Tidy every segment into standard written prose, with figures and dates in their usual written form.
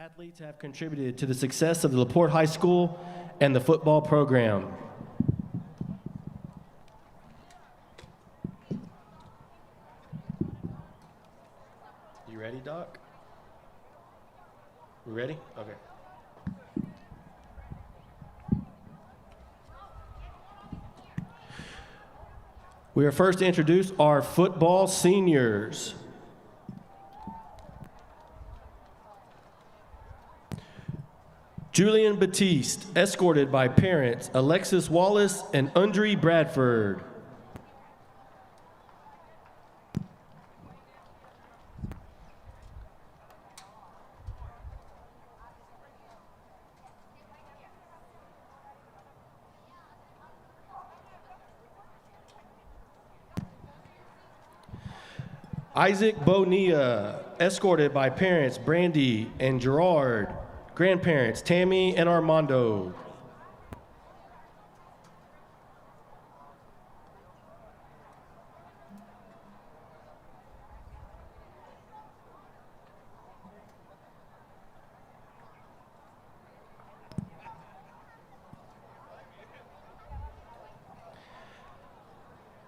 athletes have contributed to the success of the LaPorte High School and the football program. You ready, Doc? We ready? Okay. We are first to introduce our football seniors. Julian Batiste, escorted by parents Alexis Wallace and Undre Bradford. Isaac Bonilla, escorted by parents Brandy and Gerard, grandparents Tammy and Armando.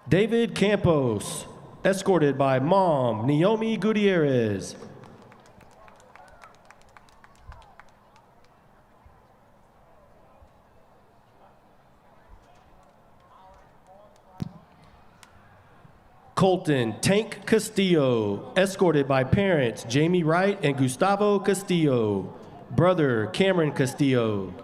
David Campos, escorted by mom Naomi Gutierrez. Colton Tank Castillo, escorted by parents Jamie Wright and Gustavo Castillo, brother Cameron Castillo.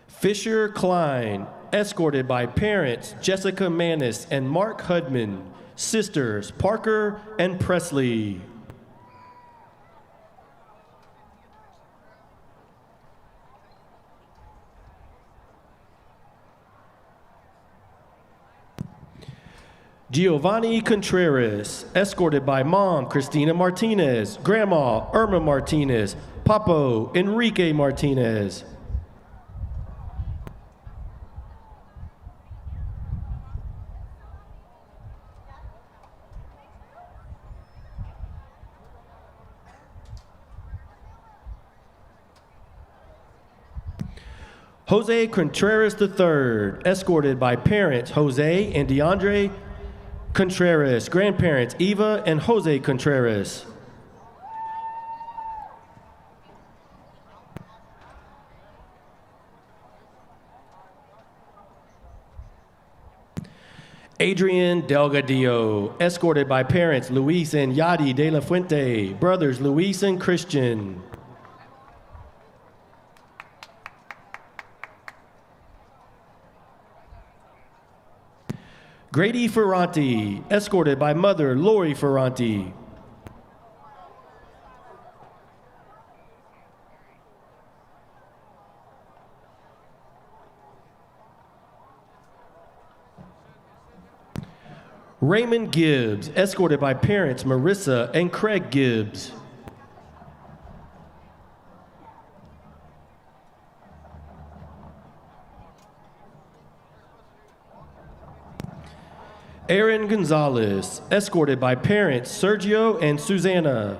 Fisher Klein, escorted by parents Jessica Manis and Mark Hudman, sisters Parker and Presley. Giovanni Contreras, escorted by mom Christina Martinez, grandma Irma Martinez, papo Enrique Martinez. Jose Contreras III, escorted by parents Jose and DeAndre Contreras, grandparents Eva and Jose Contreras. Adrian Delgadillo, escorted by parents Luis and Yadi de la Fuente, brothers Luis and Christian. Grady Ferranti, escorted by mother Lori Ferranti. Raymond Gibbs, escorted by parents Marissa and Craig Gibbs. Aaron Gonzalez, escorted by parents Sergio and Susanna.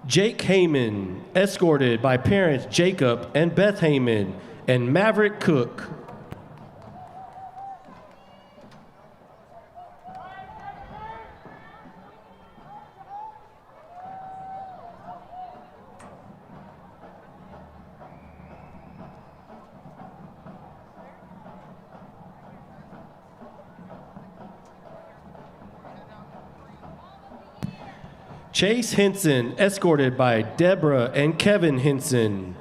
Jake Heyman, escorted by parents Jacob and Beth Heyman and Maverick Cook. Chase Henson, escorted by Deborah and Kevin Henson.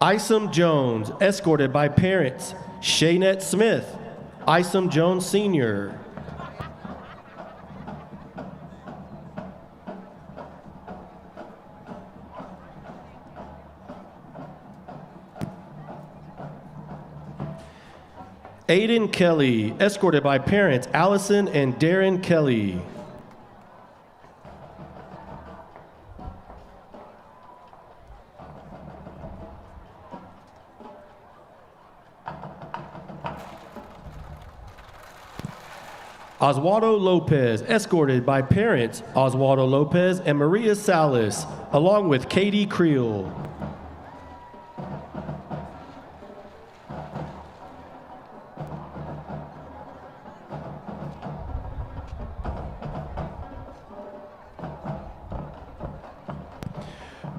Isom Jones, escorted by parents Shaynette Smith, Isom Jones Sr. Aiden Kelly, escorted by parents Allison and Darren Kelly. Oswaldo Lopez, escorted by parents Oswaldo Lopez and Maria Salas, along with Katie Creel.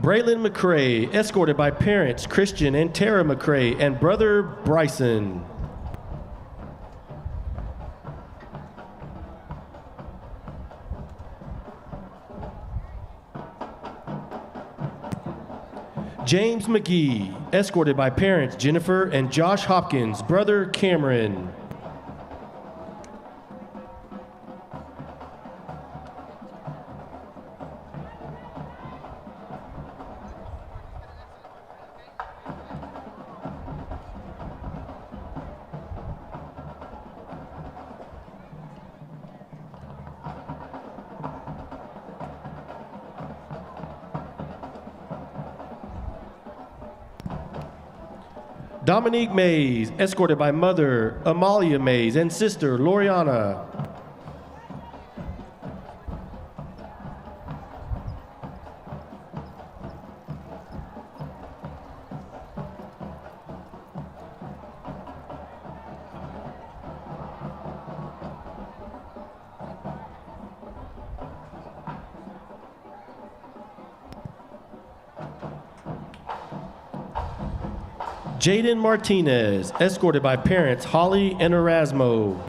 Braylon McCrae, escorted by parents Christian and Tara McCrae and brother Bryson. James McGee, escorted by parents Jennifer and Josh Hopkins, brother Cameron. Dominique Mays, escorted by mother Amalia Mays and sister Loriana. Jaden Martinez, escorted by parents Holly and Erasmo.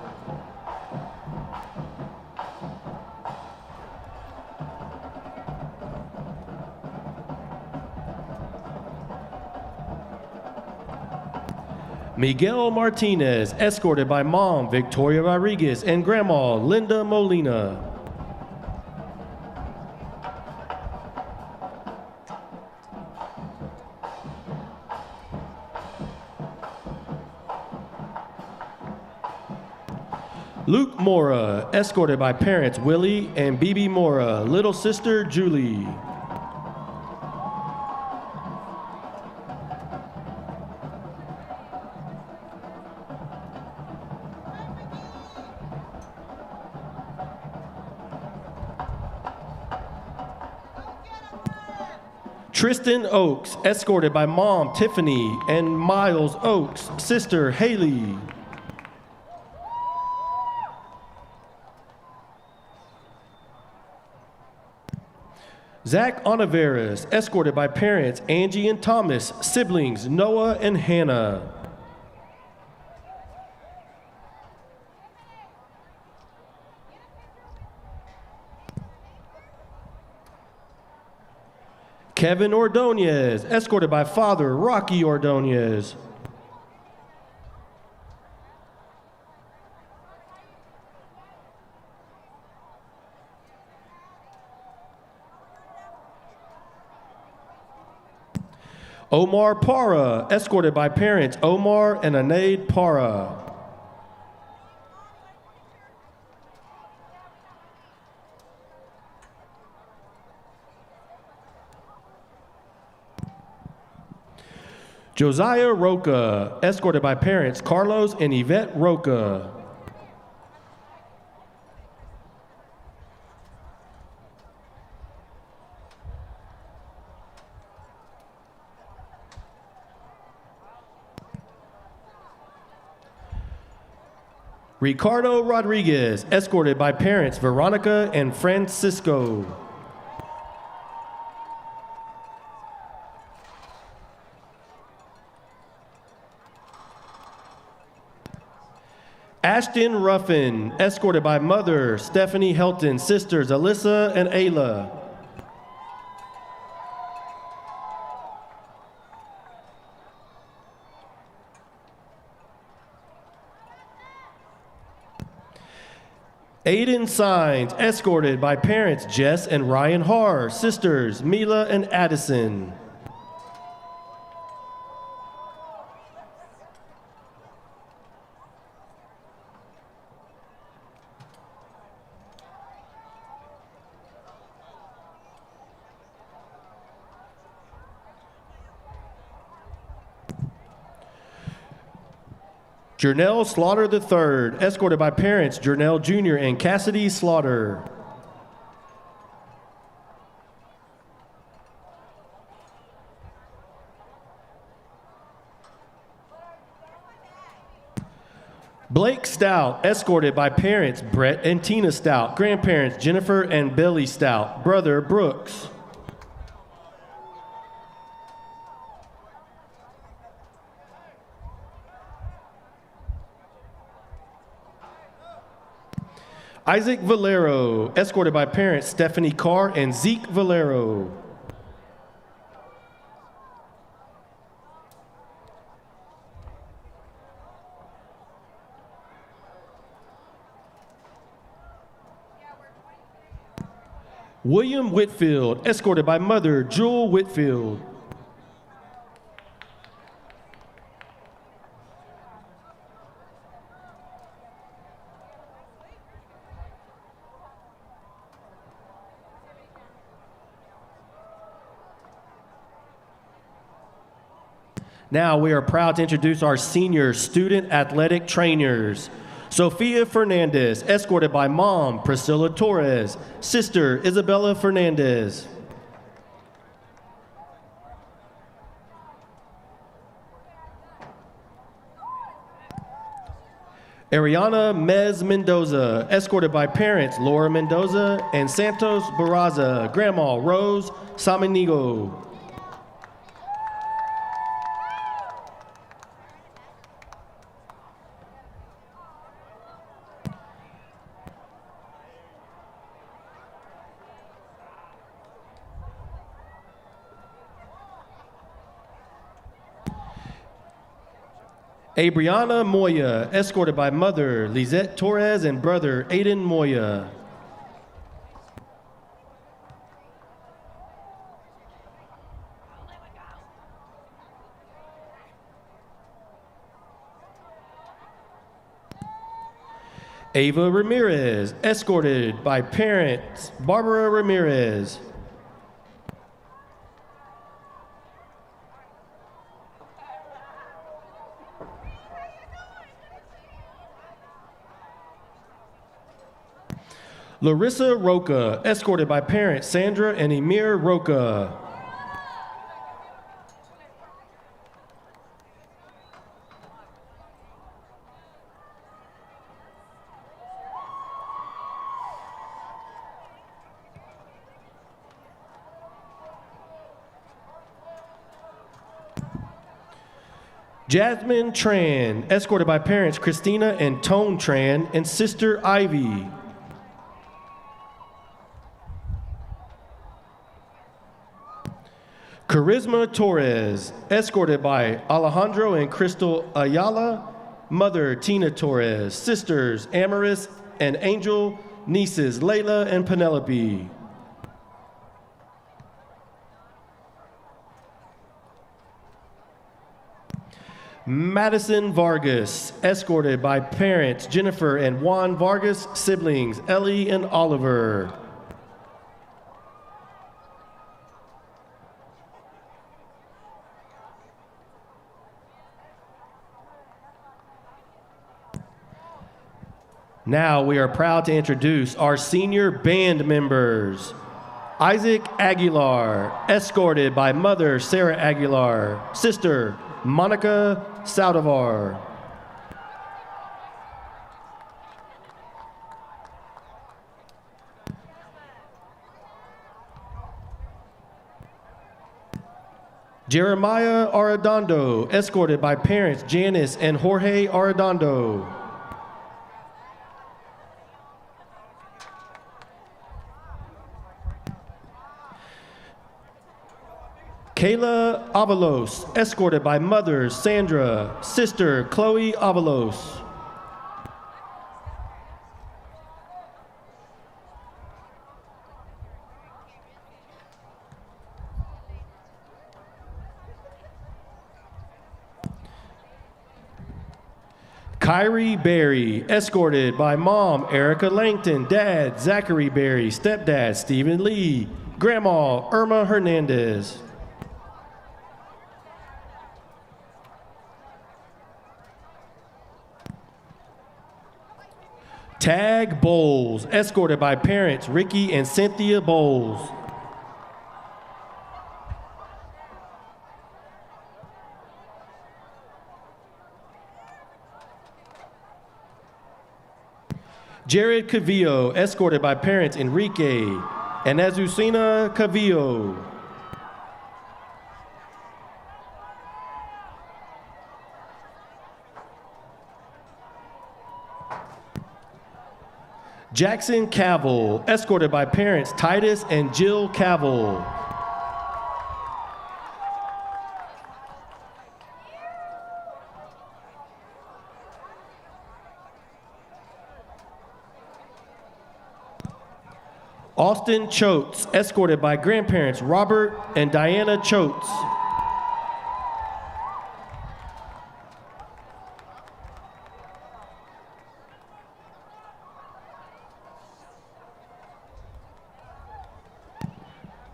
Miguel Martinez, escorted by mom Victoria Rodriguez and grandma Linda Molina. Luke Mora, escorted by parents Willie and Bibi Mora, little sister Julie. Tristan Oakes, escorted by mom Tiffany and Miles Oakes, sister Haley. Zach Onaveras, escorted by parents Angie and Thomas, siblings Noah and Hannah. Kevin Ordonez, escorted by father Rocky Ordonez. Omar Para, escorted by parents Omar and Anaid Para. Josiah Roca, escorted by parents Carlos and Yvette Roca. Ricardo Rodriguez, escorted by parents Veronica and Francisco. Ashton Ruffin, escorted by mother Stephanie Helton, sisters Alyssa and Ayla. Aiden Signs, escorted by parents Jess and Ryan Haar, sisters Mila and Addison. Jernell Slaughter III, escorted by parents Jernell Jr. and Cassidy Slaughter. Blake Stout, escorted by parents Brett and Tina Stout, grandparents Jennifer and Billy Stout, brother Brooks. Isaac Valero, escorted by parents Stephanie Carr and Zeke Valero. William Whitfield, escorted by mother Jewel Whitfield. Now we are proud to introduce our senior student athletic trainers. Sophia Fernandez, escorted by mom Priscilla Torres, sister Isabella Fernandez. Ariana Mez Mendoza, escorted by parents Laura Mendoza and Santos Barraza, grandma Rose Samanigo. Abriana Moya, escorted by mother Lizette Torres and brother Aiden Moya. Ava Ramirez, escorted by parents Barbara Ramirez. Larissa Roca, escorted by parents Sandra and Emir Roca. Jasmine Tran, escorted by parents Christina and Tone Tran and sister Ivy. Charisma Torres, escorted by Alejandro and Crystal Ayala, mother Tina Torres, sisters Amaris and Angel, nieces Layla and Penelope. Madison Vargas, escorted by parents Jennifer and Juan Vargas, siblings Ellie and Oliver. Now we are proud to introduce our senior band members. Isaac Aguilar, escorted by mother Sarah Aguilar, sister Monica Saldivar. Jeremiah Arredondo, escorted by parents Janice and Jorge Arredondo. Kayla Avalos, escorted by mothers Sandra, sister Chloe Avalos. Kyrie Berry, escorted by mom Erica Langton, dad Zachary Berry, stepdad Stephen Lee, grandma Irma Hernandez. Tag Bowles, escorted by parents Ricky and Cynthia Bowles. Jared Cavillo, escorted by parents Enrique and Azucena Cavillo. Jackson Cavill, escorted by parents Titus and Jill Cavill. Austin Choates, escorted by grandparents Robert and Diana Choates.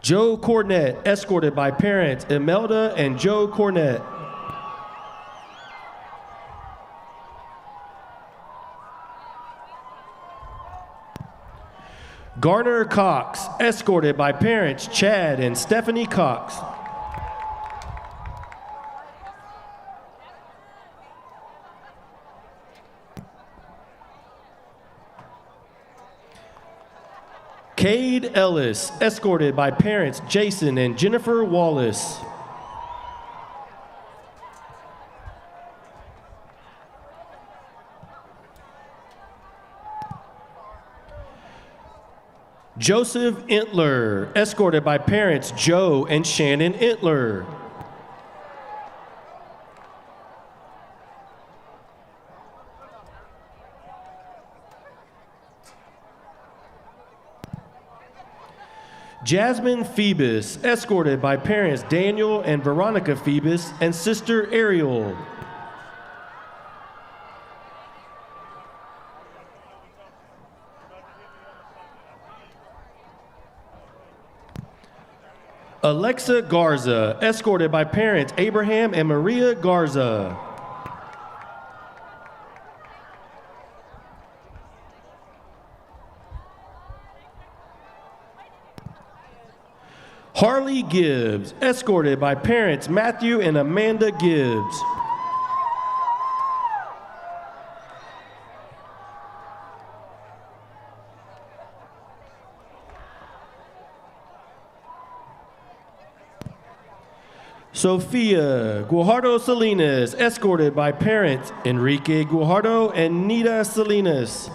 Joe Cornett, escorted by parents Imelda and Joe Cornett. Garner Cox, escorted by parents Chad and Stephanie Cox. Cade Ellis, escorted by parents Jason and Jennifer Wallace. Joseph Entler, escorted by parents Joe and Shannon Entler. Jasmine Phoebus, escorted by parents Daniel and Veronica Phoebus and sister Ariel. Alexa Garza, escorted by parents Abraham and Maria Garza. Harley Gibbs, escorted by parents Matthew and Amanda Gibbs. Sophia Guajardo Salinas, escorted by parents Enrique Guajardo and Nita Salinas.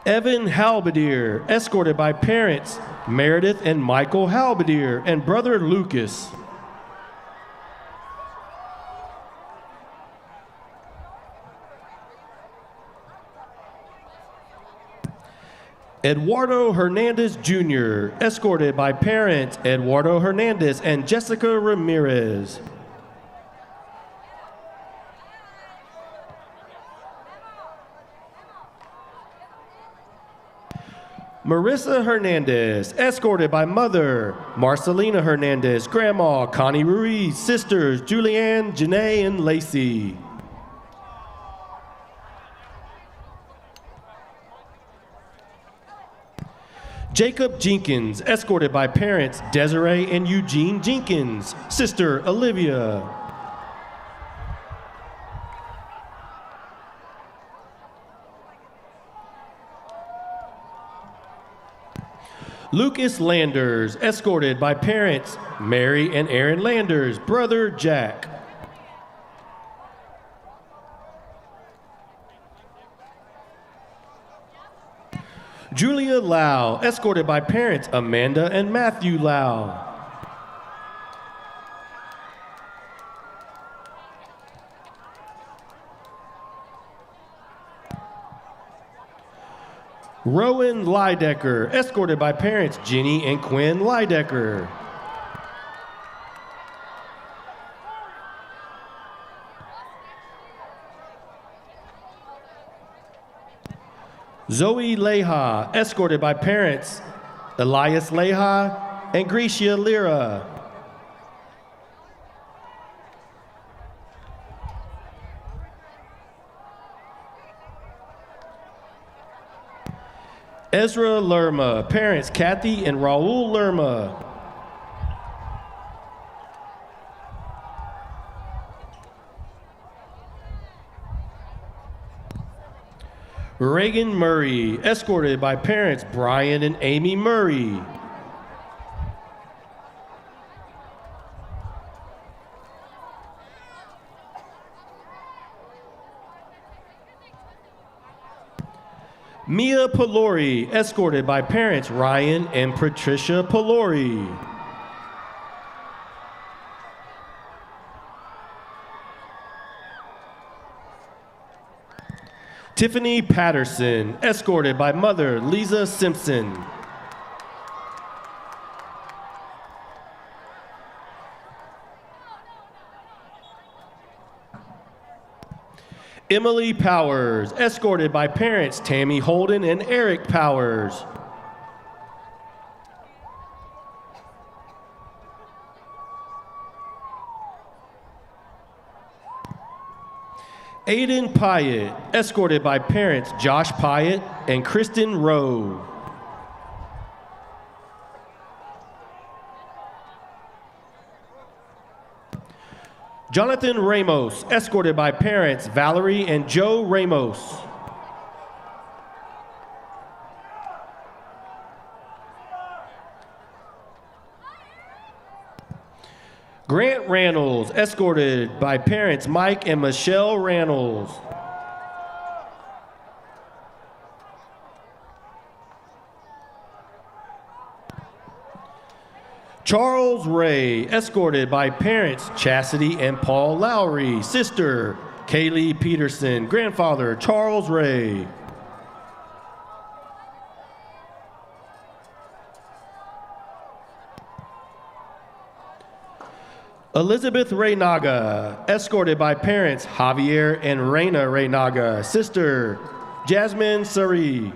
Evan Halbadier, escorted by parents Meredith and Michael Halbadier and brother Lucas. Eduardo Hernandez Jr., escorted by parents Eduardo Hernandez and Jessica Ramirez. Marissa Hernandez, escorted by mother Marcelina Hernandez, grandma Connie Ruiz, sisters Julianne, Janae, and Lacey. Jacob Jenkins, escorted by parents Desiree and Eugene Jenkins, sister Olivia. Lucas Landers, escorted by parents Mary and Aaron Landers, brother Jack. Julia Lau, escorted by parents Amanda and Matthew Lau. Rowan Lydecker, escorted by parents Jenny and Quinn Lydecker. Zoe Leha, escorted by parents Elias Leha and Gracia Lira. Ezra Lerma, parents Kathy and Raul Lerma. Reagan Murray, escorted by parents Brian and Amy Murray. Mia Pelori, escorted by parents Ryan and Patricia Pelori. Tiffany Patterson, escorted by mother Lisa Simpson. Emily Powers, escorted by parents Tammy Holden and Eric Powers. Aiden Pyatt, escorted by parents Josh Pyatt and Kristen Rowe. Jonathan Ramos, escorted by parents Valerie and Joe Ramos. Grant Randalls, escorted by parents Mike and Michelle Randalls. Charles Ray, escorted by parents Chastity and Paul Lowry, sister Kaylee Peterson, grandfather Charles Ray. Elizabeth Reynaga, escorted by parents Javier and Reina Reynaga, sister Jasmine Sari.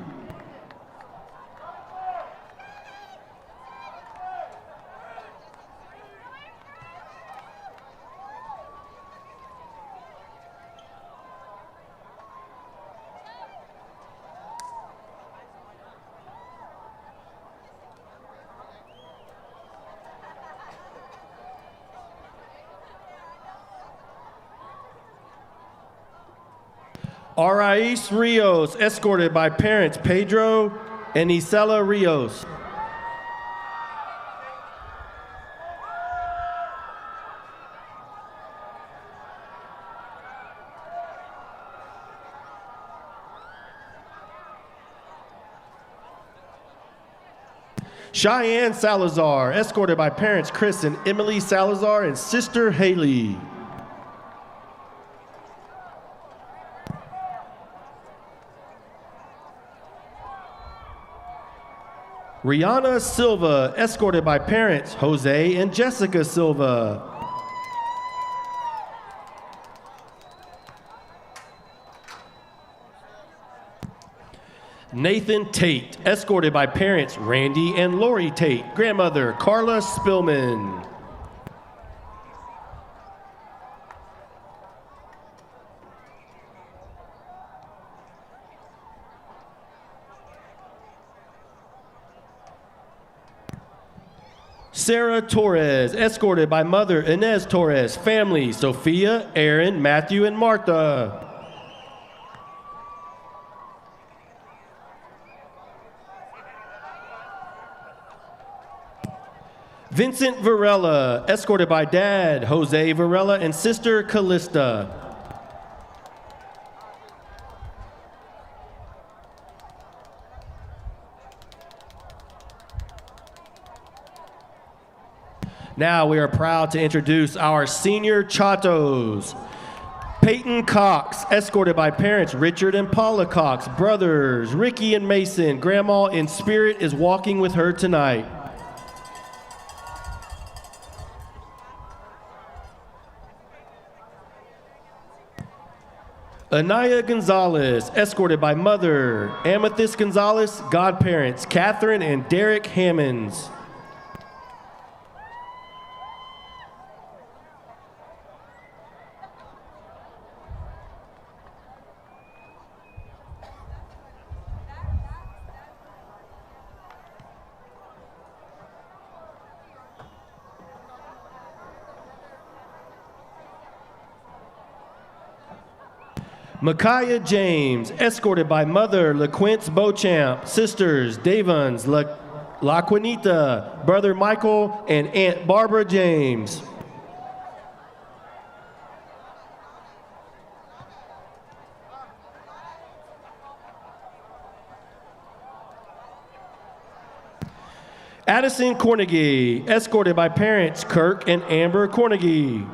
Arais Rios, escorted by parents Pedro and Isela Rios. Cheyenne Salazar, escorted by parents Chris and Emily Salazar and sister Haley. Rihanna Silva, escorted by parents Jose and Jessica Silva. Nathan Tate, escorted by parents Randy and Lori Tate, grandmother Carla Spillman. Sarah Torres, escorted by mother Inez Torres, family Sophia, Aaron, Matthew, and Martha. Vincent Varela, escorted by dad Jose Varela and sister Callista. Now we are proud to introduce our senior Chatos. Peyton Cox, escorted by parents Richard and Paula Cox, brothers Ricky and Mason. Grandma in spirit is walking with her tonight. Anaya Gonzalez, escorted by mother Amethyst Gonzalez, godparents Catherine and Derek Hammonds. Micaiah James, escorted by mother LaQuince Beauchamp, sisters Davons LaQuinita, brother Michael, and Aunt Barbara James. Addison Cornegie, escorted by parents Kirk and Amber Cornegie.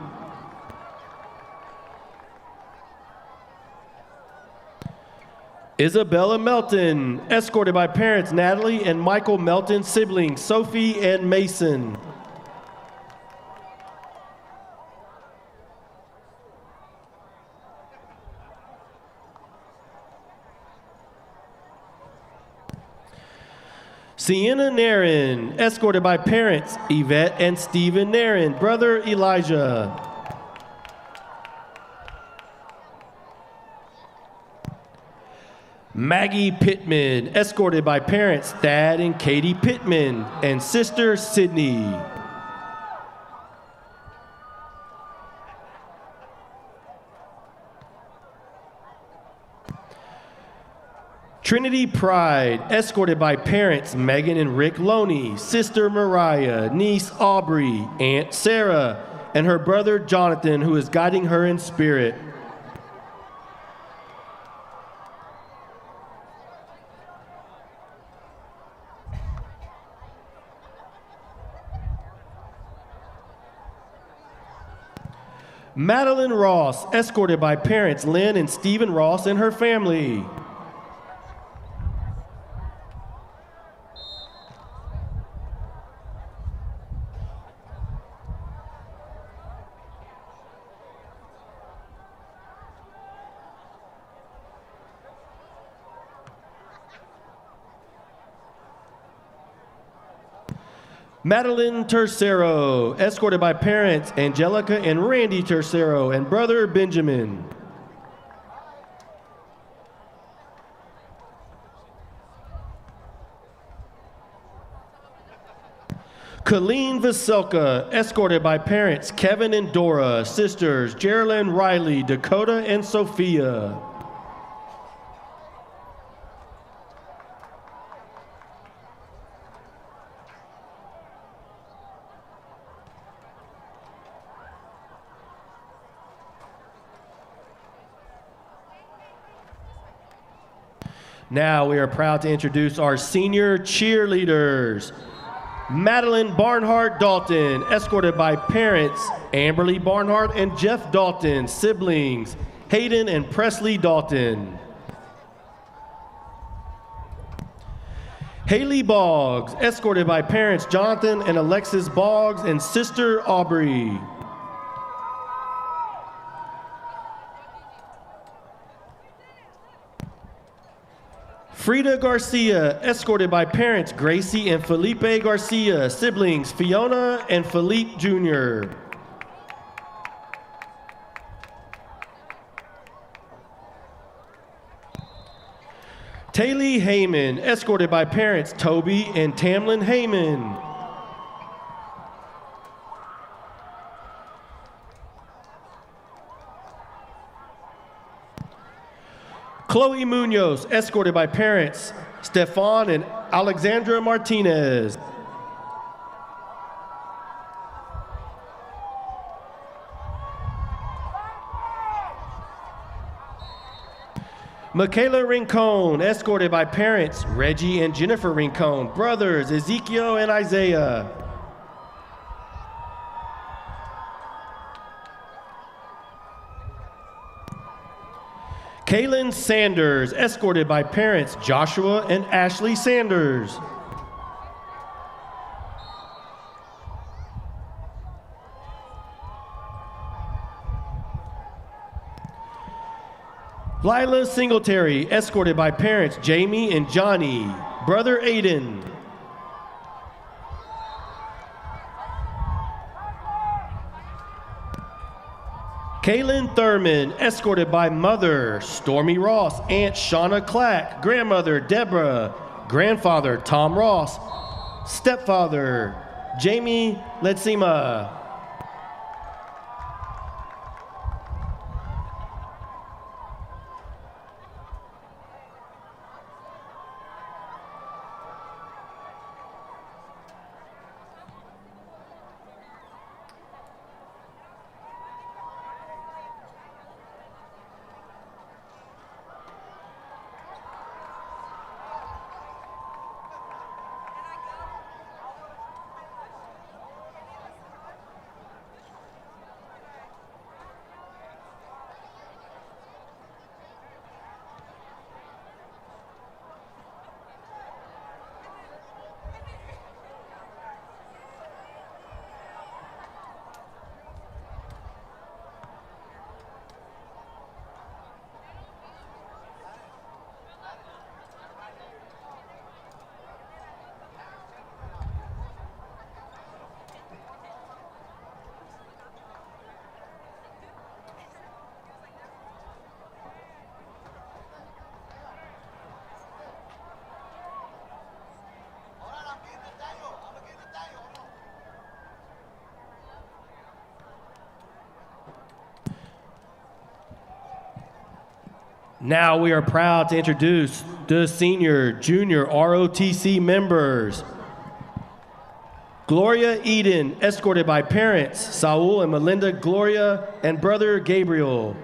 Isabella Melton, escorted by parents Natalie and Michael Melton, siblings Sophie and Mason. Sienna Narin, escorted by parents Yvette and Stephen Narin, brother Elijah. Maggie Pittman, escorted by parents Thad and Katie Pittman, and sister Sydney. Trinity Pride, escorted by parents Megan and Rick Loney, sister Mariah, niece Aubrey, Aunt Sarah, and her brother Jonathan, who is guiding her in spirit. Madeline Ross, escorted by parents Lynn and Stephen Ross and her family. Madeline Tercero, escorted by parents Angelica and Randy Tercero and brother Benjamin. Colleen Veselka, escorted by parents Kevin and Dora, sisters Geraldine Riley, Dakota and Sophia. Now we are proud to introduce our senior cheerleaders. Madeline Barnhart Dalton, escorted by parents Amberly Barnhart and Jeff Dalton, siblings Hayden and Presley Dalton. Haley Boggs, escorted by parents Jonathan and Alexis Boggs and sister Aubrey. Frida Garcia, escorted by parents Gracie and Felipe Garcia, siblings Fiona and Philippe Jr. Taylor Heyman, escorted by parents Toby and Tamlin Heyman. Chloe Munoz, escorted by parents Stefan and Alexandra Martinez. Michaela Rincon, escorted by parents Reggie and Jennifer Rincon, brothers Ezekiel and Isaiah. Kaylin Sanders, escorted by parents Joshua and Ashley Sanders. Lila Singletary, escorted by parents Jamie and Johnny, brother Aiden. Kaylin Thurman, escorted by mother Stormy Ross, Aunt Shauna Clack, grandmother Deborah, grandfather Tom Ross, stepfather Jamie Letsima. Now we are proud to introduce the senior, junior ROTC members. Gloria Eden, escorted by parents, Saul and Melinda Gloria, and brother Gabriel.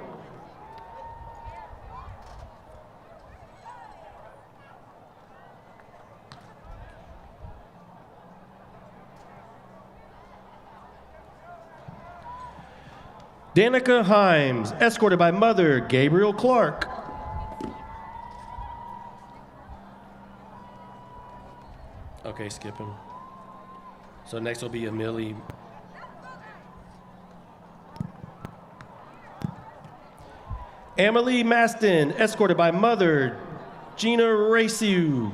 Danica Himes, escorted by mother, Gabriel Clark. Okay, skip him. So next will be Amelie. Amelie Maston, escorted by mother, Gina Raciu.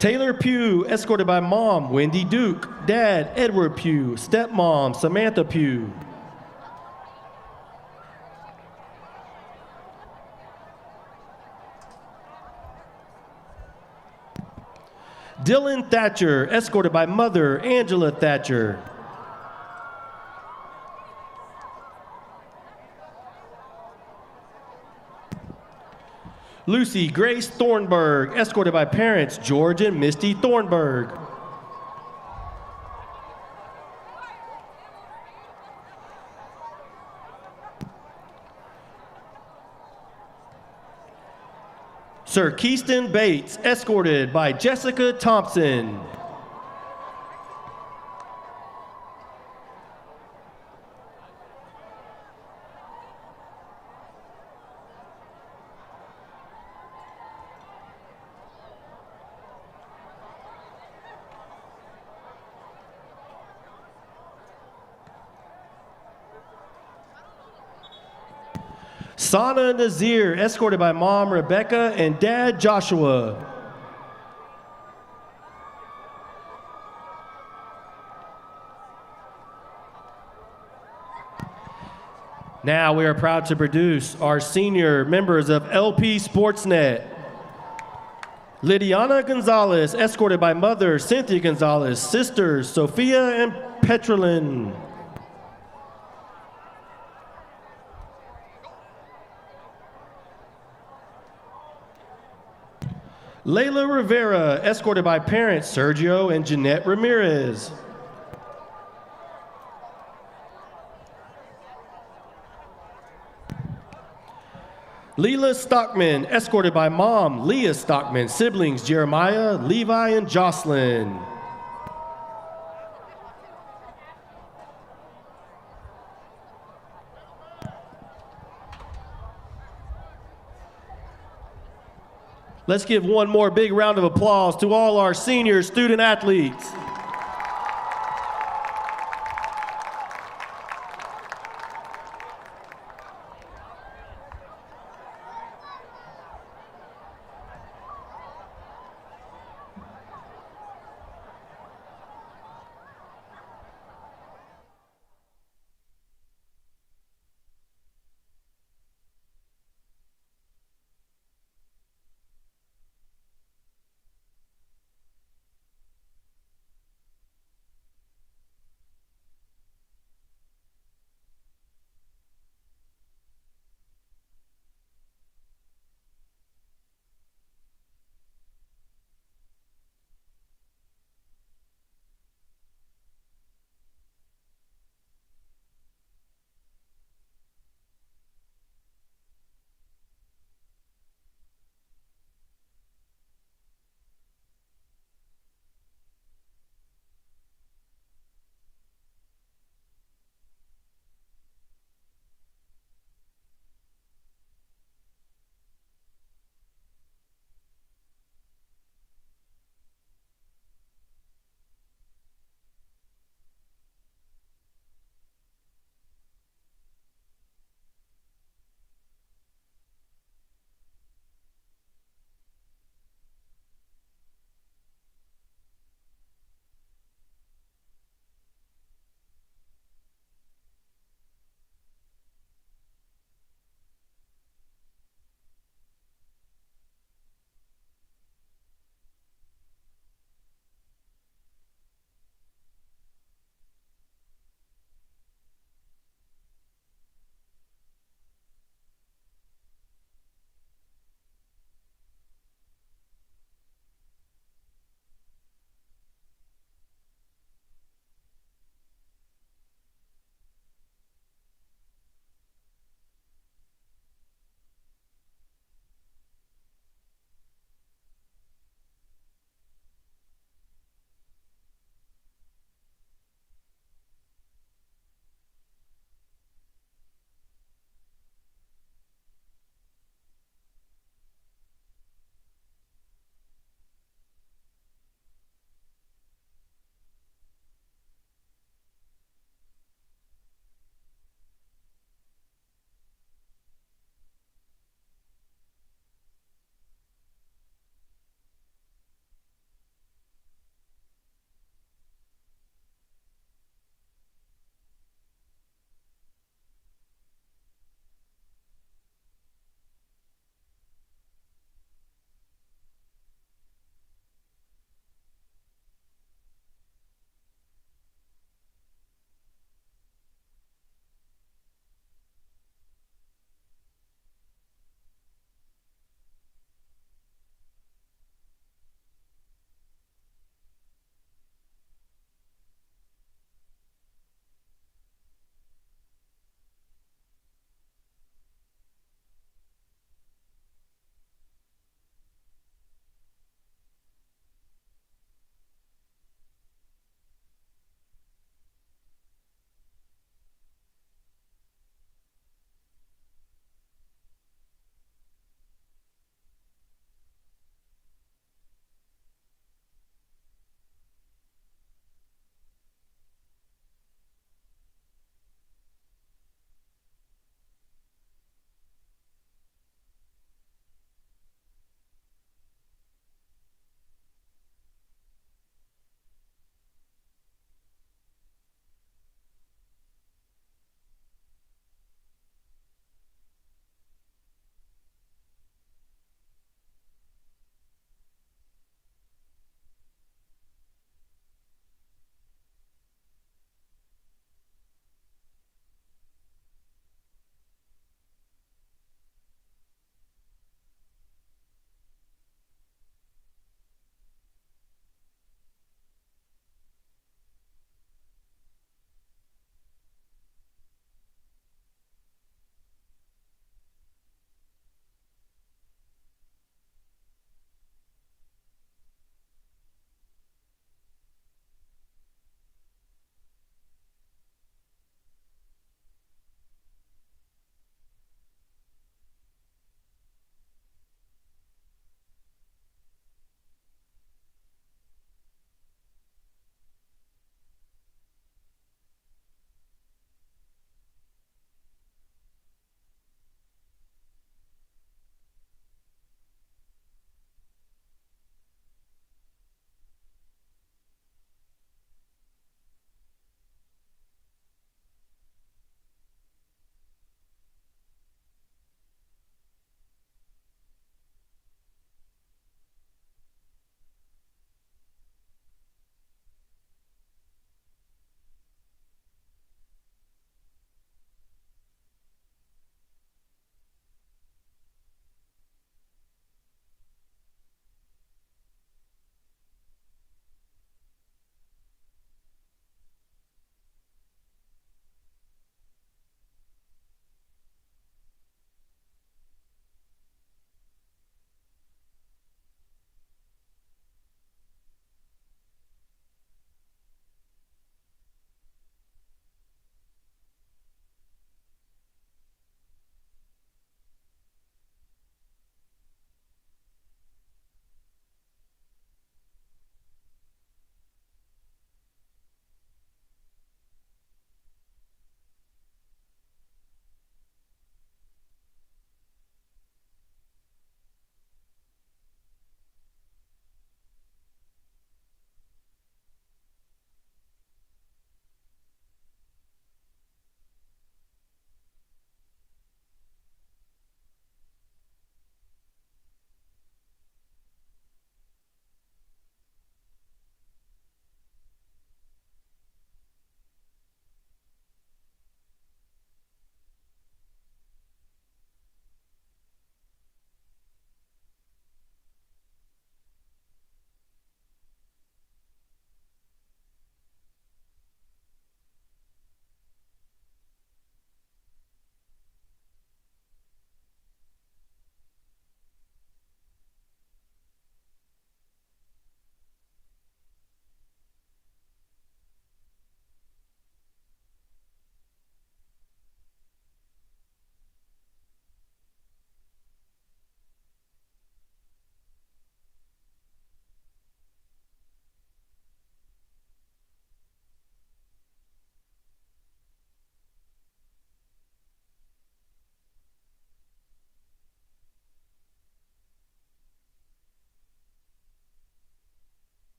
Taylor Pugh, escorted by mom, Wendy Duke, dad, Edward Pugh, stepmom, Samantha Pugh. Dylan Thatcher, escorted by mother, Angela Thatcher. Lucy Grace Thornburg, escorted by parents, George and Misty Thornburg. Sir Keyston Bates, escorted by Jessica Thompson. Sana Nazir, escorted by mom Rebecca and dad Joshua. Now we are proud to produce our senior members of LP Sportsnet. Lydiana Gonzalez, escorted by mother Cynthia Gonzalez, sisters Sophia and Petrolin. Layla Rivera, escorted by parents Sergio and Jeanette Ramirez. Leela Stockman, escorted by mom Leah Stockman, siblings Jeremiah, Levi, and Jocelyn. Let's give one more big round of applause to all our senior student athletes.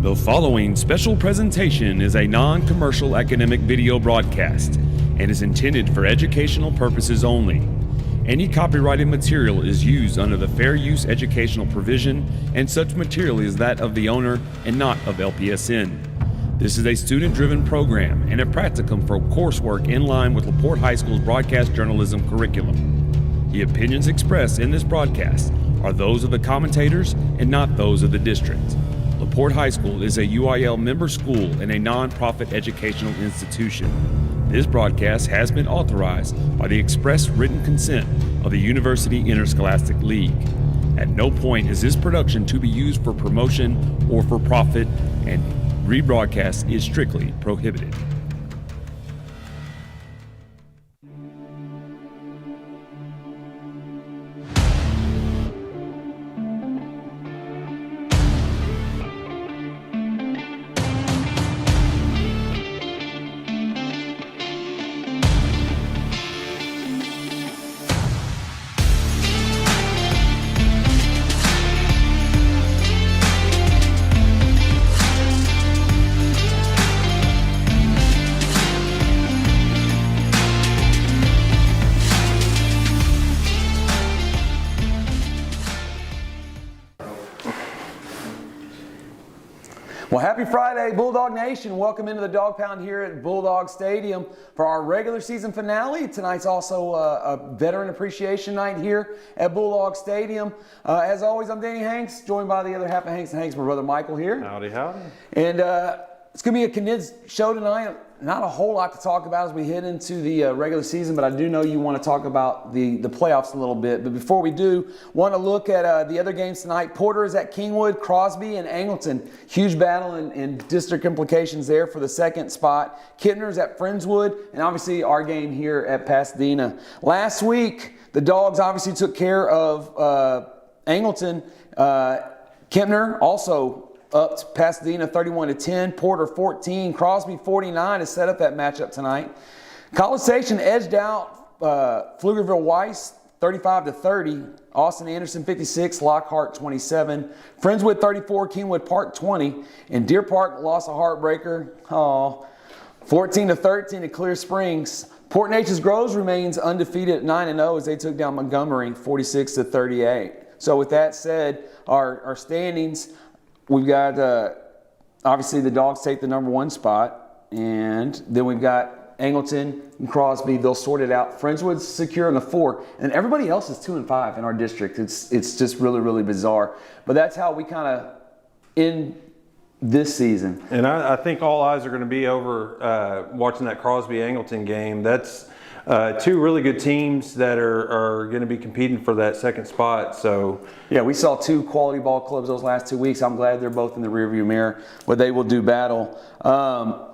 The following special presentation is a non-commercial academic video broadcast and is intended for educational purposes only. Any copyrighted material is used under the fair use educational provision, and such material is that of the owner and not of LPSN. This is a student-driven program and a practicum for coursework in line with LaPorte High School's broadcast journalism curriculum. The opinions expressed in this broadcast are those of the commentators and not those of the district. LaPorte High School is a UIL member school and a non-profit educational institution. This broadcast has been authorized by the express written consent of the University Interscholastic League. At no point is this production to be used for promotion or for profit, and rebroadcast is strictly prohibited. Well, happy Friday, Bulldog Nation. Welcome into the Dog Pound here at Bulldog Stadium for our regular season finale. Tonight's also a veteran appreciation night here at Bulldog Stadium. As always, I'm Danny Hanks, joined by the other half of Hanks and Hanks, my brother Michael here. Howdy, howdy. And it's going to be a condensed show tonight. Not a whole lot to talk about as we head into the regular season, but I do know you want to talk about the playoffs a little bit. But before we do, want to look at the other games tonight. Porter is at Kingwood, Crosby and Angleton. Huge battle and district implications there for the second spot. Kittner's at Friendswood, and obviously our game here at Pasadena. Last week, the Dogs obviously took care of Angleton. Kempner also up to Pasadena 31-10, Porter 14, Crosby 49 to set up that matchup tonight. College Station edged out Pflugerville Weiss 35-30, Austin Anderson 56, Lockhart 27, Friendswood 34, Kingwood Park 20, and Deer Park lost a heartbreaker, 14-13 at Clear Springs. Port Neches Groves remains undefeated at 9-0 as they took down Montgomery 46-38. So with that said, our standings. We've got, obviously, the Dogs take the number one spot, and then we've got Angleton and Crosby. They'll sort it out. Friendswood's secure in the 4, and everybody else is 2-5 in our district. It's just really, really bizarre. But that's how we kind of end this season. And I think all eyes are going to be over watching that Crosby-Angleton game. That's two really good teams that are going to be competing for that second spot. So yeah, we saw two quality ball clubs those last 2 weeks. I'm glad they're both in the rearview mirror, but they will do battle.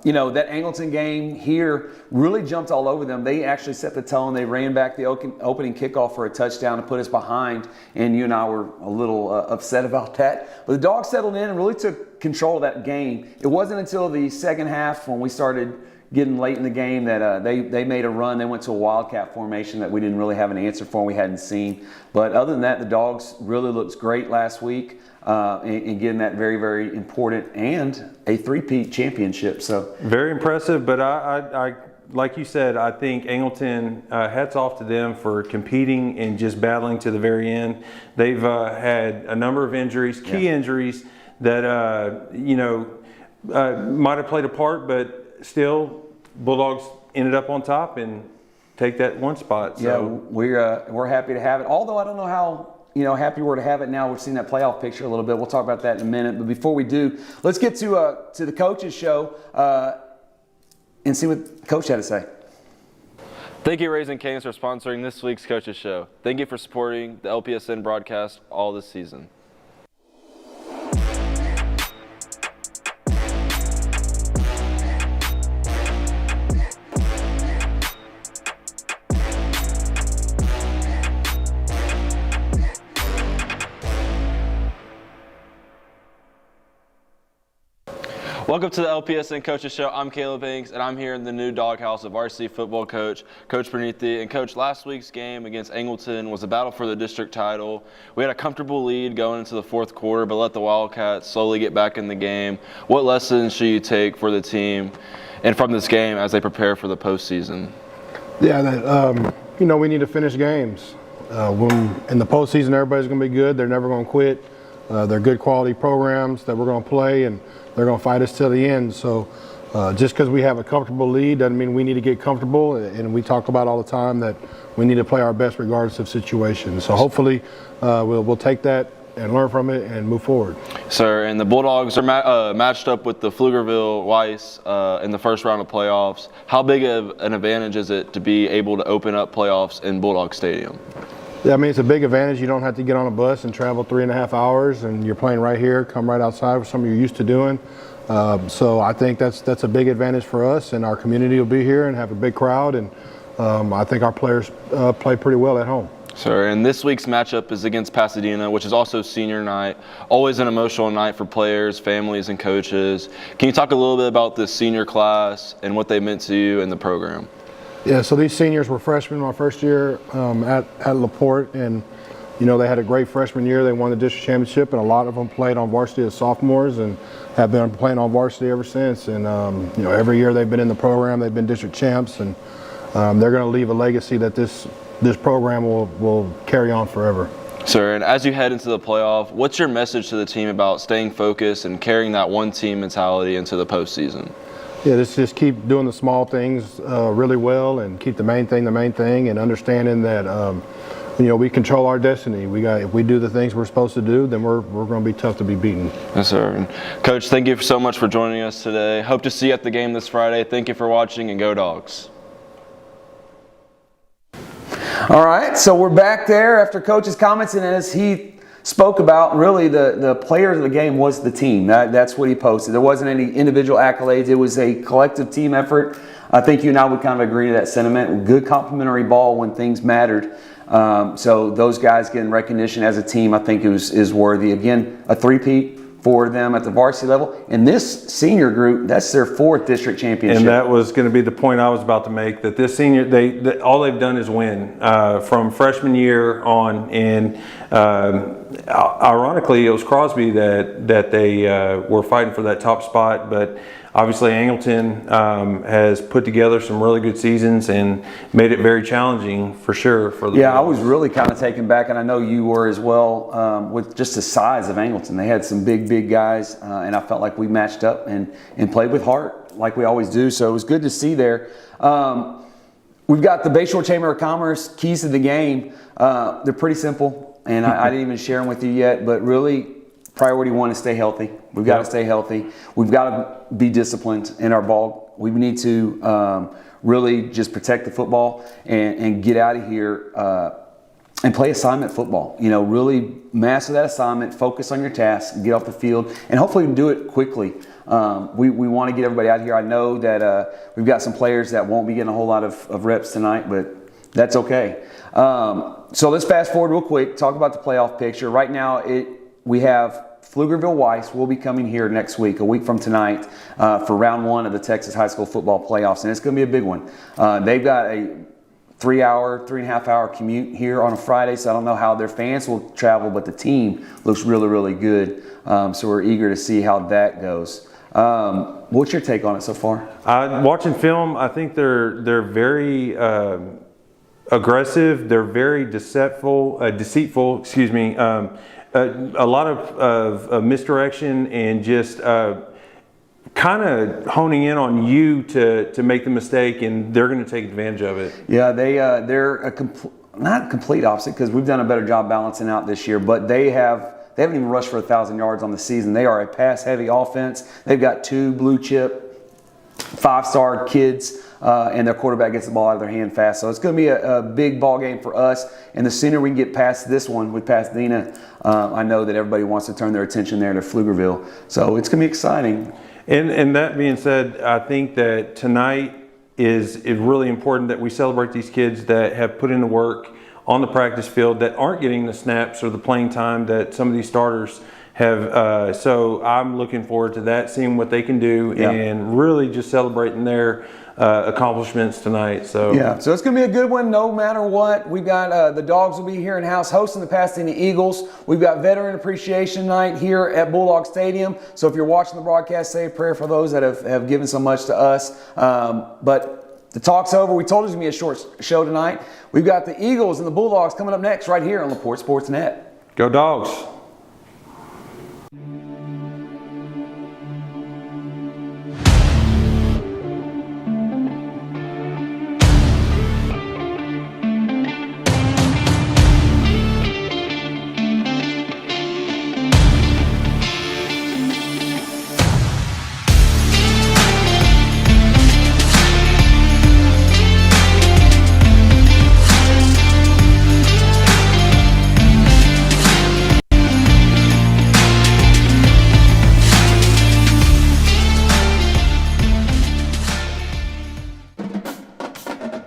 You know, that Angleton game here really jumped all over them. They actually set the tone. They ran back the opening kickoff for a touchdown to put us behind, and you and I were a little upset about that. But the Dogs settled in and really took control of that game. It wasn't until the second half when we started getting late in the game that they made a run. They went to a wildcat formation that we didn't really have an answer for and we hadn't seen. But other than that, the Dogs really looked great last week in getting that very, very important and a three-peat championship. So very impressive. But I like you said, I think Angleton, hats off to them for competing and just battling to the very end. They've had a number of injuries, key injuries that might have played a part, but still, Bulldogs ended up on top and take that one spot. So. Yeah, we're happy to have it. Although I don't know how happy we're to have it now. We've seen that playoff picture a little bit. We'll talk about that in a minute. But before we do, let's get to the coaches show and see what Coach had to say. Thank you, Raising Canes, for sponsoring this week's coaches show. Thank you for supporting the LPSN broadcast all this season. Welcome to the LPSN Coaches Show. I'm Caleb Hanks, and I'm here in the new doghouse of Varsity football coach, Coach Bernithi. And Coach, last week's game against Angleton was a battle for the district title. We had a comfortable lead going into the fourth quarter, but let the Wildcats slowly get back in the game. What lessons should you take for the team and from this game as they prepare for the postseason? Yeah, we need to finish games. When in the postseason, everybody's going to be good. They're never going to quit. They're good quality programs that we're going to play, and they're going to fight us till the end. So just because we have a comfortable lead doesn't mean we need to get comfortable. And we talk about all the time that we need to play our best regardless of situation. So hopefully we'll take that and learn from it and move forward. Sir, and the Bulldogs are matched up with the Pflugerville Weiss in the first round of playoffs. How big of an advantage is it to be able to open up playoffs in Bulldog Stadium? Yeah, I mean, it's a big advantage. You don't have to get on a bus and travel 3.5 hours, and you're playing right here, come right outside, with something you're used to doing. So I think that's a big advantage for us, and our community will be here and have a big crowd, and I think our players play pretty well at home. Sir, and this week's matchup is against Pasadena, which is also senior night, always an emotional night for players, families, and coaches. Can you talk a little bit about this senior class and what they meant to you and the program? Yeah, so these seniors were freshmen my first year at Porte, and they had a great freshman year. They won the district championship, and a lot of them played on varsity as sophomores and have been playing on varsity ever since. And every year they've been in the program, they've been district champs, and they're going to leave a legacy that this program will carry on forever. Sir, and as you head into the playoff, what's your message to the team about staying focused and carrying that one-team mentality into the postseason? Yeah, just keep doing the small things really well, and keep the main thing, and understanding that we control our destiny. If we do the things we're supposed to do, then we're going to be tough to be beaten. Yes, sir. And Coach, thank you so much for joining us today. Hope to see you at the game this Friday. Thank you for watching, and go Dogs. All right, so we're back there after Coach's comments, and as he spoke about, really the players of the game was the team. That's what he posted. There wasn't any individual accolades. It was a collective team effort. I think you and I would kind of agree to that sentiment. Good complementary ball when things mattered. So those guys getting recognition as a team, I think is worthy. Again, a three-peat for them at the varsity level. And this senior group, that's their 4th district championship. And that was going to be the point I was about to make, that this senior, all they've done is win from freshman year on. And ironically, it was Crosby that they were fighting for that top spot. But obviously, Angleton has put together some really good seasons and made it very challenging for sure. I was really kind of taken back, and I know you were as well, with just the size of Angleton. They had some big guys, and I felt like we matched up and played with heart like we always do. So it was good to see there. We've got the Bayshore Chamber of Commerce keys to the game. They're pretty simple, and I didn't even share them with you yet, but really, priority 1 is stay healthy. We've got to stay healthy. We've got to be disciplined in our ball. We need to really just protect the football and get out of here and play assignment football. Really master that assignment, focus on your task, get off the field, and hopefully we can do it quickly. We want to get everybody out here. I know that we've got some players that won't be getting a whole lot of reps tonight, but that's okay. So let's fast forward real quick, talk about the playoff picture. Right now, we have Pflugerville Weiss will be coming here next week, a week from tonight, for round 1 of the Texas High School Football Playoffs, and it's going to be a big one. They've got a 3.5 hour commute here on a Friday, so I don't know how their fans will travel, but the team looks really good. So we're eager to see how that goes. What's your take on it so far? Watching film, I think they're very aggressive. They're very deceitful. Excuse me. A lot of misdirection and just kind of honing in on you to make the mistake, and they're going to take advantage of it. Yeah, they're not complete opposite, because we've done a better job balancing out this year, but they haven't even rushed for 1,000 yards on the season. They are a pass-heavy offense. They've got 2 blue-chip, 5-star kids, and their quarterback gets the ball out of their hand fast. So it's going to be a big ball game for us. And the sooner we can get past this one with Pasadena, I know that everybody wants to turn their attention there to Pflugerville. So it's going to be exciting. And that being said, I think that tonight is really important that we celebrate these kids that have put in the work on the practice field, that aren't getting the snaps or the playing time that some of these starters So I'm looking forward to that, seeing what they can do, and really just celebrating their accomplishments tonight. So so it's going to be a good one no matter what. We've got the Dogs will be here in house hosting the Pasadena Eagles. We've got Veteran Appreciation Night here at Bulldog Stadium. So if you're watching the broadcast, say a prayer for those that have given so much to us. But the talk's over. We told it was going to be a short show tonight. We've got the Eagles and the Bulldogs coming up next right here on LaPorte Sports Net. Go Dogs!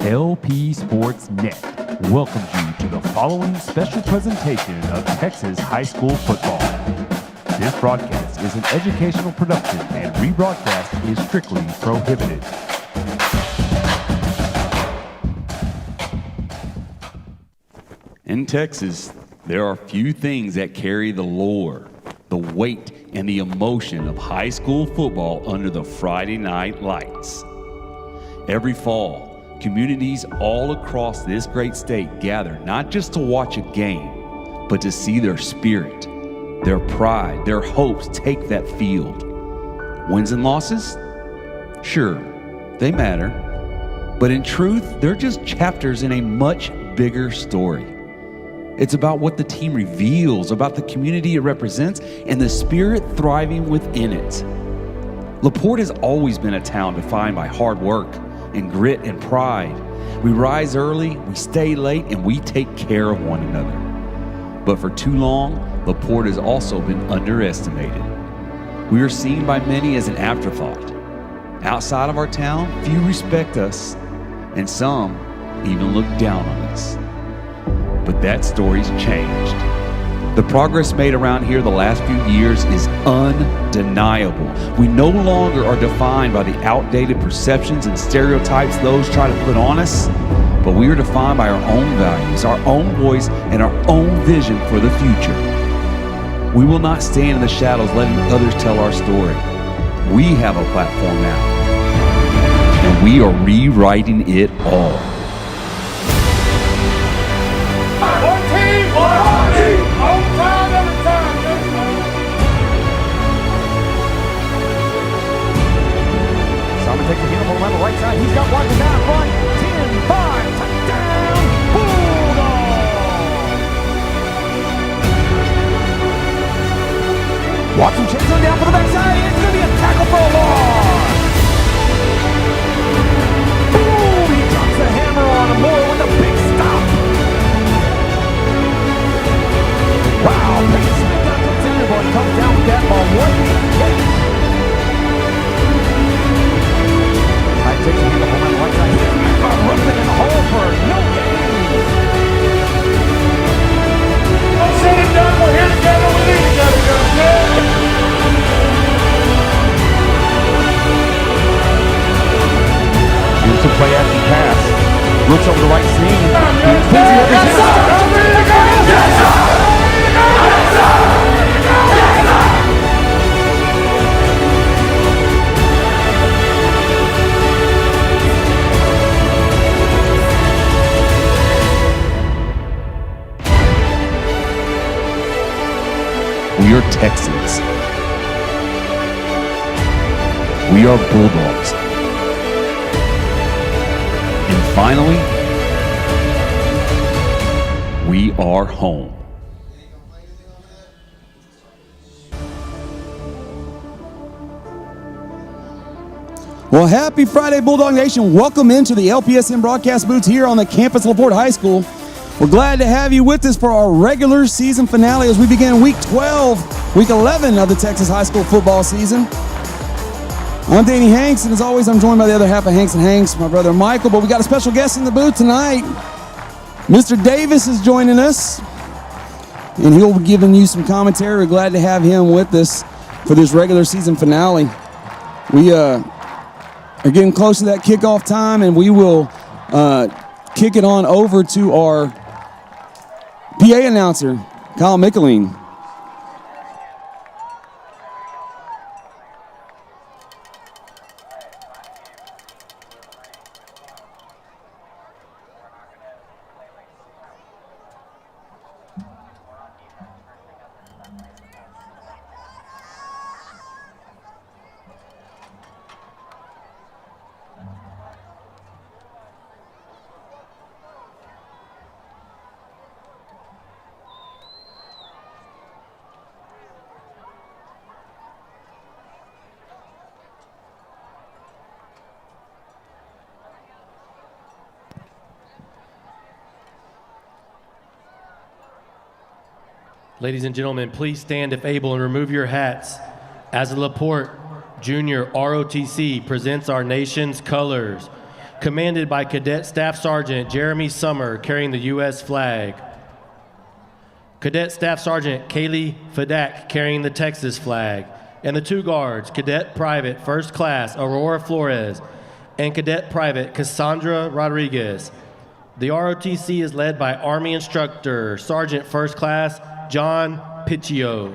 LP Sports Net welcomes you to the following special presentation of Texas high school football. This broadcast is an educational production and rebroadcast is strictly prohibited. In Texas, there are few things that carry the lore, the weight, and the emotion of high school football under the Friday night lights. Every fall, communities all across this great state gather not just to watch a game, but to see their spirit, their pride, their hopes take that field. Wins and losses? Sure, they matter. But in truth, they're just chapters in a much bigger story. It's about what the team reveals, about the community it represents, and the spirit thriving within it. LaPorte has always been a town defined by hard work and grit and pride. We rise early, we stay late, and we take care of one another. But for too long, LaPorte has also been underestimated. We are seen by many as an afterthought. Outside of our town, few respect us, and some even look down on us. But that story's changed. The progress made around here the last few years is undeniable. We no longer are defined by the outdated perceptions and stereotypes those try to put on us, but we are defined by our own values, our own voice, and our own vision for the future. We will not stand in the shadows letting others tell our story. We have a platform now, and we are rewriting it all. Takes the handle on the right side. He's got one down front. 10-5. Touchdown. Bulldogs. Watson checks on down for the backside. It's going to be a tackle for a loss. Boom. He drops the hammer on him. Moore with a big stop. Wow. Peyton Smith got the center ball. He comes down with that ball. What a catch. Takes a handle on the right side. Rooks it in the hole for no gain. Don't sit it down. We're here together. We need each other. Here's some play action pass. Rooks over the right seam. Yes, sir. We are Texans. We are Bulldogs. And finally, we are home. Well, happy Friday, Bulldog Nation. Welcome into the LPSM broadcast booths here on the campus of LaPorte High School. We're glad to have you with us for our regular season finale as we begin week 11 of the Texas high school football season. I'm Danny Hanks, and as always, I'm joined by the other half of Hanks and Hanks, my brother Michael, but we got a special guest in the booth tonight. Mr. Davis is joining us. and he'll be giving you some commentary. We're glad to have him with us for this regular season finale. We are getting close to that kickoff time, and we will kick it on over to our PA announcer, Kyle Mickeling. Ladies and gentlemen, please stand if able and remove your hats as the LaPorte Junior ROTC presents our nation's colors, commanded by Cadet Staff Sergeant Jeremy Summer carrying the U.S. flag. Cadet Staff Sergeant Kaylee Fadak carrying the Texas flag, and the two guards, Cadet Private First Class Aurora Flores and Cadet Private Cassandra Rodriguez. The ROTC is led by Army Instructor Sergeant First Class John Piccio.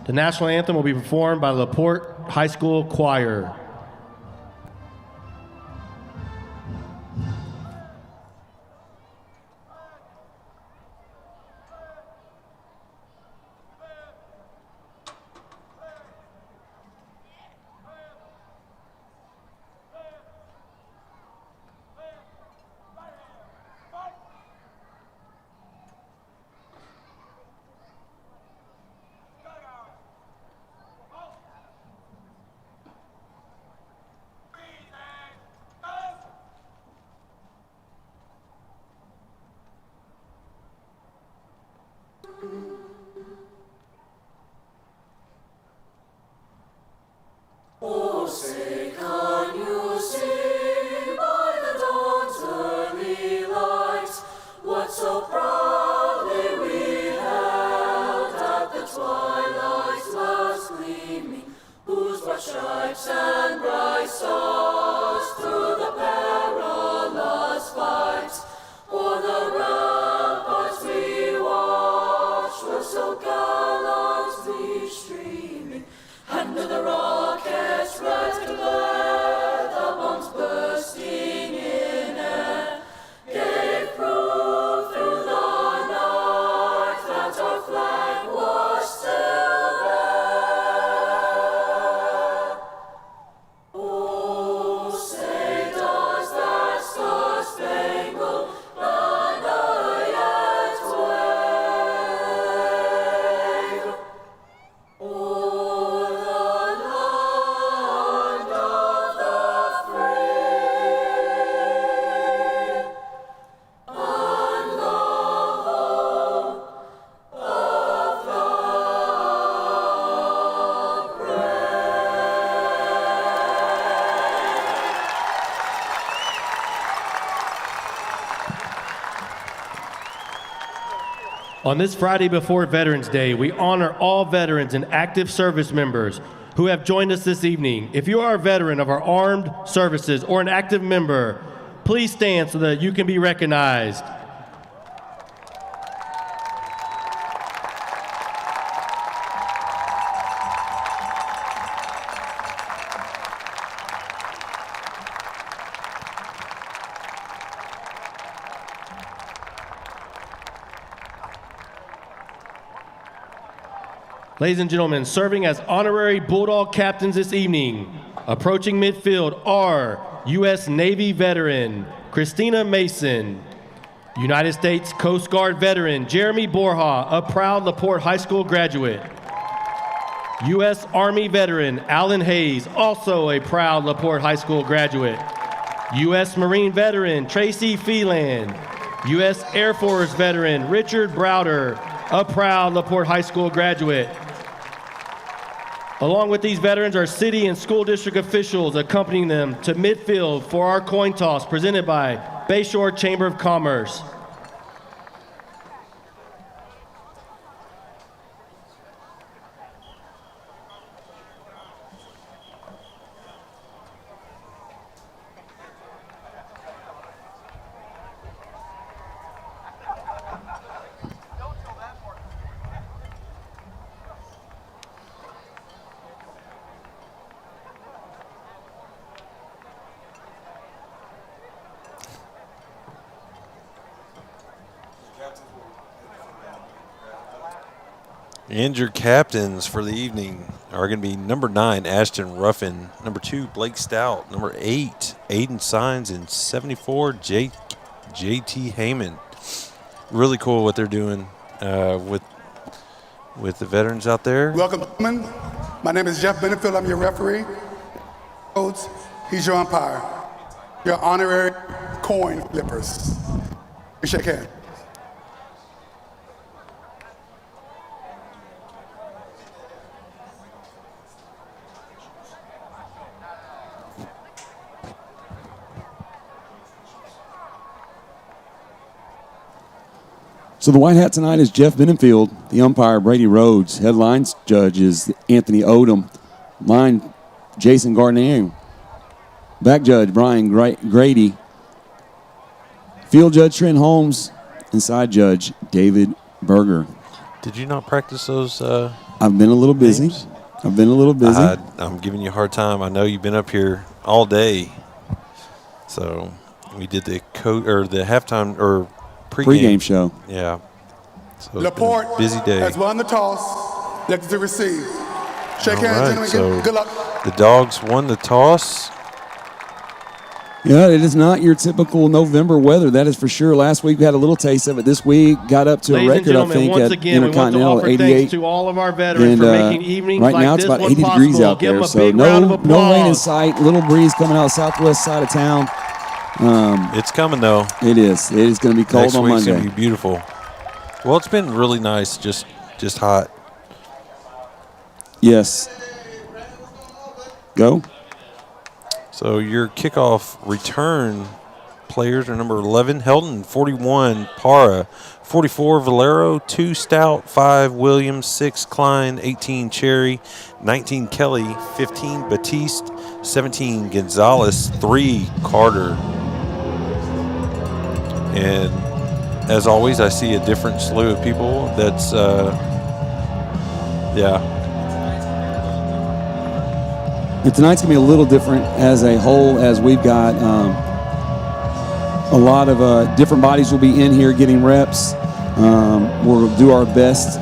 The national anthem will be performed by the LaPorte High School Choir. Oh, say, can you see by the dawn's early light what so proudly we held at the twilight's last gleaming, whose bright stripes and bright stars through the perilous fight o'er the ramparts we watched were so gallantly streaming, and to the rocket's red glare, the bombs bursting in air, gave proof through the night that our flag was still there. Oh, say does that star-spangled banner yet wave o'er the land of the free and the home of the brave? On this Friday before Veterans Day, we honor all veterans and active service members who have joined us this evening. If you are a veteran of our armed services or an active member, please stand so that you can be recognized. Ladies and gentlemen, serving as honorary Bulldog captains this evening, approaching midfield are U.S. Navy veteran Christina Mason, United States Coast Guard veteran Jeremy Borja, a proud LaPorte High School graduate, U.S. Army veteran Alan Hayes, also a proud LaPorte High School graduate, U.S. Marine veteran Tracy Phelan, U.S. Air Force veteran Richard Browder, a proud LaPorte High School graduate. Along with these veterans are city and school district officials accompanying them to midfield for our coin toss presented by Bayshore Chamber of Commerce. And your captains for the evening are going to be number 9, Ashton Ruffin, number 2, Blake Stout, number 8, Aiden Sines, and 74, JT Heyman. Really cool what they're doing with the veterans out there. Welcome, gentlemen. My name is Jeff Benefield. I'm your referee. Coach, he's your umpire. Your honorary coin flippers. We shake hands. So the white hat tonight is Jeff Benefield, the umpire Brady Rhodes, headlines judge is Anthony Odom, line Jason Garnier, back judge Brian Grady, field judge Trent Holmes, and side judge David Berger. Did you not practice those? I've been a little busy. Games? I've been a little busy. I'm giving you a hard time. I know you've been up here all day. So we did the halftime or pregame show. Yeah. So Laporte busy day. has won the toss, left to receive. Shake All hands, right, gentlemen. so Good luck. the Dogs won the toss. Yeah, it is not your typical November weather, that is for sure. Last week we had a little taste of it. This week got up to Ladies a record, I think, once at again, Intercontinental, we want to offer 88. thanks to all of our veterans And for making evenings right like now it's this about one 80 degrees possible. out Give there, them a so big round of no rain in applause. sight. Little breeze coming out southwest side of town. It's coming though. It is. It is going to be cold Next on week's Monday. going to be beautiful. Well, it's been really nice, just hot. Yes. Go. So your kickoff return players are number 11, Helton, 41, Para, 44, Valero, 2, Stout, 5, Williams, 6, Klein, 18, Cherry, 19, Kelly, 15, Batiste, 17, Gonzalez, 3, Carter. And as always, I see a different slew of people. That's, yeah. And tonight's going to be a little different as a whole, as we've got a lot of different bodies will be in here getting reps. We'll do our best.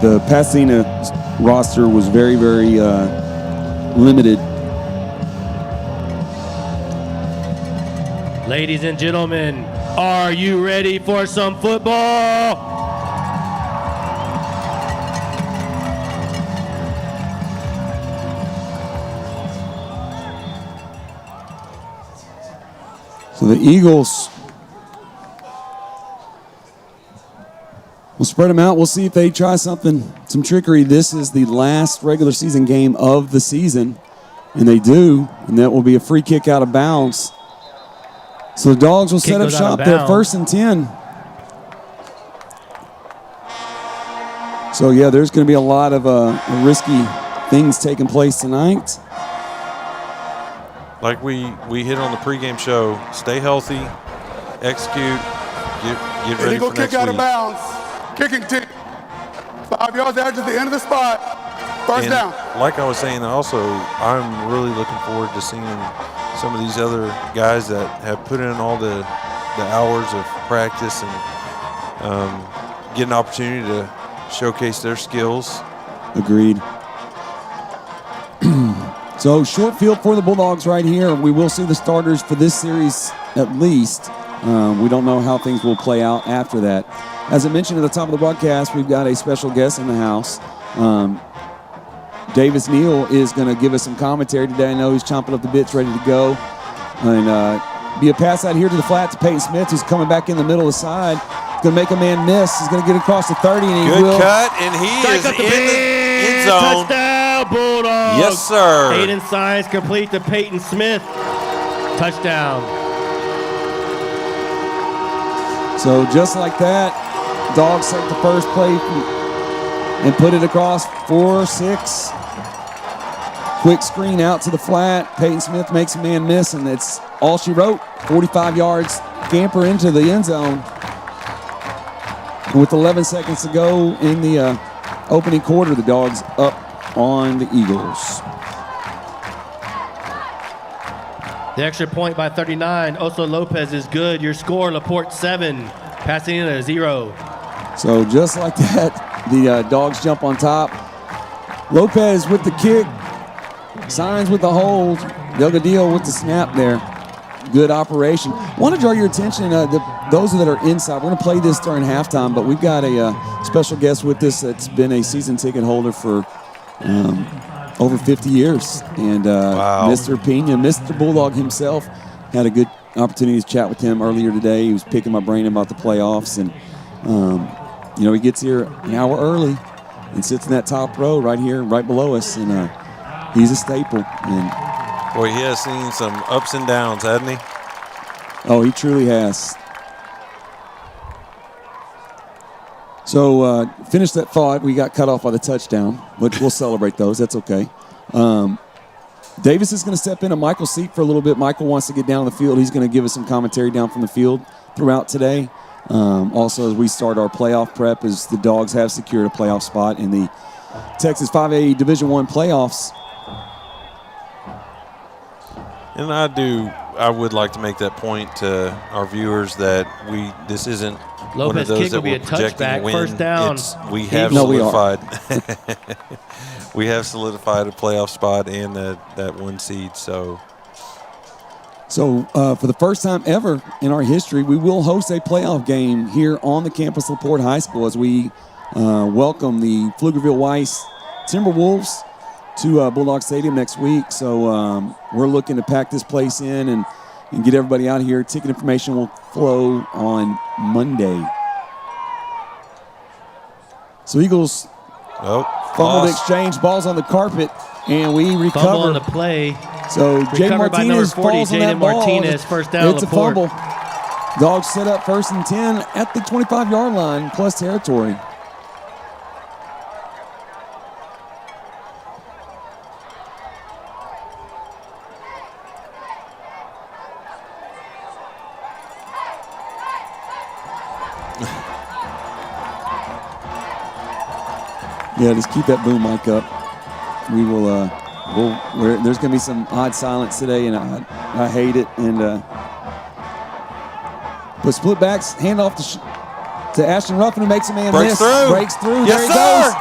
The Pasadena roster was very, very limited. Ladies and gentlemen, are you ready for some football? So the Eagles will spread them out. We'll see if they try some trickery. This is the last regular season game of the season, and they do, and that will be a free kick out of bounds. So the Dogs will set up shop there, 1st and 10. So, yeah, there's going to be a lot of risky things taking place tonight. Like we hit on the pregame show, stay healthy, execute, get ready Illegal for next kick out of week. bounds. Kicking team. 5 yards out to the end of the spot. First And down. like I was saying, also, I'm really looking forward to seeing some of these other guys that have put in all the hours of practice and get an opportunity to showcase their skills. Agreed. So short field for the Bulldogs right here. We will see the starters for this series at least. We don't know how things will play out after that. As I mentioned at the top of the broadcast, we've got a special guest in the house. Davis Neal is going to give us some commentary today. I know he's chomping up the bits, ready to go. And be a pass out here to the flat to Peyton Smith, who's coming back in the middle of the side. He's going to make a man miss. He's going to get across the 30, and he Good will. cut, and he is in the end zone. Touchdown, Bulldogs. Yes, sir. Aiden Sines complete to Peyton Smith. Touchdown. So just like that, Dogs take the first play and put it across 4-6. Quick screen out to the flat. Peyton Smith makes a man miss, and that's all she wrote. 45 yards, camper into the end zone. And with 11 seconds to go in the opening quarter, the Dogs up on the Eagles. The extra point by 39. Oso Lopez is good. Your score, Laporte 7. Pasadena 0. So just like that, The Dogs jump on top. Lopez with the kick. Signs with the hold. Delgadillo with the snap there. Good operation. Want to draw your attention, those that are inside. We're going to play this during halftime, but we've got a special guest with us that's been a season ticket holder for over 50 years. And Wow. Mr. Pena, Mr. Bulldog himself, had a good opportunity to chat with him earlier today. He was picking my brain about the playoffs. And, he gets here an hour early and sits in that top row right here, right below us. And he's a staple. And Boy, he has seen some ups and downs, hasn't he? oh, he truly has. So finish that thought. We got cut off by the touchdown, but we'll celebrate those. That's okay. Davis is going to step in a Michael's seat for a little bit. Michael wants to get down the field. He's going to give us some commentary down from the field throughout today. Also, as we start our playoff prep, as the Dogs have secured a playoff spot in the Texas 5A Division I playoffs. And I would like to make that point to our viewers that this isn't one of Lopez those kick that will be we're a projecting touchback, to win. first down. We have No, we solidified. We have solidified a playoff spot and that 1 seed. So For the first time ever in our history, we will host a playoff game here on the campus of LaPorte High School as we welcome the Pflugerville Weiss Timberwolves to Bulldog Stadium next week. So we're looking to pack this place in and get everybody out here. Ticket information will flow on Monday. So Eagles fumbled exchange, balls on the carpet, and we recover. Fumble on the play. So Jay Recovered by number Martinez 40, falls on that Jaden ball. Martinez, first down, It's a LaPorte. fumble. Dogs set up 1st and 10 at the 25-yard line, plus territory. Yeah, just keep that boom mic up. We will. There's going to be some odd silence today, and I hate it. And but split backs, hand off to Ashton Ruffin, who makes a man Breaks miss. through. Breaks through. Yes, there he sir. goes.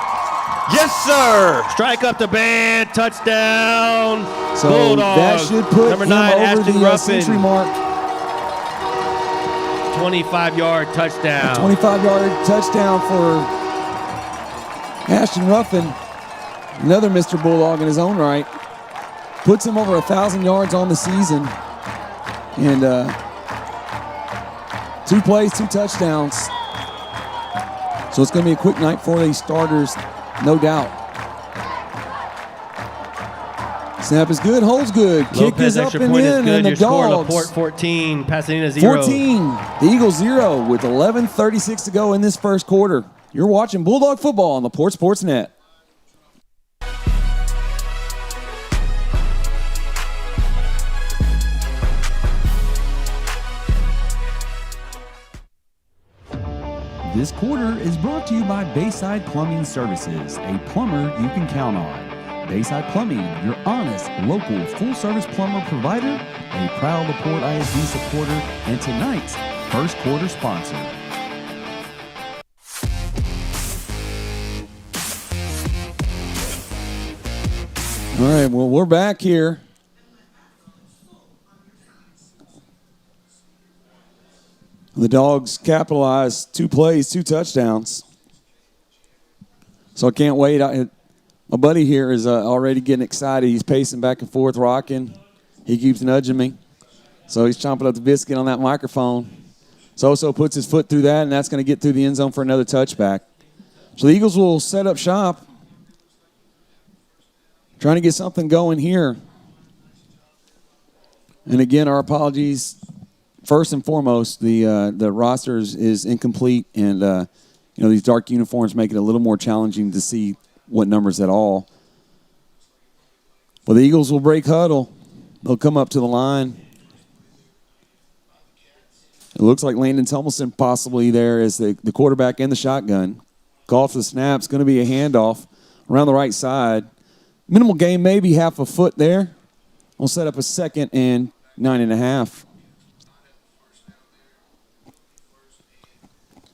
Yes, sir. Strike up the band, touchdown. So Bulldogs. that should put number him 9, over Ashton the Ruffin. century mark. 25-yard touchdown. 25-yard touchdown for Ashton Ruffin, another Mr. Bulldog in his own right. Puts him over 1,000 yards on the season. And 2 plays, 2 touchdowns. So it's going to be a quick night for the starters, no doubt. Snap is good, holds good. Kick Lopez is up extra and point is in, good. and the Your score, Dogs. LaPorte 14, Pasadena 0. 14, the Eagles 0 with 11:36 to go in this first quarter. You're watching Bulldog football on the Porte Sports Net. This quarter is brought to you by Bayside Plumbing Services, a plumber you can count on. Bayside Plumbing, your honest, local, full-service plumber provider, a proud LaPorte ISD supporter, and tonight's first quarter sponsor. All right, well, we're back here. The Dogs capitalized 2 plays, 2 touchdowns. So I can't wait. My buddy here is already getting excited. He's pacing back and forth, rocking. He keeps nudging me. So he's chomping up the biscuit on that microphone. So puts his foot through that, and that's going to get through the end zone for another touchback. So the Eagles will set up shop. Trying to get something going here. And again, our apologies. First and foremost, the roster is incomplete, and these dark uniforms make it a little more challenging to see what numbers at all. Well, the Eagles will break huddle. They'll come up to the line. It looks like Landon Tummelson possibly there as the quarterback in the shotgun. Call for the snap. It's going to be a handoff around the right side. Minimal gain, maybe half a foot there. We'll set up a 2nd and 9.5.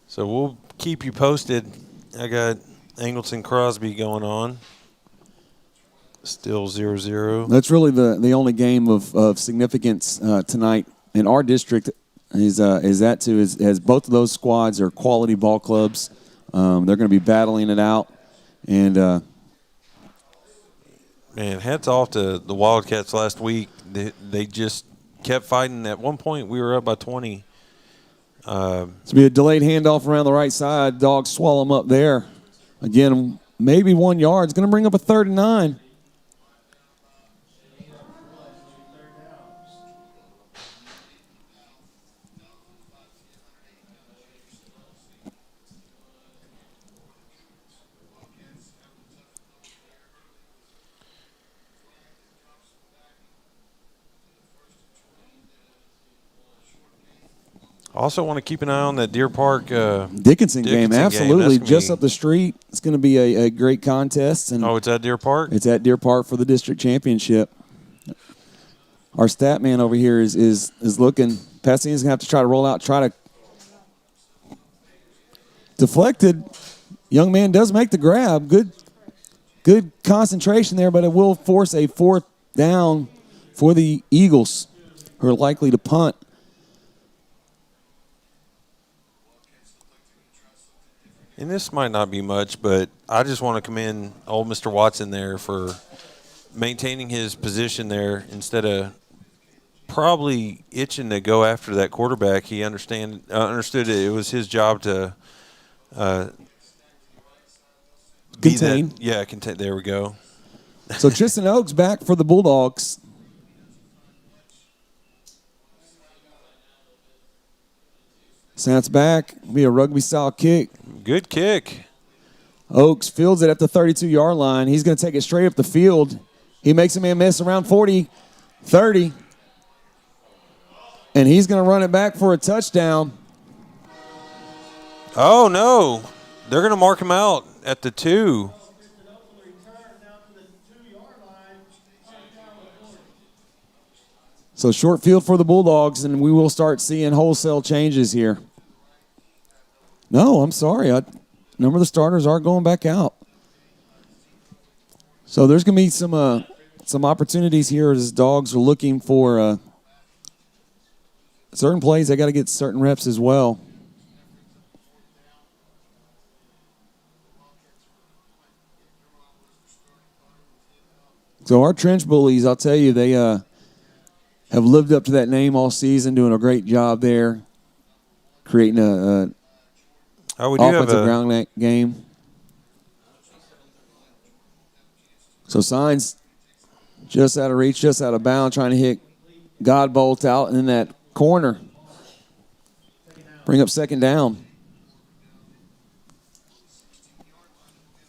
So we'll keep you posted. I got Angleton Crosby going on. Still 0-0. That's really the only game of significance tonight in our district is as both of those squads are quality ball clubs. They're going to be battling it out. And man, hats off to the Wildcats last week. They just kept fighting. At one point, we were up by 20. It's going to be a delayed handoff around the right side. Dogs swallow them up there. Again, maybe 1 yard. It's going to bring up a 3rd and 9. Also want to keep an eye on that Deer Park Dickinson game. Absolutely. Game. Just up the street. It's going to be a great contest. And it's at Deer Park? It's at Deer Park for the district championship. Our stat man over here is looking. Pasadena's going to have to try to roll out, try to. Deflected. Young man does make the grab. Good concentration there, but it will force a 4th down for the Eagles, who are likely to punt. And this might not be much, but I just want to commend old Mr. Watson there for maintaining his position there instead of probably itching to go after that quarterback. He understood it was his job to contain. Contain. There we go. So Tristan Oaks back for the Bulldogs. Snaps back. Be a rugby-style kick. Good kick. Oaks fields it at the 32-yard line. He's going to take it straight up the field. He makes a man miss around 40, 30. And he's going to run it back for a touchdown. Oh, no. They're going to mark him out at the 2. So short field for the Bulldogs, and we will start seeing wholesale changes here. No, I'm sorry. A number of the starters are going back out. So there's going to be some opportunities here as Dogs are looking for certain plays. They got to get certain reps as well. So our trench bullies, I'll tell you, they have lived up to that name all season, doing a great job there, creating a offensive ground game. So Signs just out of reach, just out of bounds, trying to hit Godbolt out in that corner. Bring up 2nd down.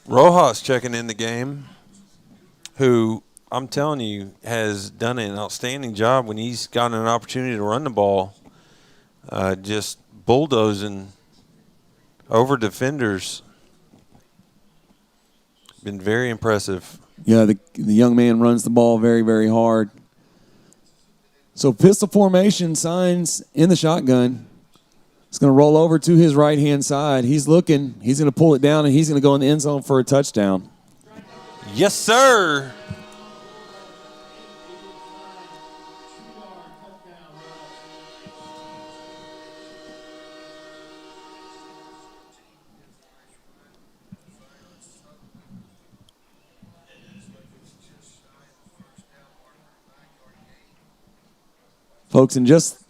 Rojas checking in the game, who I'm telling you has done an outstanding job when he's gotten an opportunity to run the ball, just bulldozing over defenders. Been very impressive. Yeah, the young man runs the ball very, very hard. So pistol formation, Signs in the shotgun. It's going to roll over to his right-hand side. He's looking. He's going to pull it down, and he's going to go in the end zone for a touchdown. Yes, sir. Folks, in just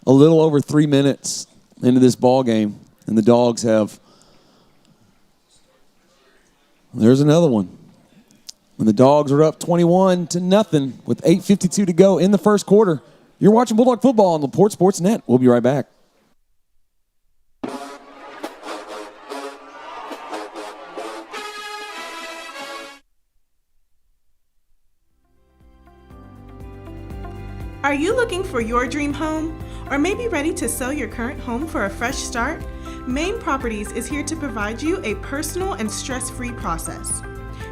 a little over 3 minutes into this ball game, and the Dogs have. There's another one. When the Dogs are up 21-0 with 8:52 to go in the first quarter. You're watching Bulldog football on the Porte Sports Net. We'll be right back. Are you looking for your dream home? Or maybe ready to sell your current home for a fresh start? Main Properties is here to provide you a personal and stress-free process.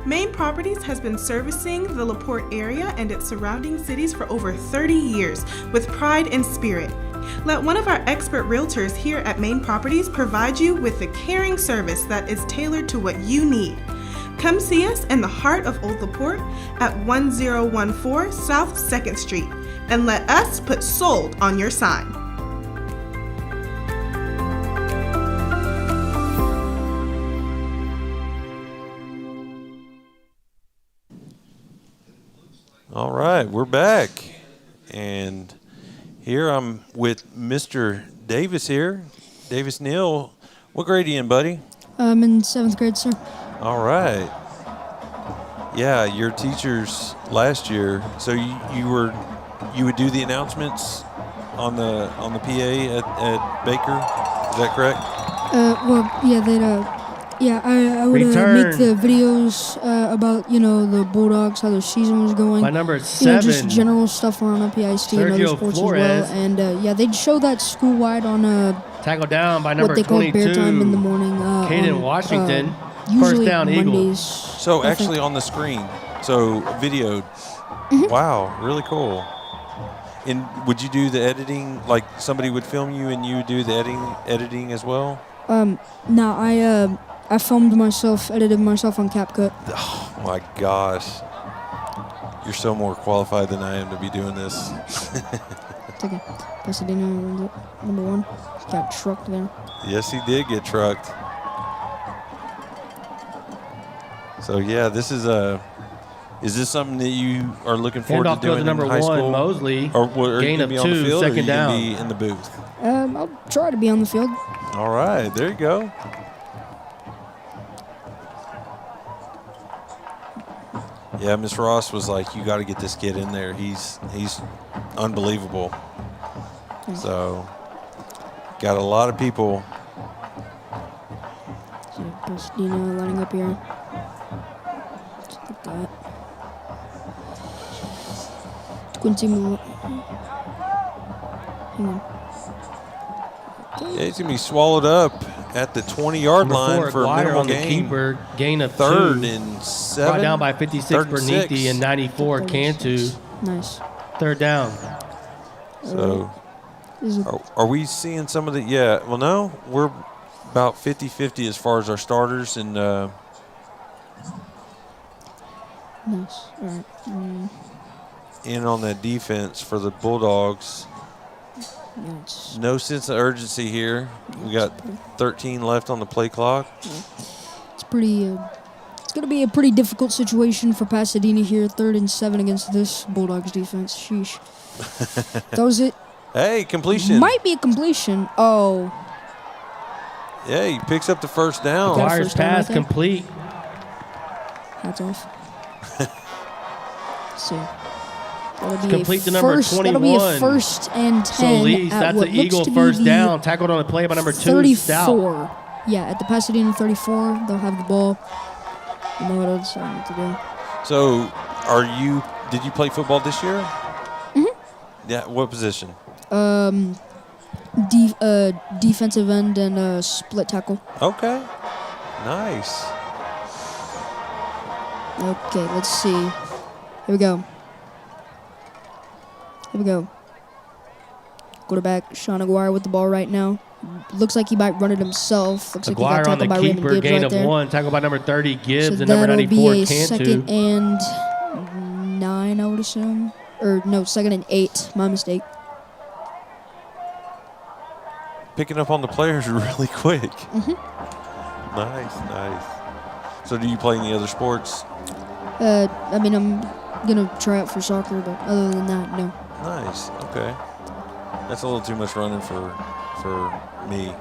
Main Properties has been servicing the LaPorte area and its surrounding cities for over 30 years with pride and spirit. Let one of our expert realtors here at Main Properties provide you with the caring service that is tailored to what you need. Come see us in the heart of Old LaPorte at 1014 South 2nd Street and let us put sold on your sign. All right, we're back. And here I'm with Mr. Davis here. Davis Neal. What grade are you in, buddy? I'm in 7th grade, sir. All right. Yeah, your teachers last year. So you would do the announcements on the PA at Baker. Is that correct? Well, yeah, I would make the videos about, the Bulldogs, how their season was going. My number 7. Just general stuff around PIST and other sports Flores. as well. And, they'd show that school-wide on tackle down by number what they 22. call bear time in the morning. Caden Washington. Usually First down, Mondays. Eagles. So actually on the screen. So videoed. Wow, really cool. And would you do the editing, like somebody would film you and you would do the editing as well? No, I filmed myself, edited myself on CapCut. Oh my gosh. You're so more qualified than I am to be doing this. It's okay. Pasadena, number 1. Got trucked there. Yes, he did get trucked. So yeah, this is this something that you are looking forward Handoff to doing goes to number in high 1, school? Mosley. Or Gain you of be on the 2, field, or second you down. be in the booth? I'll try to be on the field. All right, there you go. Yeah, Miss Ross was like, "You got to get this kid in there. He's unbelievable." So, got a lot of people. So Pasadena lining up here. Just like that. Quincy Moore. Hang on. Yeah, he's gonna be swallowed up at the 20-yard line for a Aguirre minimal on the gain. keeper, gain of 3rd 2. and 7. Brought down by 56 3rd and Bernithi 6. and 94 Cantu. Nice. 3rd down. So, are we seeing some of the? Yeah. Well, no, we're about 50-50 as far as our starters and. Nice. All right. In on that defense for the Bulldogs. Nice. No sense of urgency here. We got 13 left on the play clock. It's pretty. It's going to be a pretty difficult situation for Pasadena here. 3rd and 7 against this Bulldogs defense. Sheesh. That was it. Hey, completion. Might be a completion. Oh. Yeah, he picks up the first down. Aguirre's pass right complete. Hats off. So. It's complete to number 21. That'll be a 1st and 10. Solis, that's an Eagle first down. Tackled on the play by number 2, 34. Stout. Yeah, at the Pasadena 34, they'll have the ball. You know what else I need to do. So, did you play football this year? Mm-hmm. Yeah, what position? Defensive end and split tackle. Okay. Nice. Okay, let's see. Here we go. Quarterback Sean Aguirre with the ball right now. Looks like he might run it himself. Looks Aguirre like he got on the tackled by Raymond keeper, Gibbs gain right of there. 1. Tackled by number 30, Gibbs, So and number 94, that'll be a Cantu. 2nd and 9, I would assume. Or no, 2nd and 8. My mistake. Picking up on the players really quick. Mm-hmm. Nice. So do you play any other sports? I mean, I'm going to try out for soccer, but other than that, no. Nice. Okay. That's a little too much running for me.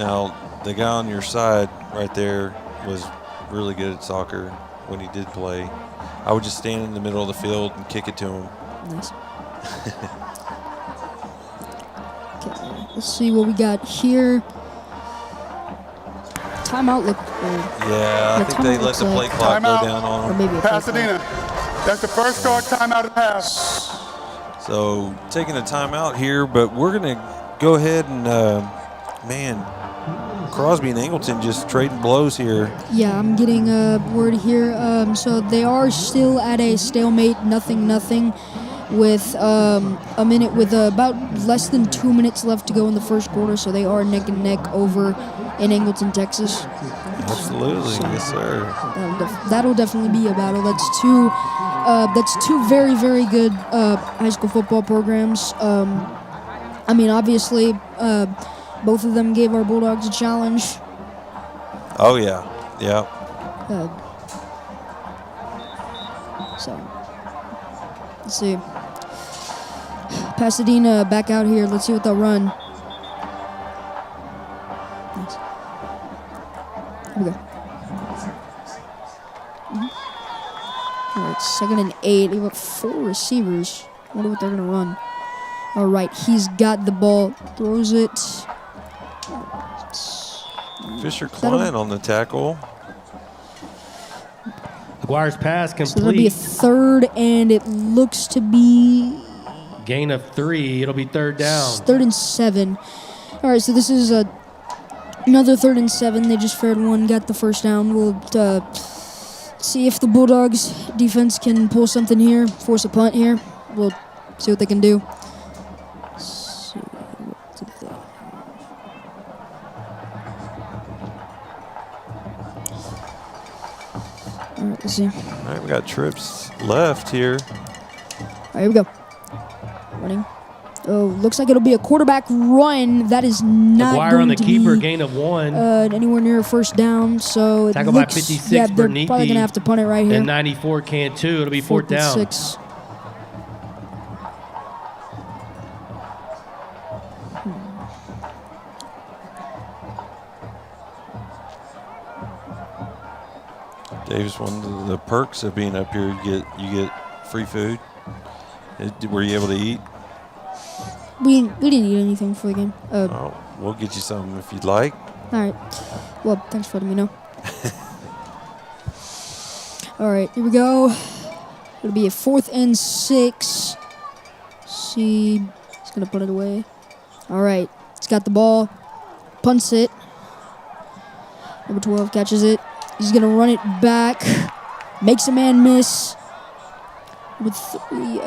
Now, the guy on your side right there was really good at soccer when he did play. I would just stand in the middle of the field and kick it to him. Nice. Okay, let's see what we got here. Timeout look. Yeah, I think they let the play clock go down on Or them. maybe a Pasadena. That's the first short timeout of the half. So taking a timeout here, but we're going to go ahead and, Crosby and Angleton just trading blows here. Yeah, I'm getting a word here. So they are still at a stalemate, 0-0. with a minute with about less than 2 minutes left to go in the first quarter, so they are neck and neck over in Angleton, Texas. Absolutely, yes, sir. That'll definitely be a battle. That's two very, very good high school football programs. I mean, obviously, both of them gave our Bulldogs a challenge. Oh, yeah. Yeah. So, let's see. Pasadena back out here. Let's see what they'll run. Nice. Here we go. All right, 2nd and 8. They've got 4 receivers. I wonder what they're going to run. All right, he's got the ball. Throws it. Fisher Klein on the tackle. McGuire's pass complete. So that'll be a 3rd, and it looks to be gain of 3. It'll be 3rd down. 3rd and 7. All right, so this is another 3rd and 7. They just fared one, got the first down. We'll see if the Bulldogs defense can pull something here, force a punt here. We'll see what they can do. All right, let's see. All right, we got trips left here. All right, here we go. Running. Oh, looks like it'll be a quarterback run. That is not McGuire going on the to keeper, be gain of 1. Anywhere near a first down. So it Tackle by looks, 56 yeah, they're Berniti, probably going to have to punt it right here. And 94 can too. It'll be 4th down. 6. Davis, one of the perks of being up here, you get free food. Were you able to eat? We didn't eat anything for the game. We'll get you something if you'd like. All right. Well, thanks for letting me know. All right, here we go. It'll be a 4th and 6. See, he's gonna put it away. All right, he's got the ball. Punts it. Number 12 catches it. He's gonna run it back. Makes a man miss. With 3,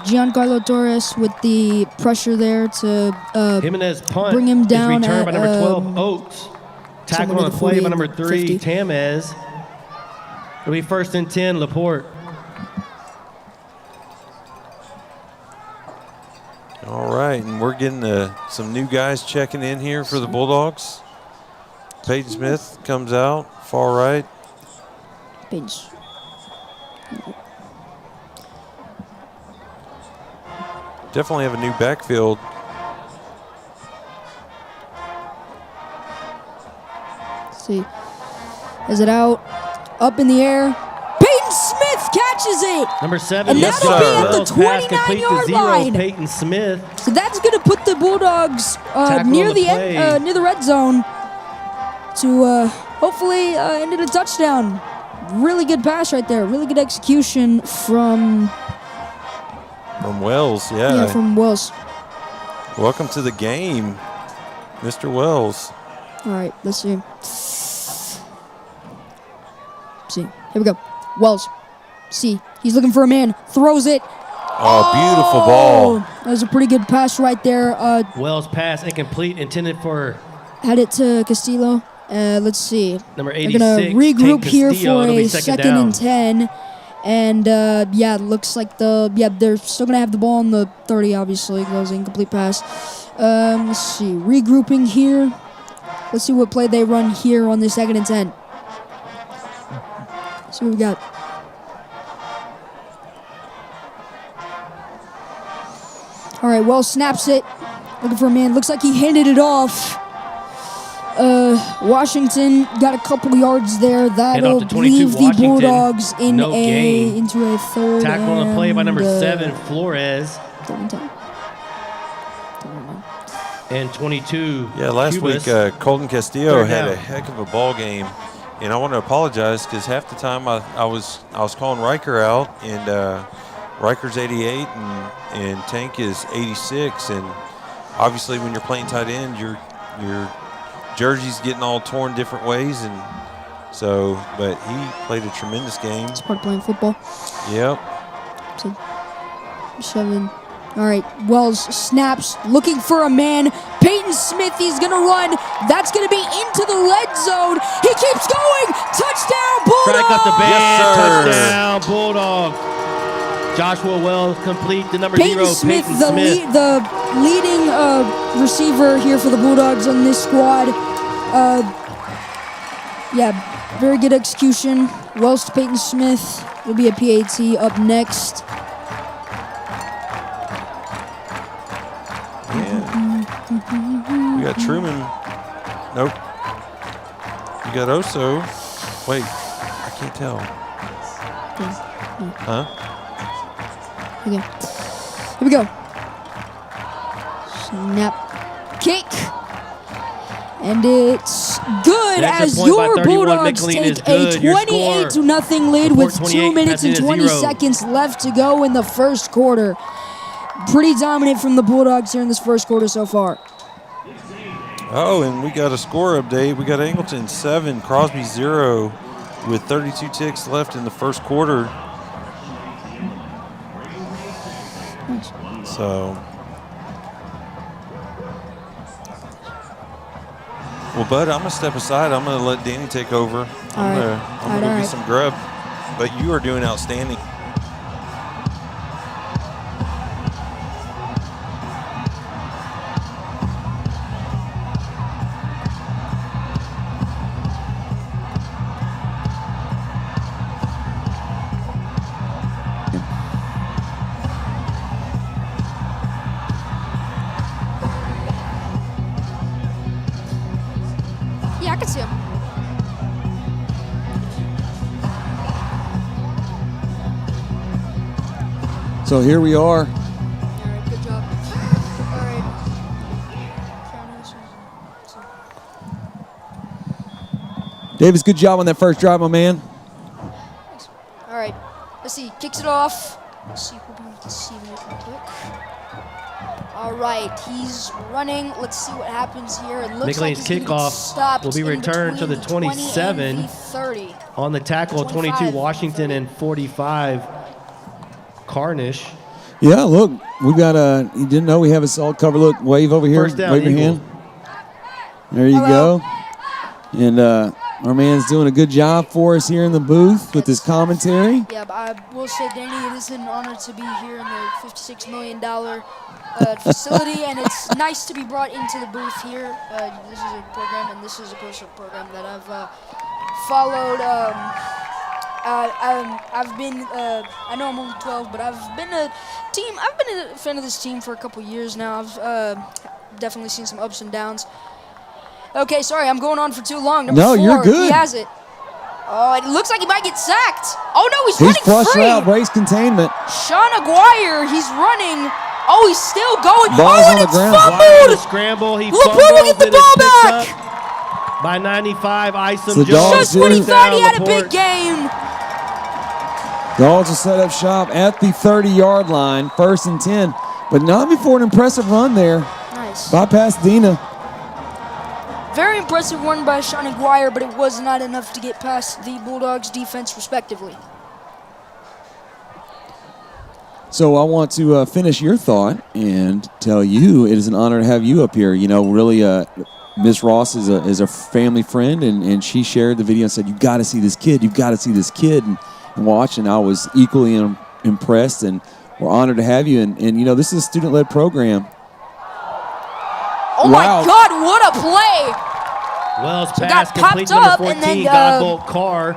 Giancarlo Torres with the pressure there to Jimenez punt bring him down is returned at by number 12 Oates. Tackle on the play by number 3 Tamez. It'll be 1st and 10 Laporte. All right, and we're getting some new guys checking in here for the Bulldogs. Peyton Smith comes out, far right. Page. Definitely have a new backfield. Let's see. Is it out? Up in the air. Peyton Smith catches it. Number 7. And yes, that'll be sir. at the Wells pass 29-yard complete to 0, line. Peyton Smith. So that's going to put the Bulldogs near near the red zone to hopefully end in a touchdown. Really good pass right there. Really good execution from Wells, yeah. Yeah, from Wells. Welcome to the game, Mr. Wells. All right, let's see. See, here we go. Wells. See, he's looking for a man. Throws it. Oh, beautiful ball. That was a pretty good pass right there. Wells pass incomplete, intended for. Had it to Castillo. Let's see. Number They're 86. going to regroup Tank here Castillo. for It'll be a 2nd and 10. And, yeah, it looks like they're still going to have the ball on the 30, obviously. That was an incomplete pass. Let's see. Regrouping here. Let's see what play they run here on the 2nd and 10. Let's see what we got. All right, Wells snaps it. Looking for a man. Looks like he handed it off. Washington got a couple yards there. That'll leave the Bulldogs into a 3rd. Tackle on the play by number 7, Flores. 3rd and 10. And 22. Yeah, last Cubas. week Colton Castillo 3rd had down. a heck of a ball game, and I want to apologize because half the time I was calling Riker out, and Riker's 88 and Tank is 86, and obviously when you're playing tight end, your jersey's getting all torn different ways, and so, but he played a tremendous game. It's part of playing football. Yep. So, 7. All right, Wells snaps, looking for a man. Peyton Smith, he's going to run. That's going to be into the red zone. He keeps going. Touchdown, Bulldogs! Strike up the band. Yes, sir. Touchdown, Bulldogs. Joshua Wells complete the number Peyton 0, Smith, Peyton the Smith. the leading receiver here for the Bulldogs on this squad. Yeah, very good execution. Wells to Peyton Smith. Will be a PAT up next. We got Truman. Nope. You got Oso. Wait, I can't tell. Huh? Okay. Here we go. Snap. Kick. And it's good The extra as point by your 31 Bulldogs McLean is take a good. Your 28-0 lead with 2 28, minutes and Pasadena 20 0. seconds left to go in the first quarter. Pretty dominant from the Bulldogs here in this first quarter so far. Oh, and we got a score update. We got Angleton 7, Crosby 0 with 32 ticks left in the first quarter. So, well, Bud, I'm going to step aside. I'm going to let Danny take over. I'm going to go get some grub. But you are doing outstanding. Yeah, I can see him. So here we are. All right, good job. All right. Davis, good job on that first drive, my man. All right. Let's see. Kicks it off. Let's see. We'll be able to see it real quick. All right. He's running. Let's see what happens here. It looks like McLean's he's gonna get kickoff stopped will be in returned to the between 20 and 27. the 30. On the tackle, 22 25. Washington and 45 Carnish. Yeah, look, we got a. You didn't know we have a solid cover. Look, wave over here. First down, wave your Eagle. hand. There you go. And our man's doing a good job for us here in the booth with his commentary. Yeah, but I will say, Danny, it is an honor to be here in the $56 million facility, and it's nice to be brought into the booth here. This is a program, and this is a personal program that I've followed. I've been, I know I'm only 12, but I've been a fan of this team for a couple years now. I've definitely seen some ups and downs. Okay, sorry, I'm going on for too long. Number 4, you're good. He has it. Oh, it looks like he might get sacked. Oh no, he's He's running flushed free. out, race containment. Sean Aguirre, he's running. Oh, he's still going. Ball's oh, on and the it's ground. Wide fumbled. scramble. He LaPorte fumbles will get the and it's ball picked back. up by 95. Isom The Jones. Dogs Just when he First thought he down, had a big LaPorte. game. Dogs will set up shop at the 30-yard line, 1st and 10. But not before an impressive run there Nice. by Pasadena. Very impressive run by Sean Aguirre, but it was not enough to get past the Bulldogs defense respectively. So I want to finish your thought and tell you it is an honor to have you up here. You know, really, Miss Ross is a family friend, and she shared the video and said, "You got to see this kid. You've got to see this kid." And watch, and I was equally impressed, and we're honored to have you. And you know, this is a student-led program. Oh Wow. my God, what a play! Wells So pass got complete popped number up 14. and then, Godbolt Carr.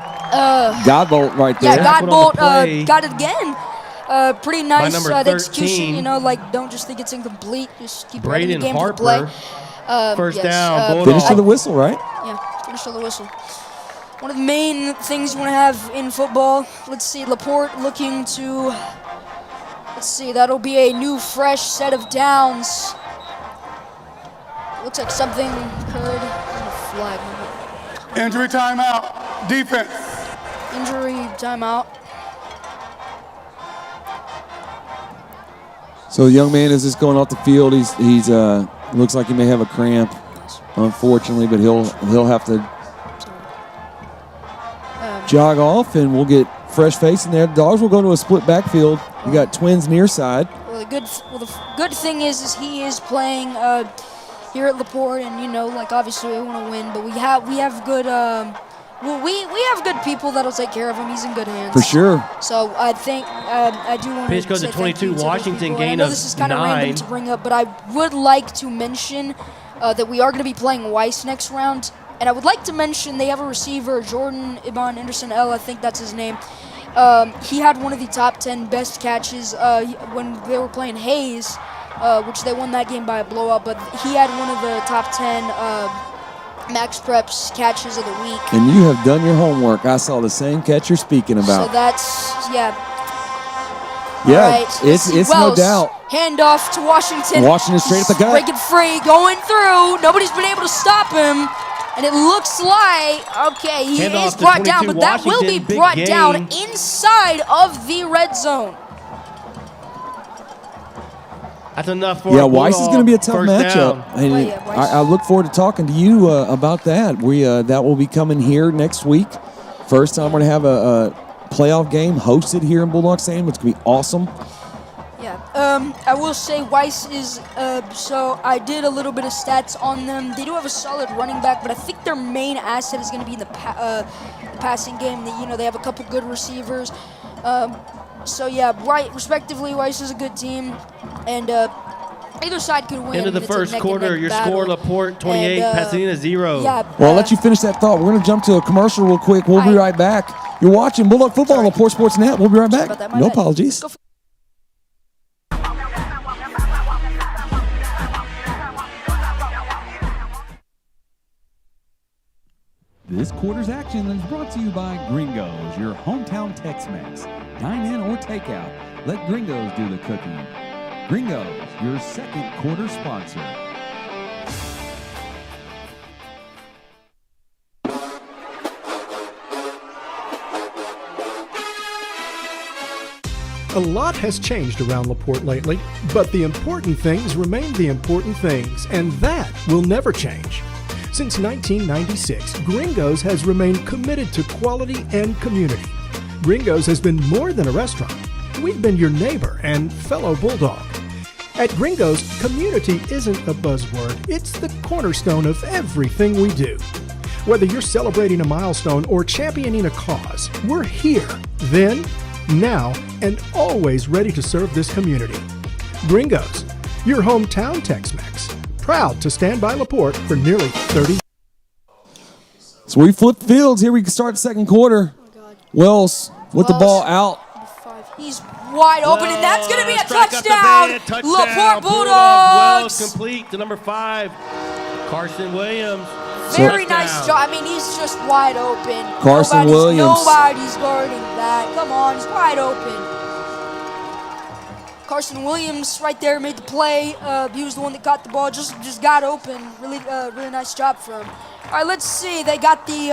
Godbolt right there. Yeah, Tackled on the play. Godbolt got it again. Pretty nice number execution. 13. You know, like don't just think it's incomplete. Just keep running Braden the game to the play. Harper. First Yes, down. Finish Bulldogs. to the whistle, right? Yeah, finish to the whistle. One of the main things you want to have in football. Let's see, LaPorte looking to. Let's see, that'll be a new, fresh set of downs. Looks like something occurred on the flag. Injury timeout. Defense. Injury timeout. So the young man is just going off the field. He's looks like he may have a cramp, unfortunately, but he'll have to jog off, and we'll get fresh face in there. The Dogs will go to a split backfield. You got twins near side. Well, the good thing is he is playing here at LaPorte, and like obviously we want to win, but we have good. We have good people that'll take care of him. He's in good hands. For sure. So I think I do want to Pitch goes say to 22, thank you to Washington those people. gain I know of this is kind of 9. random to bring up, but I would like to mention that we are going to be playing Weiss next round. And I would like to mention they have a receiver, Jordan Iban Anderson L. I think that's his name. He had one of the top 10 best catches when they were playing Hayes, which they won that game by a blowout. But he had one of the top 10 Max Preps catches of the week. And you have done your homework. I saw the same catch you're speaking about. So that's, yeah. Yeah, All right, it's no Wells, doubt. Handoff to Washington. Washington straight at the gut. Breaking free, going through. Nobody's been able to stop him. And it looks like, okay, he Handoff is to brought 22, down, but that will be Washington, big brought gain. down inside of the red zone. That's enough for Yeah, a Weiss is going to be a tough first matchup. down. And Weiss. I look forward to talking to you about that. That will be coming here next week. First time we're going to have a playoff game hosted here in Bulldog Stadium. It's going to be awesome. Yeah, I will say Weiss is, so I did a little bit of stats on them. They do have a solid running back, but I think their main asset is going to be in the passing game. They have a couple good receivers. So yeah, respectively, Weiss is a good team, and either side could win. Into the It's a first quarter, neck-and-neck your battle. score, LaPorte 28, And, Pasadena 0. Yeah. Well, I'll let you finish that thought. We're going to jump to a commercial real quick. We'll be right back. You're watching Bulldog Football on LaPorte Sports Net. We'll be right back. about that, my No bad. apologies. Let's go. This quarter's action is brought to you by Gringos, your hometown Tex-Mex. Dine in or take out. Let Gringos do the cooking. Gringos, your second quarter sponsor. A lot has changed around LaPorte lately, but the important things remain the important things, and that will never change. Since 1996, Gringos has remained committed to quality and community. Gringos has been more than a restaurant. We've been your neighbor and fellow Bulldog. At Gringos, community isn't a buzzword, it's the cornerstone of everything we do. Whether you're celebrating a milestone or championing a cause, we're here, then, now, and always ready to serve this community. Gringos, your hometown Tex-Mex. Proud to stand by LaPorte for nearly 30 So we flip fields. Here we start the second quarter. Wells with the ball out. He's wide open, and that's going to be a Strike up the touchdown. band, touchdown. LaPorte Bulldogs. Bulldogs. Wells complete to number 5, Carson Williams. Very Touchdown. nice job. I mean, he's just wide open. Carson Williams. Nobody's guarding that. Come on, he's wide open. Carson Williams right there made the play. He was the one that caught the ball. Just got open. Really nice job from him. All right, let's see. They got the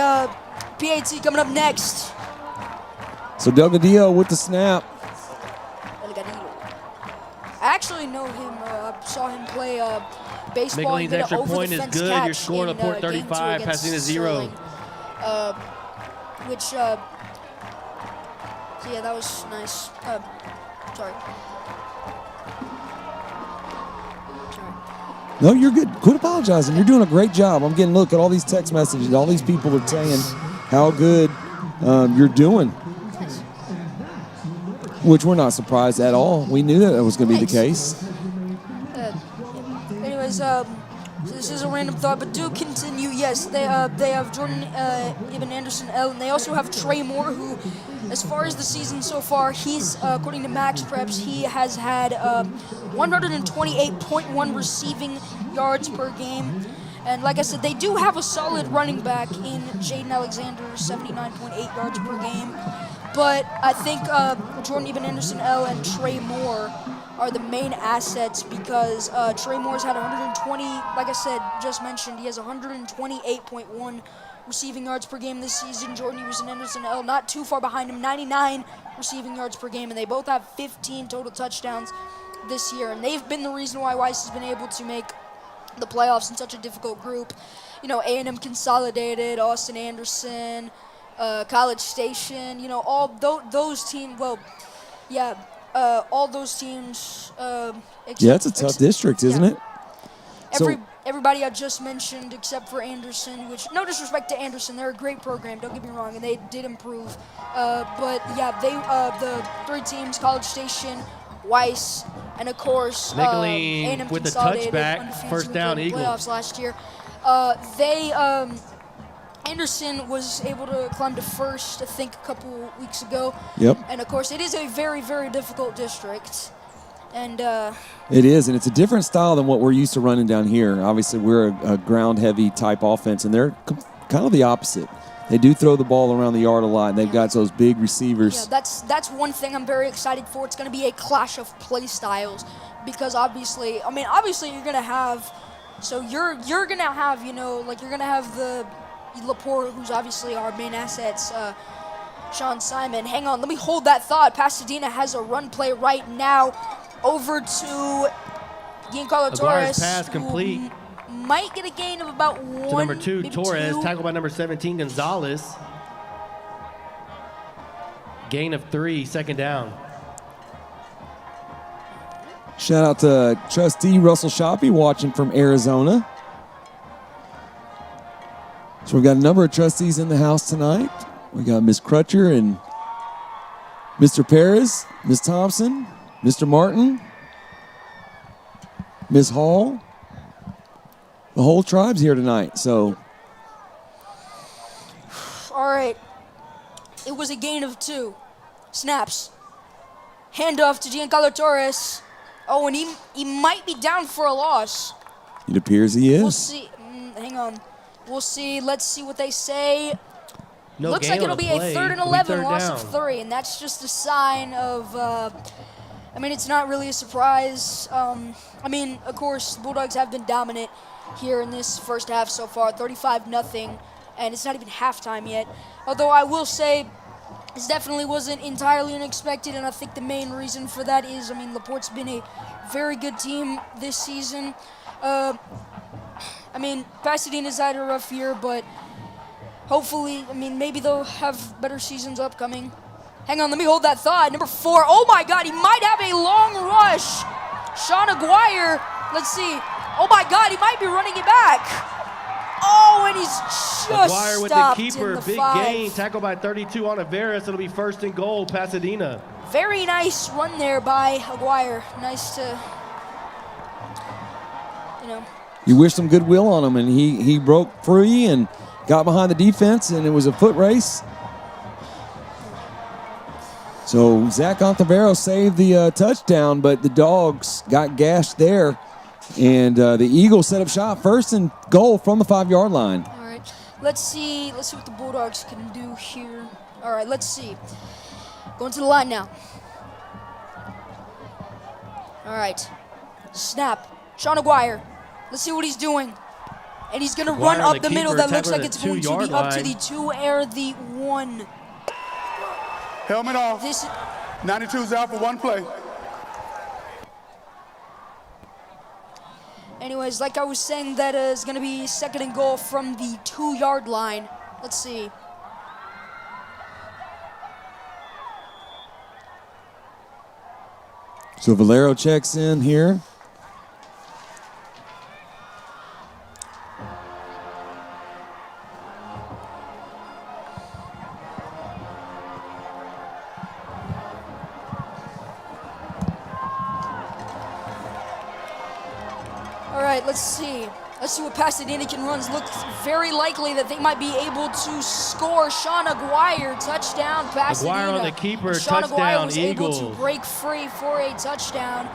PAT coming up next. So Delgadillo with the snap. I actually know him. I saw him play baseball. McLean's extra point is good. Your score, LaPorte 35, Pasadena 0. Which, yeah, that was nice. Sorry. No, you're good. Quit apologizing. You're doing a great job. I'm getting a look at all these text messages. All these people are saying how good you're doing, which we're not surprised at all. We knew that was going to be the case. Anyways, so this is a random thought, but do continue. Yes, they have Jordan Ibn Anderson L, and they also have Trey Moore, who, as far as the season so far, he's according to Max Preps, he has had 128.1 receiving yards per game. And like I said, they do have a solid running back in Jaden Alexander, 79.8 yards per game. But I think Jordan Ibn Anderson L and Trey Moore are the main assets because Trey Moore's had 120, like I said, just mentioned, he has 128.1 receiving yards per game this season. Jordan Ibn Anderson L not too far behind him, 99 receiving yards per game, and they both have 15 total touchdowns this year. And they've been the reason why Weiss has been able to make the playoffs in such a difficult group. You know, A&M consolidated, Austin Anderson, College Station, you know, all those teams. Well, yeah, all those teams. Yeah, it's a tough district, isn't it? Everybody I just mentioned, except for Anderson, which, no disrespect to Anderson, they're a great program, don't get me wrong, and they did improve. But yeah, the 3 teams, College Station, Weiss, and of course, Nicolene A&M with the Consolidated, touchback, undefeated first down, in the Eagles. playoffs last year. Anderson was able to climb to first, I think, a couple weeks ago. Yep. And of course, it is a very, very difficult district. And it is, and it's a different style than what we're used to running down here. Obviously, we're a ground-heavy type offense, and they're kind of the opposite. They do throw the ball around the yard a lot, and they've got those big receivers. yeah, that's one thing I'm very excited for. It's going to be a clash of play styles because obviously you're going to have, so you're going to have, you know, like you're going to have the Laporte, who's obviously our main assets, Sean Simon. Hang on, let me hold that thought. Pasadena has a run play right now over to Giancarlo Torres. Pass complete. Might get a gain of about one. To number 2, maybe Torres, 2. tackled by number 17, Gonzalez. Gain of 3, second down. Shout out to trustee Russell Shoppy watching from Arizona. So we've got a number of trustees in the house tonight. We got Ms. Crutcher and Mr. Perez, Ms. Thompson, Mr. Martin, Ms. Hall. The whole tribe's here tonight, so. All right. It was a gain of 2. Snaps. Handoff to Giancarlo Torres. Oh, and he might be down for a loss. It appears he is. We'll see. Hang on. We'll see. Let's see what they say. No Looks gain like it'll on the be a play. 3rd and It'll be 11, third loss down. of 3, and that's just a sign of. I mean, it's not really a surprise. I mean, of course, the Bulldogs have been dominant here in this first half so far, 35-0, and it's not even halftime yet. Although I will say, this definitely wasn't entirely unexpected, and I think the main reason for that is, I mean, Laporte's been a very good team this season. I mean, Pasadena's had a rough year, but hopefully, I mean, maybe they'll have better seasons upcoming. Hang on, let me hold that thought. Number 4, oh my God, he might have a long rush. Sean Aguirre, let's see. Oh my God, he might be running it back. Oh, and he's just Aguirre with the stopped keeper, in the big 5. gain, tackled by 32 on Averis. It'll be 1st and goal, Pasadena. Very nice run there by Aguirre. Nice to, you know. You wish some goodwill on him, and he broke free and got behind the defense, and it was a foot race. So Zach Ontivero saved the touchdown, but the Dogs got gashed there. And the Eagles set up shop, 1st and goal from the 5-yard line. All right, let's see what the Bulldogs can do here. All right, let's see. Going to the line now. All right, snap. Sean Aguirre. Let's see what he's doing. And he's going to run Aguirre, up the middle. keeper, That looks tackled like at it's the going to be 2-yard up to line. the 2 or the 1. Helmet off. This 92's out for 1 play. Anyways, like I was saying, that is going to be 2nd and goal from the 2-yard line. Let's see. So Valero checks in here. All right, let's see. Let's see what Pasadena can run. Looks very likely that they might be able to score. Sean Aguirre, touchdown, Pasadena. Aguirre on the keeper, And Sean Aguirre touchdown, was Eagles. able to break free for a touchdown,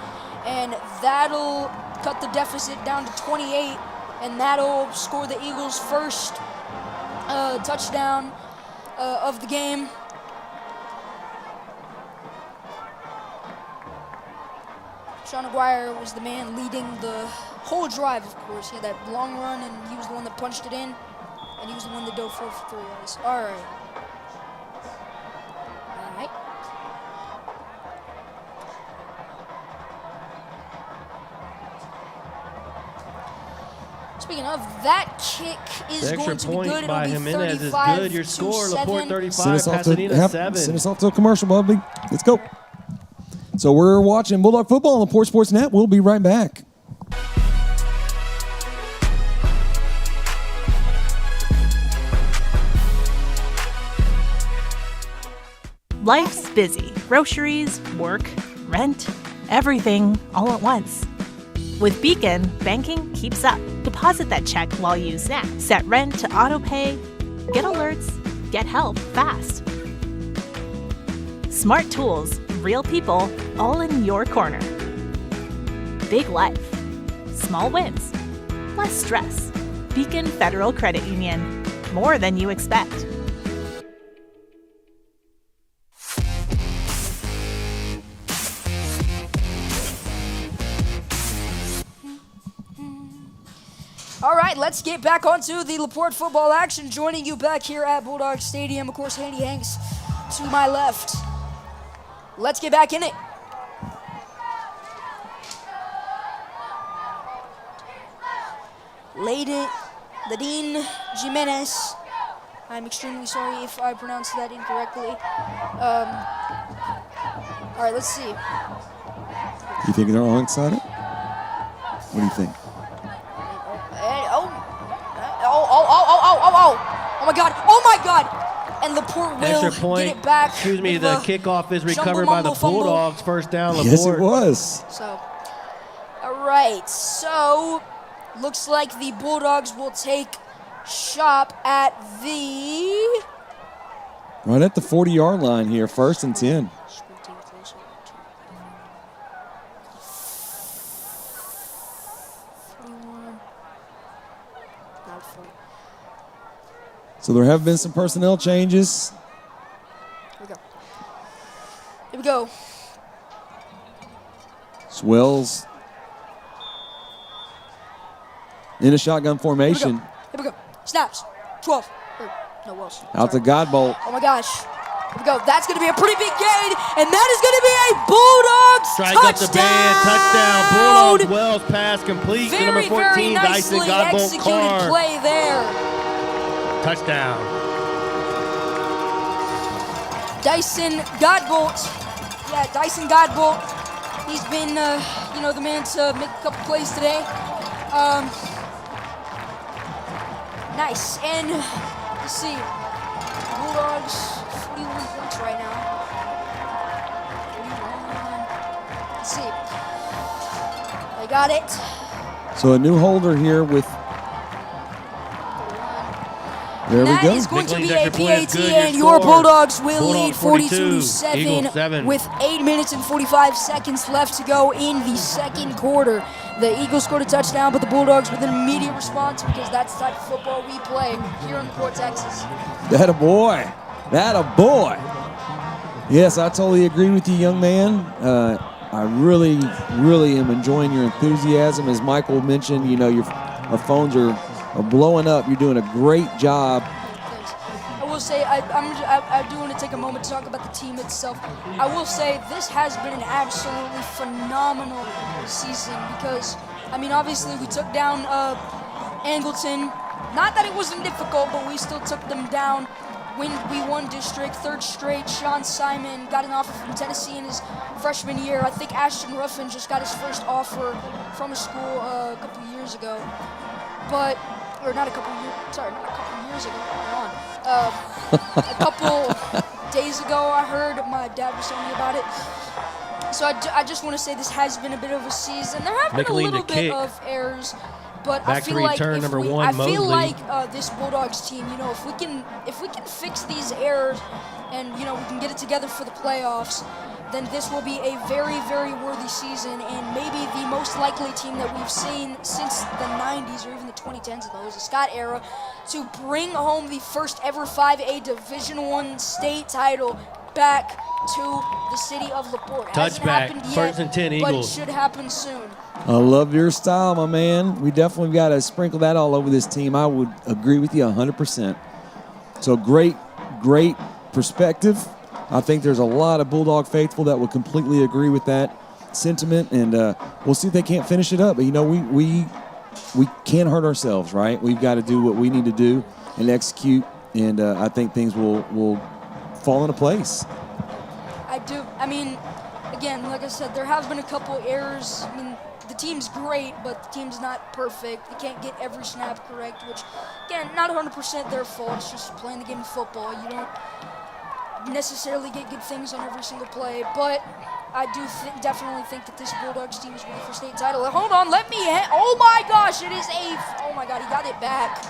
and that'll cut the deficit down to 28, and that'll score the Eagles' first touchdown of the game. Sean Aguirre was the man leading the whole drive, of course. He had that long run, and he was the one that punched it in, and he was the one that dove for 3 yards. All right. All right. Speaking of, that kick is The extra going to be point good. by It'll be Jimenez is 35 good. Your to score, 7. LaPorte 35, Pasadena 7. Send us off to a commercial, Bubby. Let's go. So we're watching Bulldog football on the Porte Sports Net. We'll be right back. Life's busy. Groceries, work, rent, everything all at once. With Beacon, banking keeps up. Deposit that check while you snack. Set rent to auto pay. Get alerts. Get help fast. Smart tools, real people, all in your corner. Big life. Small wins. Less stress. Beacon Federal Credit Union. More than you expect. All right, let's get back onto the LaPorte football action. Joining you back here at Bulldog Stadium, of course, Handy Hanks to my left. Let's get back in it. Ladine Jimenez. I'm extremely sorry if I pronounced that incorrectly. All right, let's see. You think they're onside it? What do you think? Oh my God. Oh my God. And LaPorte will Extra point. get it back. Excuse me, the kickoff is recovered by the fumble. Bulldogs. First down, LaPorte. Yes, it was. So, all right. So, looks like the Bulldogs will take shop at the... Right at the 40-yard line here, 1st and 10. So there have been some personnel changes. Here we go. Swells in a shotgun formation. Here we go. Snaps. 12. No, Wells. Out to Godbolt. Oh my gosh. Here we go. That's going to be a pretty big gain, and that is going to be a Bulldogs Strike up the band. Touchdown. Bulldogs. Wells pass complete to number 14. Very Dyson nicely Godbolt executed Carr. play there. Touchdown. Dyson Godbolt. Yeah, Dyson Godbolt. He's been, the man to make a couple plays today. Nice. And let's see. Bulldogs, 41 points right now. 41. Let's see. They got it. So a new holder here with. There we That go. is going to be a PAT, and your Bulldogs will lead 42-7 with 8 minutes and 45 seconds left to go in the second quarter. The Eagles scored a touchdown, but the Bulldogs with an immediate response because that's the type of football we play here in Porte, Texas. That a boy. That a boy. Yes, I totally agree with you, young man. I really, really am enjoying your enthusiasm. As Michael mentioned, our phones are blowing up. You're doing a great job. Thanks. I will say, I do want to take a moment to talk about the team itself. I will say this has been an absolutely phenomenal season because, obviously we took down Angleton. Not that it wasn't difficult, but we still took them down. We won district, 3rd straight. Sean Simon got an offer from Tennessee in his freshman year. I think Ashton Ruffin just got his first offer from a school a couple years ago. Not a couple years ago. Hold on. A couple days ago, I heard my dad was telling me about it. So I just want to say this has been a bit of a season. There have been a little bit of errors, but I feel like this Bulldogs team, if we can fix these errors and we can get it together for the playoffs, then this will be a very, very worthy season and maybe the most likely team that we've seen since the 90s or even the 2010s, though, the Scott era, to bring home the first ever 5A Division I state title back to the city of LaPorte. Touchback, 1st and 10 Eagles. But it should happen soon. I love your style, my man. We definitely got to sprinkle that all over this team. I would agree with you 100%. So great perspective. I think there's a lot of Bulldog faithful that would completely agree with that sentiment, and we'll see if they can't finish it up. But, we we can't hurt ourselves, right? We've got to do what we need to do and execute, and I think things will fall into place. I do. I mean, again, like I said, there have been a couple errors. I mean, the team's great, but the team's not perfect. They can't get every snap correct, which, again, not 100% their fault. It's just playing the game of football. You don't necessarily get good things on every single play, but I do definitely think that this Bulldogs team is ready for state title. Hold on, let me oh my gosh, it is oh my God, he got it back.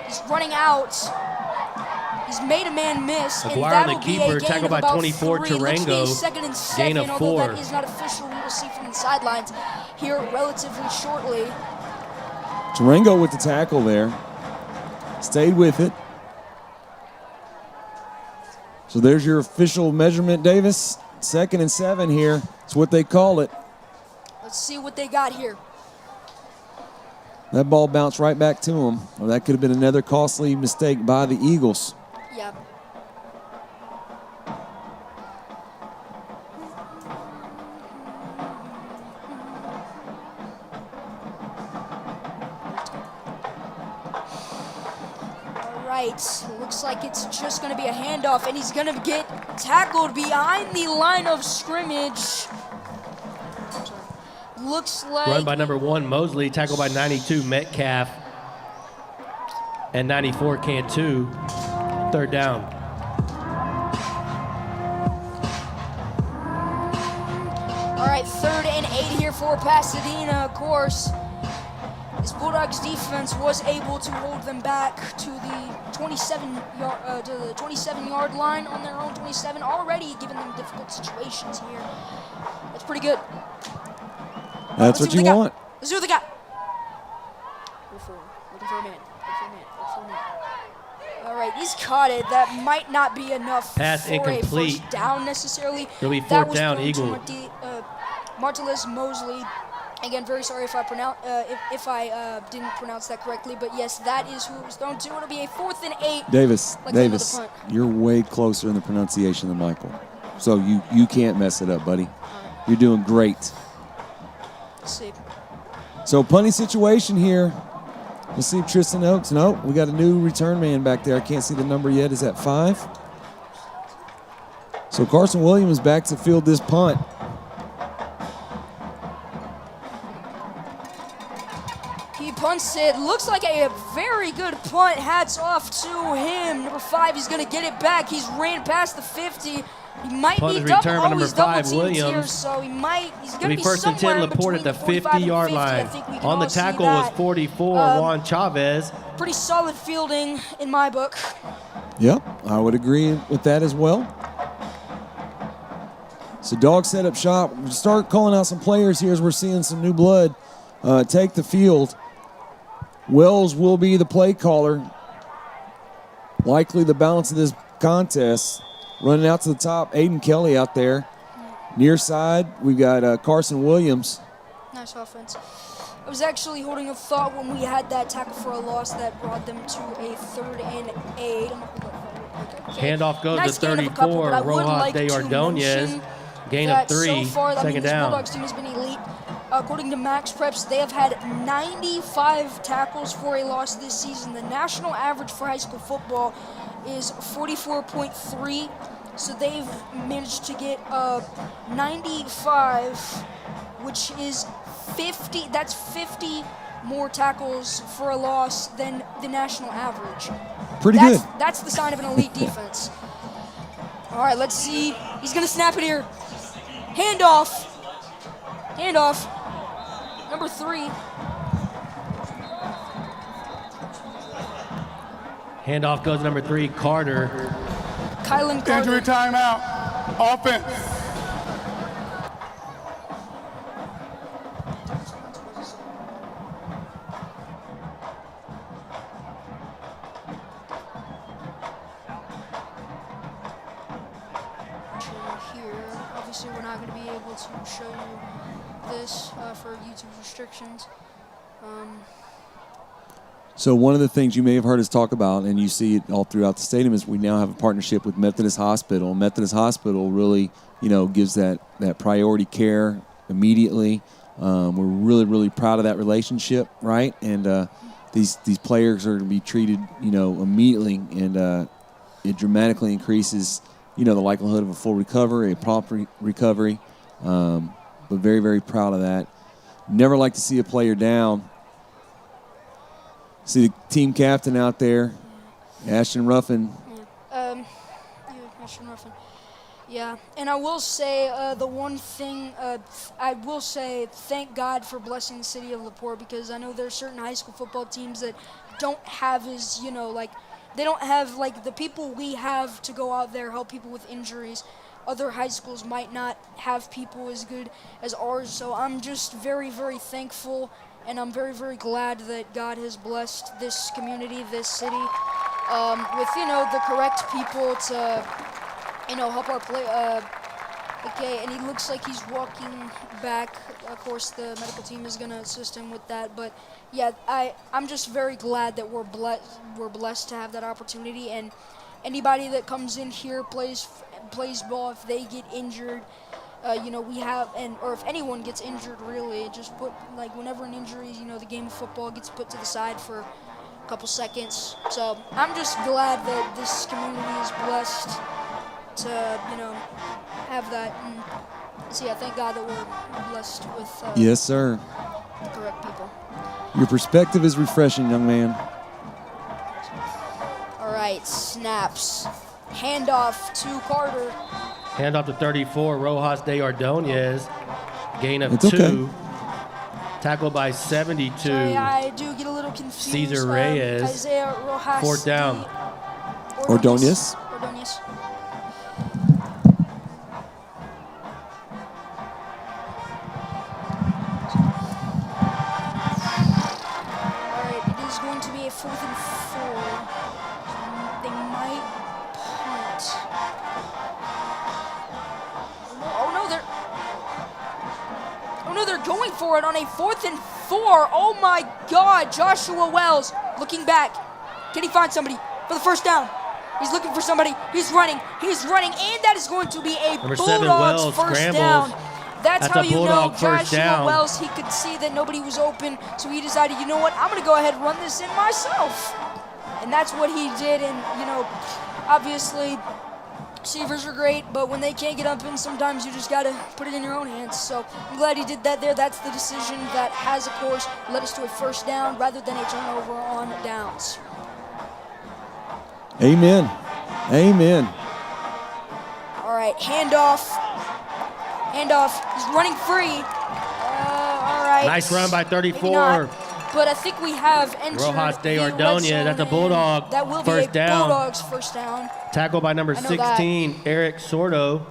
He's running out. He's made a man miss, and that'll the keeper, be a gain tackled of by about 24, 3. Looks to be Tarango, 2nd and 7, gain of although 4. that is not official. We will see from the sidelines here relatively shortly. Tarango with the tackle there. Stayed with it. So there's your official measurement, Davis. 2nd and 7 here. That's what they call it. Let's see what they got here. That ball bounced right back to him. Well, that could have been another costly mistake by the Eagles. Yeah. All right, looks like it's just going to be a handoff, and he's going to get tackled behind the line of scrimmage. Looks like Run by number 1, Mosley, tackled by 92, Metcalf, and 94, Cantu. 3rd down. All right, 3rd and 8 here for Pasadena. Of course, this Bulldogs defense was able to hold them back to the 27-yard line on their own 27, already giving them difficult situations here. That's pretty good. That's what you want. Let's see what they got. Looking for a man. All right, he's caught it. That might not be enough Pass for incomplete. a first down necessarily. It'll be That 4th was down, thrown to Eagle. Martellus Mosley. Again, very sorry if I didn't pronounce that correctly, but yes, that is who it was thrown to. It'll be a 4th and 8. Davis, Like another punt. you're way closer in the pronunciation than Michael. So you can't mess it up, buddy. You're doing great. Let's see. So punting situation here. Let's see if Tristan Oaks. No, we got a new return man back there. I can't see the number yet. Is that 5? So Carson Williams back to field this punt. He punts it. Looks like a very good punt. Hats off to him. Number 5, he's going to get it back. He's ran past the 50. He might Punt be is double. returned by number He's double 5, teamed here, Williams. so he's going It'll to be be 1st and 10, somewhere Laporte at the between 45 and 50-yard 50. I line. think we can On the all see tackle was that. 44, Juan Chavez. Pretty solid fielding in my book. Yep, I would agree with that as well. So dog set up shop. We'll start calling out some players here as we're seeing some new blood take the field. Wells will be the play caller. Likely the balance of this contest. Running out to the top, Aiden Kelly out there. Near side, we've got Carson Williams. Nice offense. I was actually holding a thought when we had that tackle for a loss that brought them to a 3rd and 8. Handoff goes Nice to gain of a couple, 34, but I would Rojas like de to Ordonez. mention Gain that of 3, so far, I mean, 2nd this down. Bulldogs team has been elite. According to Max Preps, they have had 95 tackles for a loss this season. The national average for high school football is 44.3. So they've managed to get 95, which is 50. That's 50 more tackles for a loss than the national average. Pretty good. That's the sign of an elite defense. All right, let's see. He's going to snap it here. Handoff. Number 3. Handoff goes to number 3, Carter. Kylan Carter. Injury timeout. Offense. Here, obviously, we're not going to be able to show you this for YouTube restrictions. So one of the things you may have heard us talk about, and you see it all throughout the stadium, is we now have a partnership with Methodist Hospital. Methodist Hospital really, gives that priority care immediately. We're really, really proud of that relationship, right? And these players are going to be treated, immediately, and it dramatically increases, the likelihood of a full recovery, a prompt recovery. But very, very proud of that. Never like to see a player down. See the team captain out there, Ashton Ruffin. Ashton Ruffin. Yeah, and I will say the one thing, I will say thank God for blessing the city of LaPorte, because I know there's certain high school football teams that don't have as, they don't have, the people we have to go out there help people with injuries. Other high schools might not have people as good as ours, so I'm just very, very thankful, and I'm very, very glad that God has blessed this community, this city, with, the correct people to, help our play. Okay, and he looks like he's walking back. Of course, the medical team is going to assist him with that. But, yeah, I'm just very glad that we're blessed to have that opportunity. And anybody that comes in here plays ball. If they get injured, we have, or if anyone gets injured, really, just put, whenever an injury, the game of football gets put to the side for a couple seconds. So I'm just glad that this community is blessed to, have that. And so, yeah, thank God that we're blessed with yes, sir. The correct people. Your perspective is refreshing, young man. All right, snaps. Handoff to Carter. Handoff to 34, Rojas de Ordonez. Gain of It's 2. okay. Tackled by 72. Sorry, I do get a little confused. Cesar Reyes. Isaiah Rojas. 4th down. Ordonez. Ordonez. All right, it is going to be a 4th and 4. They might punt. Oh no, they're going for it on a 4th and 4. Oh my God, Joshua Wells looking back. Can he find somebody for the first down? He's looking for somebody. He's running, and that is going to be a Number 7, Bulldogs Wells first scrambles. down. That's how a you know Bulldog first Joshua down. Wells, he could see that nobody was open, so he decided, you know what, I'm going to go ahead and run this in myself. And that's what he did, and, obviously, receivers are great, but when they can't get up in, sometimes you just got to put it in your own hands. So I'm glad he did that there. That's the decision that has, of course, led us to a first down rather than a turnover on downs. Amen. Amen. All right, handoff. He's running free. All right. Nice run by 34. Not, but I think we have entered Rojas de the red Ordonez. zone, That's a and Bulldog that will first be a down. Bulldogs first down. Tackled by number I know that. 16, Eric Sordo.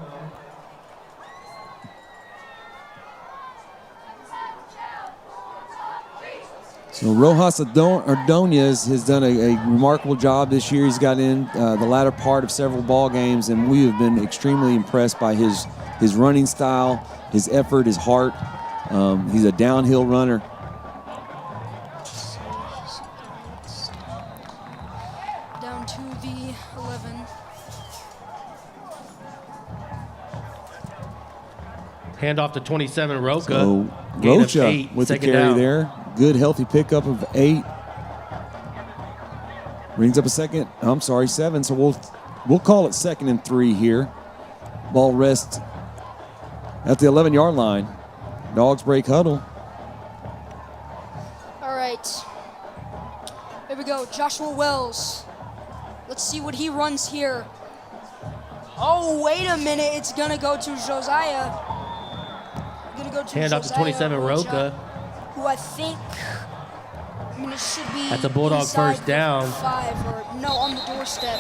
So Rojas Ordonez has done a remarkable job this year. He's got in the latter part of several ball games, and we have been extremely impressed by his running style, his effort, his heart. He's a downhill runner. Down to the 11. Handoff to 27, Roca. So Gain of Rocha 8, with the second carry down. there. Good, healthy pickup of 8. Brings up a 7. So we'll call it 2nd and 3 here. Ball rests at the 11-yard line. Dogs break huddle. All right. Here we go. Joshua Wells. Let's see what he runs here. Oh, wait a minute. It's going to go to Josiah. Handoff to 27, Roca. Who I think, it should be That's a Bulldog inside first down. 5 or no, on the doorstep.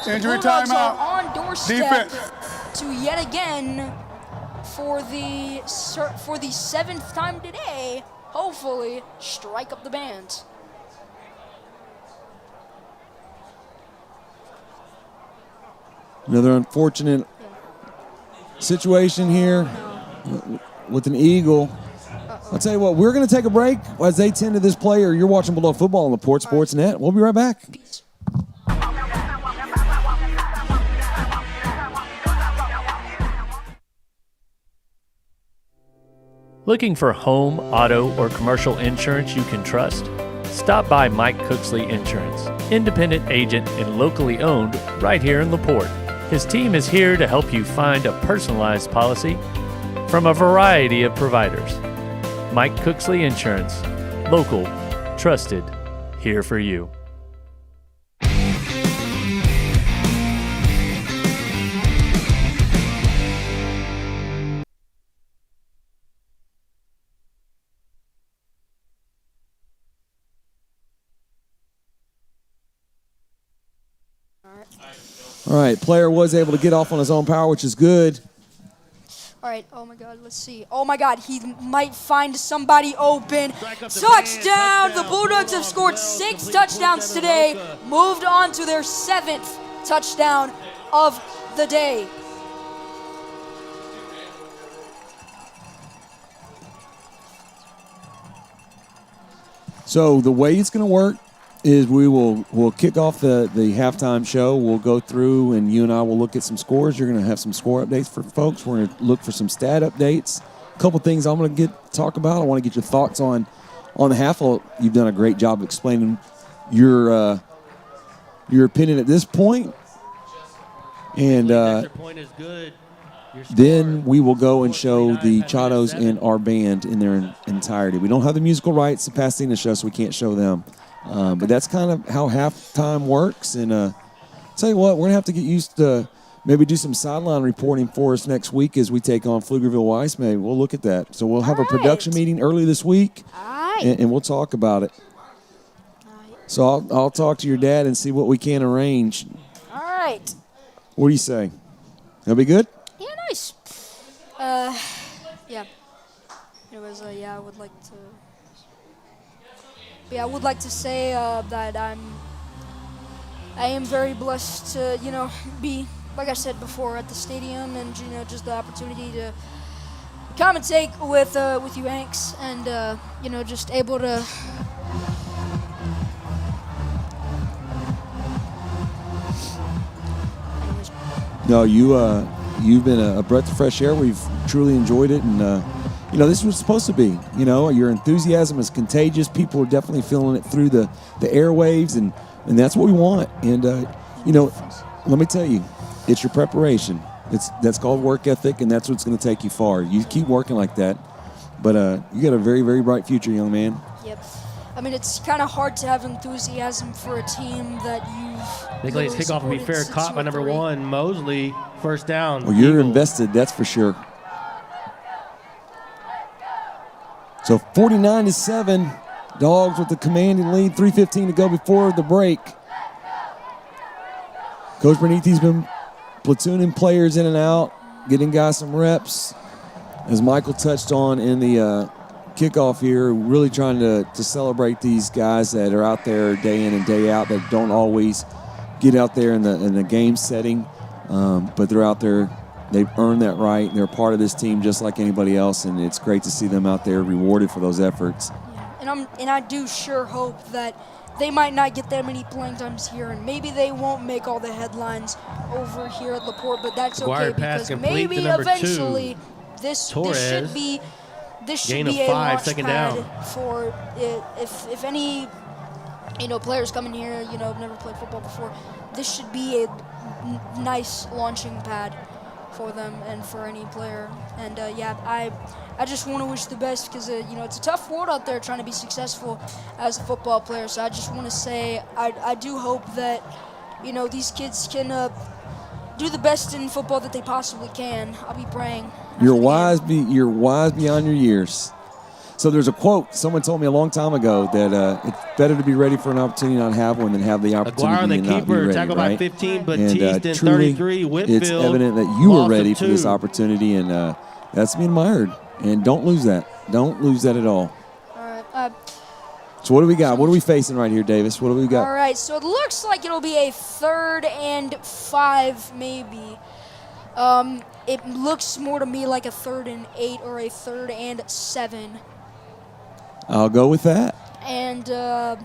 So the Injury Bulldogs timeout. are on doorstep Defense. to yet again for the 7th time today, hopefully strike up the band. Another unfortunate situation here with an Eagle. I'll tell you what, we're going to take a break as they tend to this play, or you're watching Bulldog Football on LaPorte Sports Net. We'll be right back. Looking for home, auto, or commercial insurance you can trust? Stop by Mike Cooksley Insurance, independent agent and locally owned right here in LaPorte. His team is here to help you find a personalized policy from a variety of providers. Mike Cooksley Insurance, local, trusted, here for you. All right, player was able to get off on his own power, which is good. All right, oh my God, let's see. Oh my God, he might find somebody open. Touchdown! The Bulldogs have scored 6 touchdowns today, moved on to their 7th touchdown of the day. So the way it's going to work is we'll kick off the halftime show. We'll go through, and you and I will look at some scores. You're going to have some score updates for folks. We're going to look for some stat updates. A couple things I'm going to talk about. I want to get your thoughts on the half. You've done a great job of explaining your opinion at this point. And your point is good. then we will go and show the Chatos and our band in their entirety. We don't have the musical rights to Pasadena show, so we can't show them. But that's kind of how halftime works. And tell you what, we're going to have to get used to maybe do some sideline reporting for us next week as we take on Pflugerville Weiss. Maybe we'll look at that. So we'll have a production meeting early this week, and we'll talk about it. So I'll talk to your dad and see what we can arrange. All right. What do you say? That'll be good? Yeah, nice. Yeah. Anyways, yeah, I would like to. Yeah, I would like to say that I am very blessed to, be, like I said before, at the stadium, and just the opportunity to commentate with you Hanks, and just able to. No, you've been a breath of fresh air. We've truly enjoyed it, and this was supposed to be. Your enthusiasm is contagious. People are definitely feeling it through the airwaves, and that's what we want. And let me tell you, it's your preparation. That's called work ethic, and that's what's going to take you far. You keep working like that, but you got a very, very bright future, young man. Yep. I mean, it's kind of hard to have enthusiasm for a team that you've. Nicholas kickoff will be fair. Caught by number 1, Mosley. First down. Well, you're invested, that's for sure. So 49-7, Dogs with the commanding lead. 3:15 to go before the break. Coach Bernithi's been platooning players in and out, getting guys some reps. As Michael touched on in the kickoff here, really trying to celebrate these guys that are out there day in and day out, that don't always get out there in the game setting, but they're out there. They've earned that right. They're part of this team just like anybody else, and it's great to see them out there rewarded for those efforts. Yeah. And I do sure hope that they might not get that many playing times here, and maybe they won't make all the headlines over here at LaPorte, but that's okay, because maybe eventually this should be a launch pad for if any players coming here have never played football before. This should be a nice launching pad for them and for any player. And I just want to wish the best, because it's a tough world out there trying to be successful as a football player. So I just want to say I do hope that these kids can do the best in football that they possibly can. I'll be praying. You're wise beyond your years. So there's a quote someone told me a long time ago that it's better to be ready for an opportunity and not have one than have the opportunity and not be ready, tackled right? by 15, but and teased in truly, 33. Whitfield, it's evident that you were ready lost for of this 2. opportunity, and that's to be admired. And don't lose that. Don't lose that at all. All right. So what do we got? What are we facing right here, Davis? What do we got? All right. So it looks like it'll be a 3rd and 5, maybe. It looks more to me like a 3rd and 8 or a 3rd and 7. I'll go with that. And, all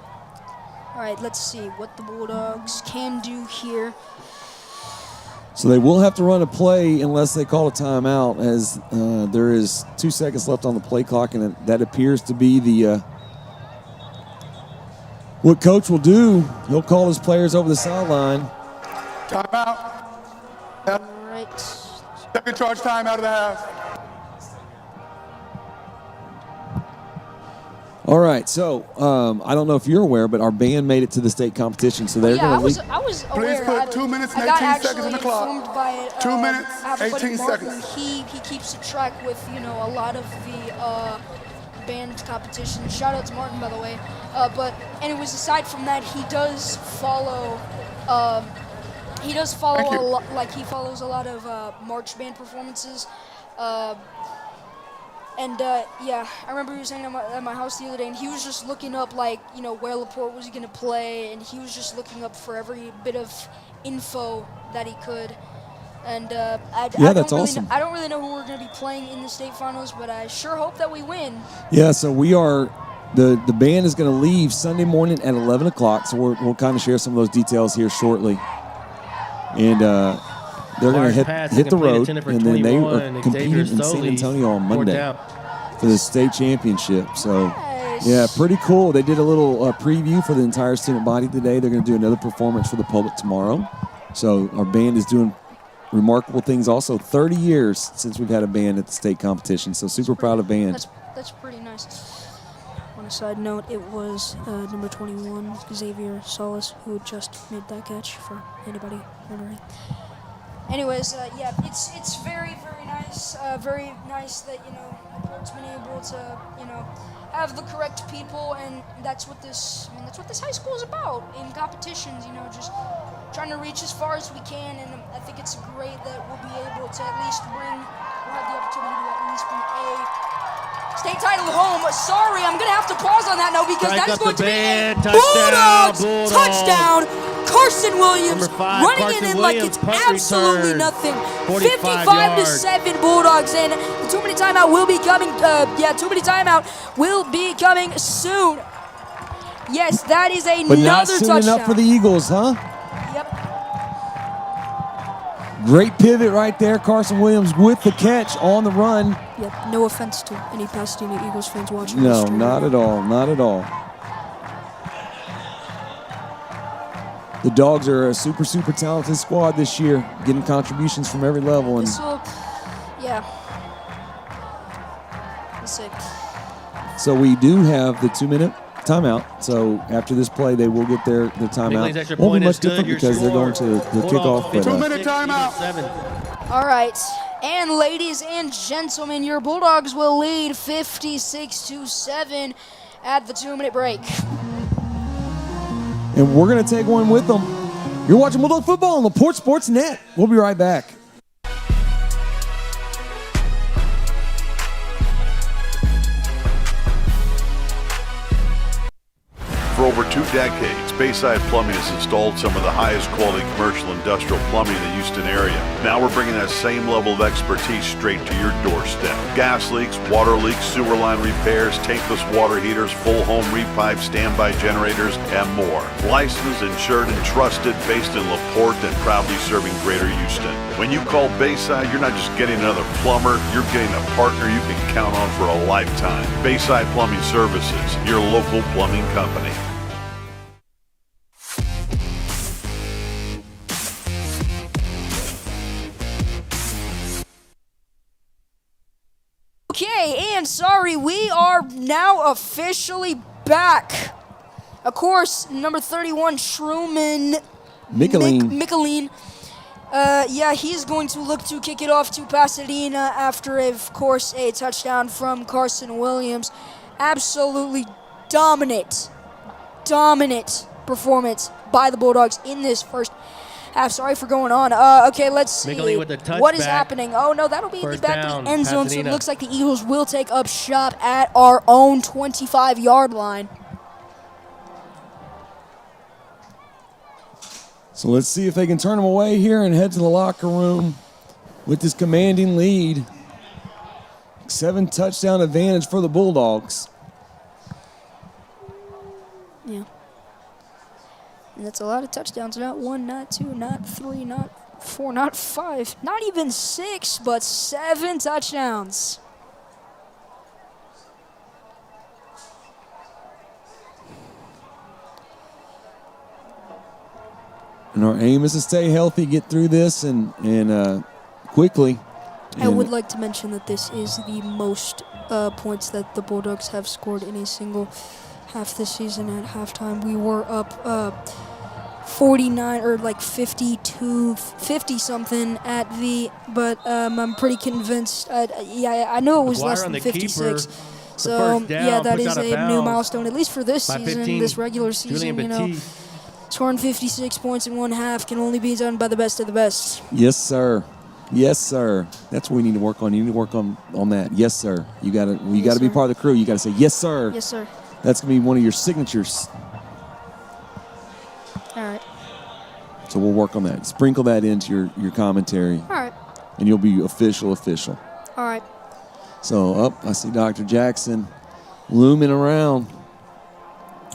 right, let's see what the Bulldogs can do here. So they will have to run a play unless they call a timeout, as there is 2 seconds left on the play clock, and that appears to be the what coach will do. He'll call his players over the sideline. Timeout. Yep. All right. Second charge time out of the half. All right, so I don't know if you're aware, but our band made it to the state competition, so they're going to lead. I was aware. Please put 2 minutes and 18 seconds on the clock. By, 2 minutes, our buddy 18 Martin. seconds. He keeps a track with a lot of the band competition. Shout out to Martin, by the way. But anyways, aside from that, he does follow. He follows a lot of march band performances. Yeah, I remember he was hanging at my house the other day, and he was just looking up, where LaPorte was going to play, and he was just looking up for every bit of info that he could. And that's awesome. I don't really know who we're going to be playing in the state finals, but I sure hope that we win. Yeah, so we are. The band is going to leave Sunday morning at 11 o'clock, so we'll kind of share some of those details here shortly. And they're going to hit the road, and then they are competing in San Antonio on Monday for the state championship. So, yeah, pretty cool. They did a little preview for the entire student body today. They're going to do another performance for the public tomorrow. So our band is doing remarkable things. Also, 30 years since we've had a band at the state competition. So super proud of band. That's pretty nice. On a side note, it was number 21, Xavier Solis, who just made that catch for anybody wondering. Anyways, yeah, it's very, very nice. Very nice that Porte's been able to have the correct people, and that's what this high school is about in competitions. Just trying to reach as far as we can, and I think it's great that we'll be able to at least we'll have the opportunity to at least bring a state title home. Sorry, I'm gonna have to pause on that note because that is going to be a Bulldogs touchdown. Carson Williams running it in like it's absolutely nothing. 55-7 Bulldogs, and the 2-minute timeout will be coming. 2-minute timeout will be coming soon. Yes, that is another touchdown. But not soon enough for the Eagles, huh? Yep. Great pivot right there. Carson Williams with the catch on the run. Yep. No offense to any Pasadena Eagles fans watching. No, not at all. Not at all. The Dogs are a super, super talented squad this year, getting contributions from every level. And yeah. Let's see. So we do have the 2-minute timeout. So after this play, they will get their timeout. Won't be much different because they're going to the kickoff. 2-minute timeout. All right. And ladies and gentlemen, your Bulldogs will lead 56-7 at the 2-minute break. And we're going to take one with them. You're watching Bulldog Football on LaPorte Sports Net. We'll be right back. For over 2 decades, Bayside Plumbing has installed some of the highest quality commercial industrial plumbing in the Houston area. Now we're bringing that same level of expertise straight to your doorstep. Gas leaks, water leaks, sewer line repairs, tankless water heaters, full home repipe, standby generators, and more. Licensed, insured, and trusted, based in LaPorte and proudly serving Greater Houston. When you call Bayside, you're not just getting another plumber, you're getting a partner you can count on for a lifetime. Bayside Plumbing Services, your local plumbing company. Okay, and sorry, we are now officially back. Of course, number 31, Truman Michelin. Yeah, he's going to look to kick it off to Pasadena after, of course, a touchdown from Carson Williams. Absolutely dominant performance by the Bulldogs in this first half. Sorry for going on. Okay, let's see. What is happening? Oh, no, that'll be in the back of the end zone, so it looks like the Eagles will take up shop at our own 25-yard line. So let's see if they can turn them away here and head to the locker room with this commanding lead. 7 touchdown advantage for the Bulldogs. Yeah. And that's a lot of touchdowns. Not 1, not 2, not 3, not 4, not 5, not even 6, but 7 touchdowns. And our aim is to stay healthy, get through this, and quickly. I would like to mention that this is the most points that the Bulldogs have scored in a single half this season. At halftime, we were up 49 or like 52, 50 something at but I'm pretty convinced. I know it was less than 56. So yeah, that is a new milestone, at least for this season, this regular season. You know, scoring 56 points in one half can only be done by the best of the best. Yes, sir. Yes, sir. That's what we need to work on. You need to work on that. Yes, sir. You got to be part of the crew. You got to say yes, sir. Yes, sir. That's going to be one of your signatures. All right. So we'll work on that. Sprinkle that into your commentary. All right. And you'll be official. All right. So I see Dr. Jackson looming around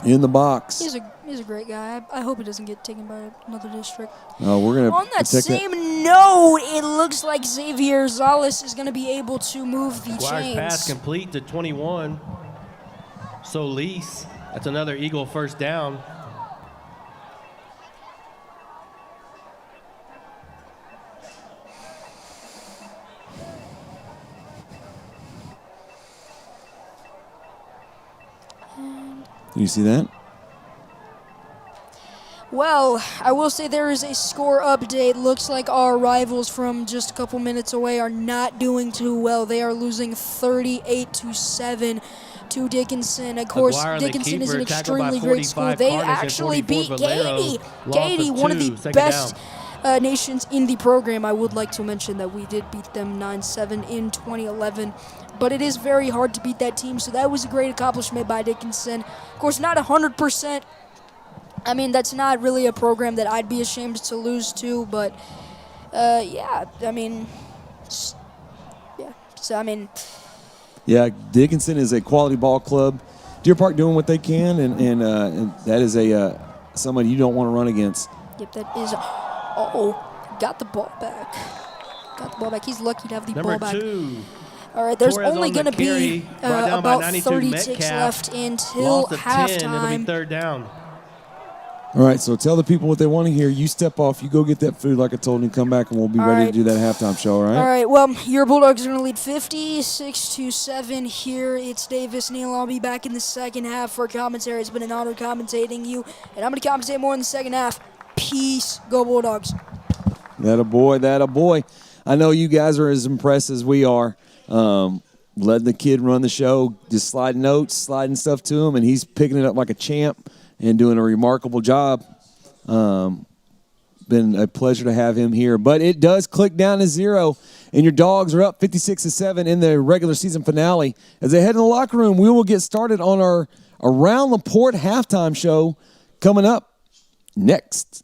in the box. He's a great guy. I hope he doesn't get taken by another district. We're gonna on that same note, it looks like Xavier Zales is going to be able to move the chains. Pass complete to 21. Solis. That's another Eagle first down. You see that? Well, I will say there is a score update. Looks like our rivals from just a couple minutes away are not doing too well. They are losing 38-7 to Dickinson. Of course, Dickinson is an extremely great school. They actually beat Katy. Katy, one of the best nations in the program. I would like to mention that we did beat them 9-7 in 2011. But it is very hard to beat that team, so that was a great accomplishment by Dickinson. Of course, not 100%. I mean, that's not really a program that I'd be ashamed to lose to, but yeah, I mean, yeah. So, I mean. Yeah, Dickinson is a quality ball club. Deer Park doing what they can, and that is somebody you don't want to run against. Yep, that is. Got the ball back. He's lucky to have the ball back. Number 2. All right, there's only going to be about 30 ticks left until halftime. It'll be third down. All right, so tell the people what they want to hear. You step off, you go get that food like I told you, and come back, and we'll be ready to do that halftime show, all right? All right, well, your Bulldogs are going to lead 56-7 here. It's Davis Neal. I'll be back in the second half for commentary. It's been an honor commentating you, and I'm going to commentate more in the second half. Peace. Go Bulldogs. That a boy. I know you guys are as impressed as we are. Letting the kid run the show, just sliding notes, sliding stuff to him, and he's picking it up like a champ and doing a remarkable job. Been a pleasure to have him here. But it does click down to 0, and your Dogs are up 56-7 in the regular season finale. As they head in the locker room, we will get started on our Around the Port halftime show coming up next.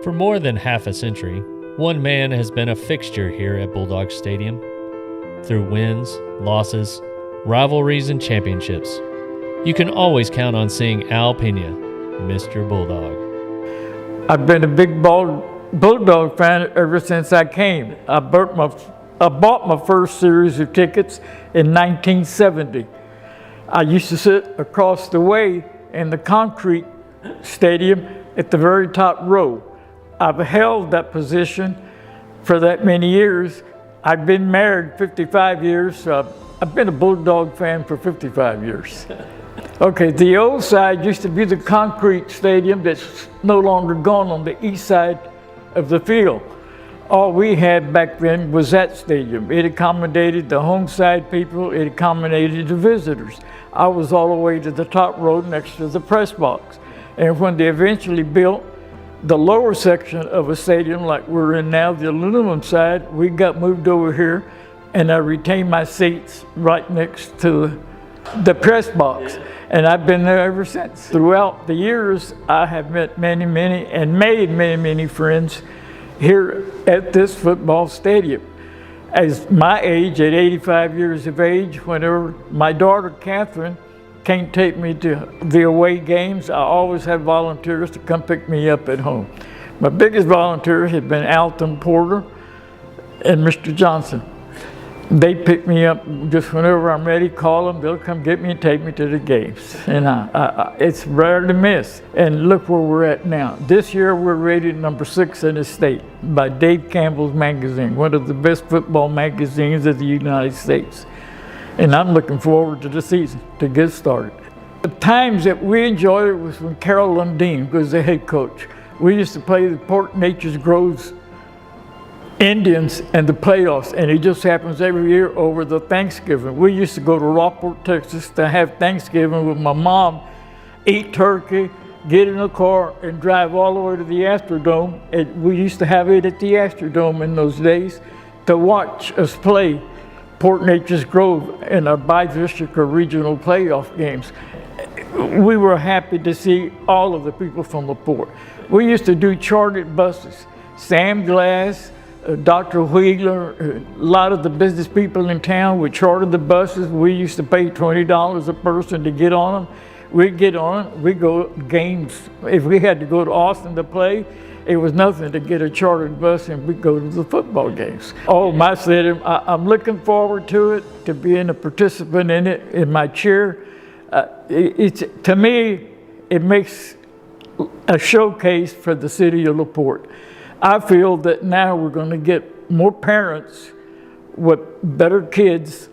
For more than half a century, one man has been a fixture here at Bulldog Stadium. Through wins, losses, rivalries, and championships, you can always count on seeing Al Pena, Mr. Bulldog. I've been a big Bulldog fan ever since I came. I bought my first series of tickets in 1970. I used to sit across the way in the concrete stadium at the very top row. I've held that position for that many years. I've been married 55 years, so I've been a Bulldog fan for 55 years. Okay, the old side used to be the concrete stadium that's no longer gone on the east side of the field. All we had back then was that stadium. It accommodated the home side people, it accommodated the visitors. I was all the way to the top row next to the press box. And when they eventually built the lower section of a stadium like we're in now, the aluminum side, we got moved over here, and I retained my seats right next to the press box. And I've been there ever since. Throughout the years, I have met many and made many friends here at this football stadium. As my age, at 85 years of age, whenever my daughter Catherine can't take me to the away games, I always have volunteers to come pick me up at home. My biggest volunteers have been Alton Porter and Mr. Johnson. They pick me up just whenever I'm ready, call them, they'll come get me and take me to the games. And it's rare to miss. And look where we're at now. This year we're rated number 6 in the state by Dave Campbell's magazine, one of the best football magazines of the United States. And I'm looking forward to the season to get started. The times that we enjoyed it was when Carol Lundeen was the head coach. We used to play the Porte Nature's Groves Indians and the playoffs, and it just happens every year over the Thanksgiving. We used to go to Rockport, Texas to have Thanksgiving with my mom, eat turkey, get in a car, and drive all the way to the Astrodome. And we used to have it at the Astrodome in those days to watch us play Porte Nature's Grove in our bi-district or regional playoff games. We were happy to see all of the people from LaPorte. We used to do chartered buses. Sam Glass, Dr. Wheeler, a lot of the business people in town would charter the buses. We used to pay $20 a person to get on them. We'd get on it, we'd go games. If we had to go to Austin to play, it was nothing to get a chartered bus and we'd go to the football games. Oh, my stadium, I'm looking forward to it, to being a participant in it, in my chair. To me, it makes a showcase for the city of LaPorte. I feel that now we're going to get more parents with better kids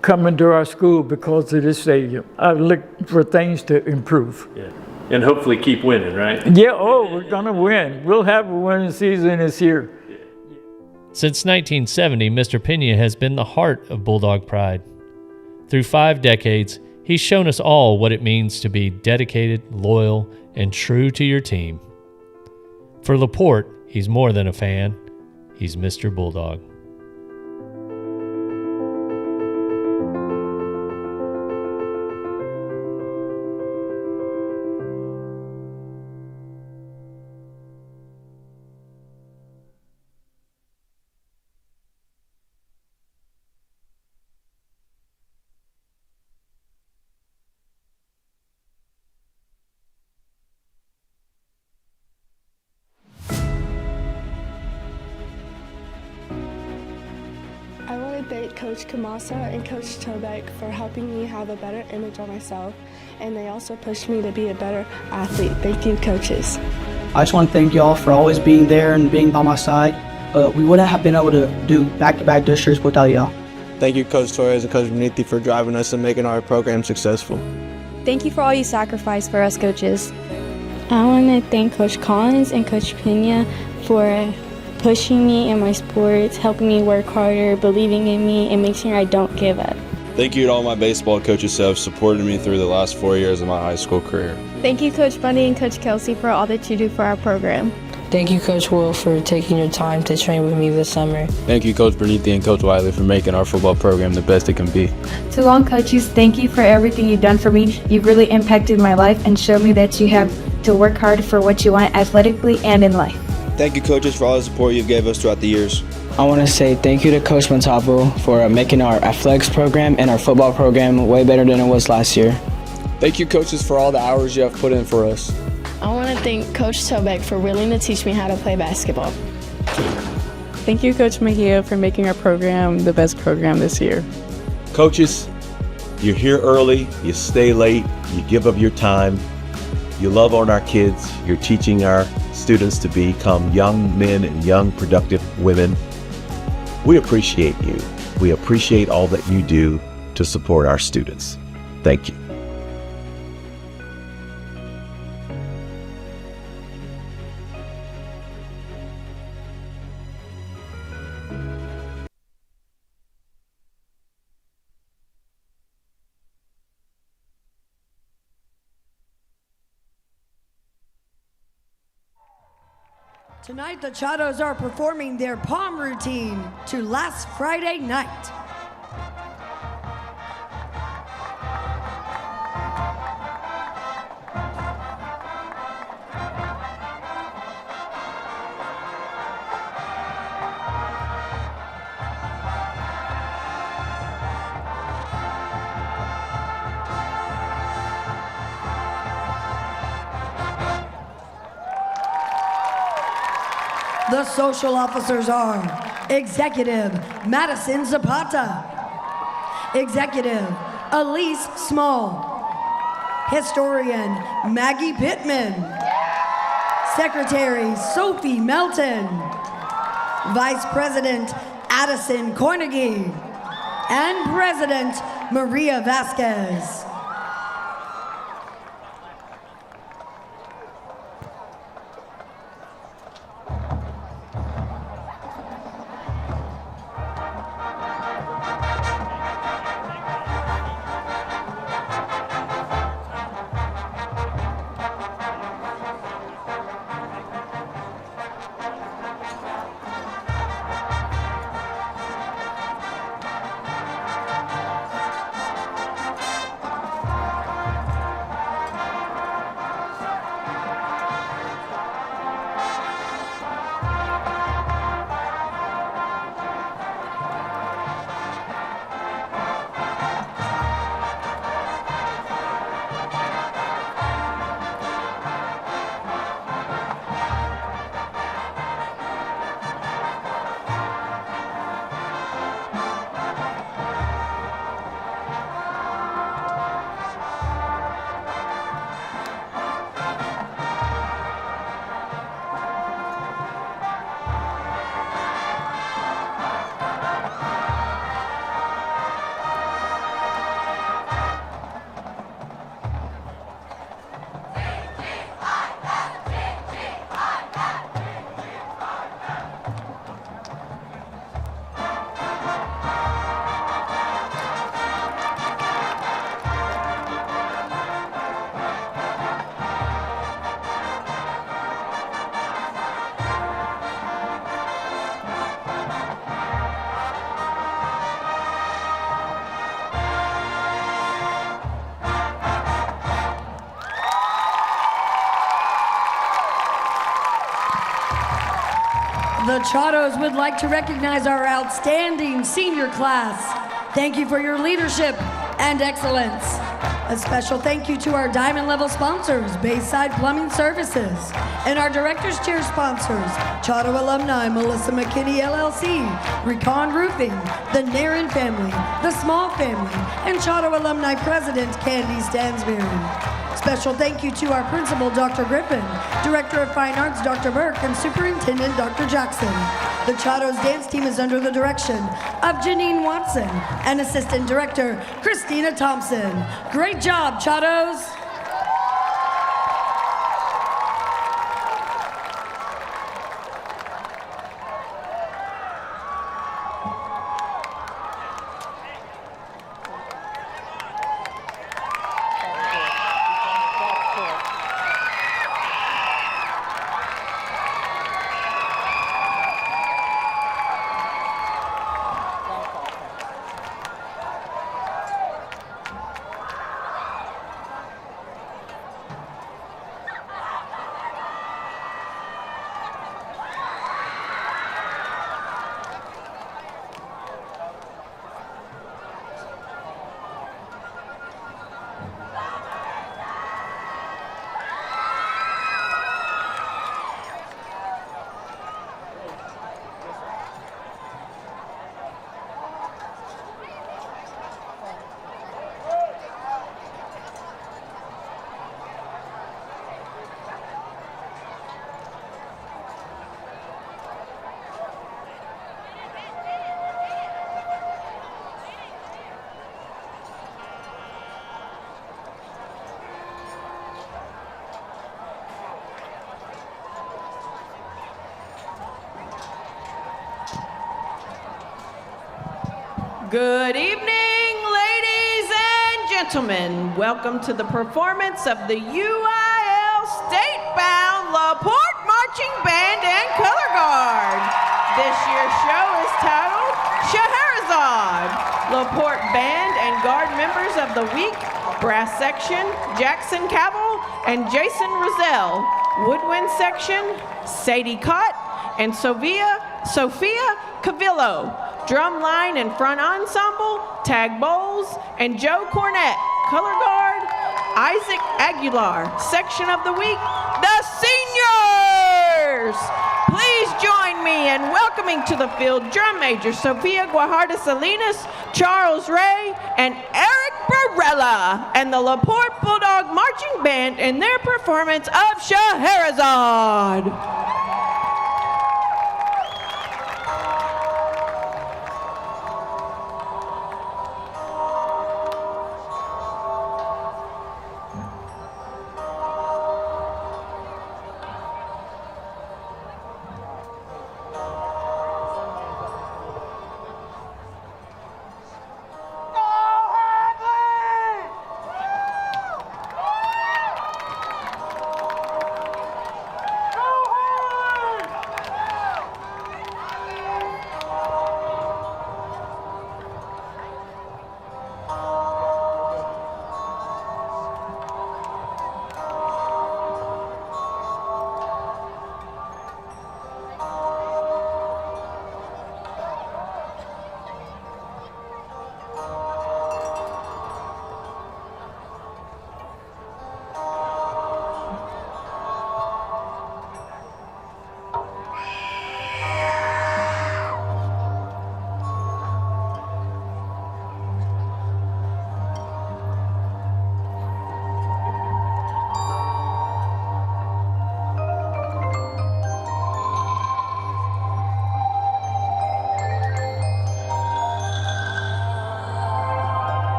coming to our school because of this stadium. I look for things to improve. Yeah. And hopefully keep winning, right? Yeah, we're going to win. We'll have a winning season this year. Since 1970, Mr. Pena has been the heart of Bulldog pride. Through 5 decades, he's shown us all what it means to be dedicated, loyal, and true to your team. For LaPorte, he's more than a fan. He's Mr. Bulldog. I want to thank Coach Kamasa and Coach Tobeck for helping me have a better image of myself, and they also pushed me to be a better athlete. Thank you, coaches. I just want to thank y'all for always being there and being by my side. We wouldn't have been able to do back-to-back districts without y'all. Thank you, Coach Torres and Coach Beniti, for driving us and making our program successful. Thank you for all you sacrificed for us coaches. I want to thank Coach Collins and Coach Pena for pushing me in my sports, helping me work harder, believing in me, and making sure I don't give up. Thank you to all my baseball coaches who have supported me through the last 4 years of my high school career. Thank you, Coach Bundy and Coach Kelsey, for all that you do for our program. Thank you, Coach Will, for taking your time to train with me this summer. Thank you, Coach Beniti and Coach Wiley, for making our football program the best it can be. To all coaches, thank you for everything you've done for me. You've really impacted my life and showed me that you have to work hard for what you want athletically and in life. Thank you, coaches, for all the support you've gave us throughout the years. I want to say thank you to Coach Montalvo for making our athletics program and our football program way better than it was last year. Thank you, coaches, for all the hours you have put in for us. I want to thank Coach Tobeck for willing to teach me how to play basketball. Thank you, Coach Mejia, for making our program the best program this year. Coaches, you're here early, you stay late, you give up your time, you love on our kids, you're teaching our students to become young men and young productive women. We appreciate you. We appreciate all that you do to support our students. Thank you. Tonight, the Chatos are performing their palm routine to Last Friday Night. The social officers are Executive Madison Zapata, Executive Elise Small, Historian Maggie Pittman, Secretary Sophie Melton, Vice President Addison Cornegie, and President Maria Vasquez. The Chatos would like to recognize our outstanding senior class. Thank you for your leadership and excellence. A special thank you to our diamond level sponsors, Bayside Plumbing Services, and our director's chair sponsors, Chato alumni Melissa McKinney LLC, Recon Roofing, the Narin family, the Small family, and Chato alumni president Candy Stansberry. Special thank you to our principal, Dr. Griffin, Director of Fine Arts, Dr. Burke, and Superintendent, Dr. Jackson. The Chatos dance team is under the direction of Janine Watson and Assistant Director, Christina Thompson. Great job, Chatos! Good evening, ladies and gentlemen. Welcome to the performance of the UIL State-Bound LaPorte Marching Band and Color Guard. This year's show is titled Scheherazade. LaPorte Band and Guard members of the week, Brass Section, Jackson Cavil and Jason Rozelle. Woodwind Section, Sadie Cott and Sophia Cavillo. Drum line and front ensemble, Tag Bowles and Joe Cornett. Color guard, Isaac Aguilar. Section of the week, the seniors. Please join me in welcoming to the field drum major Sophia Guajardo Salinas, Charles Ray, and Eric Barella, and the LaPorte Bulldog Marching Band in their performance of Scheherazade.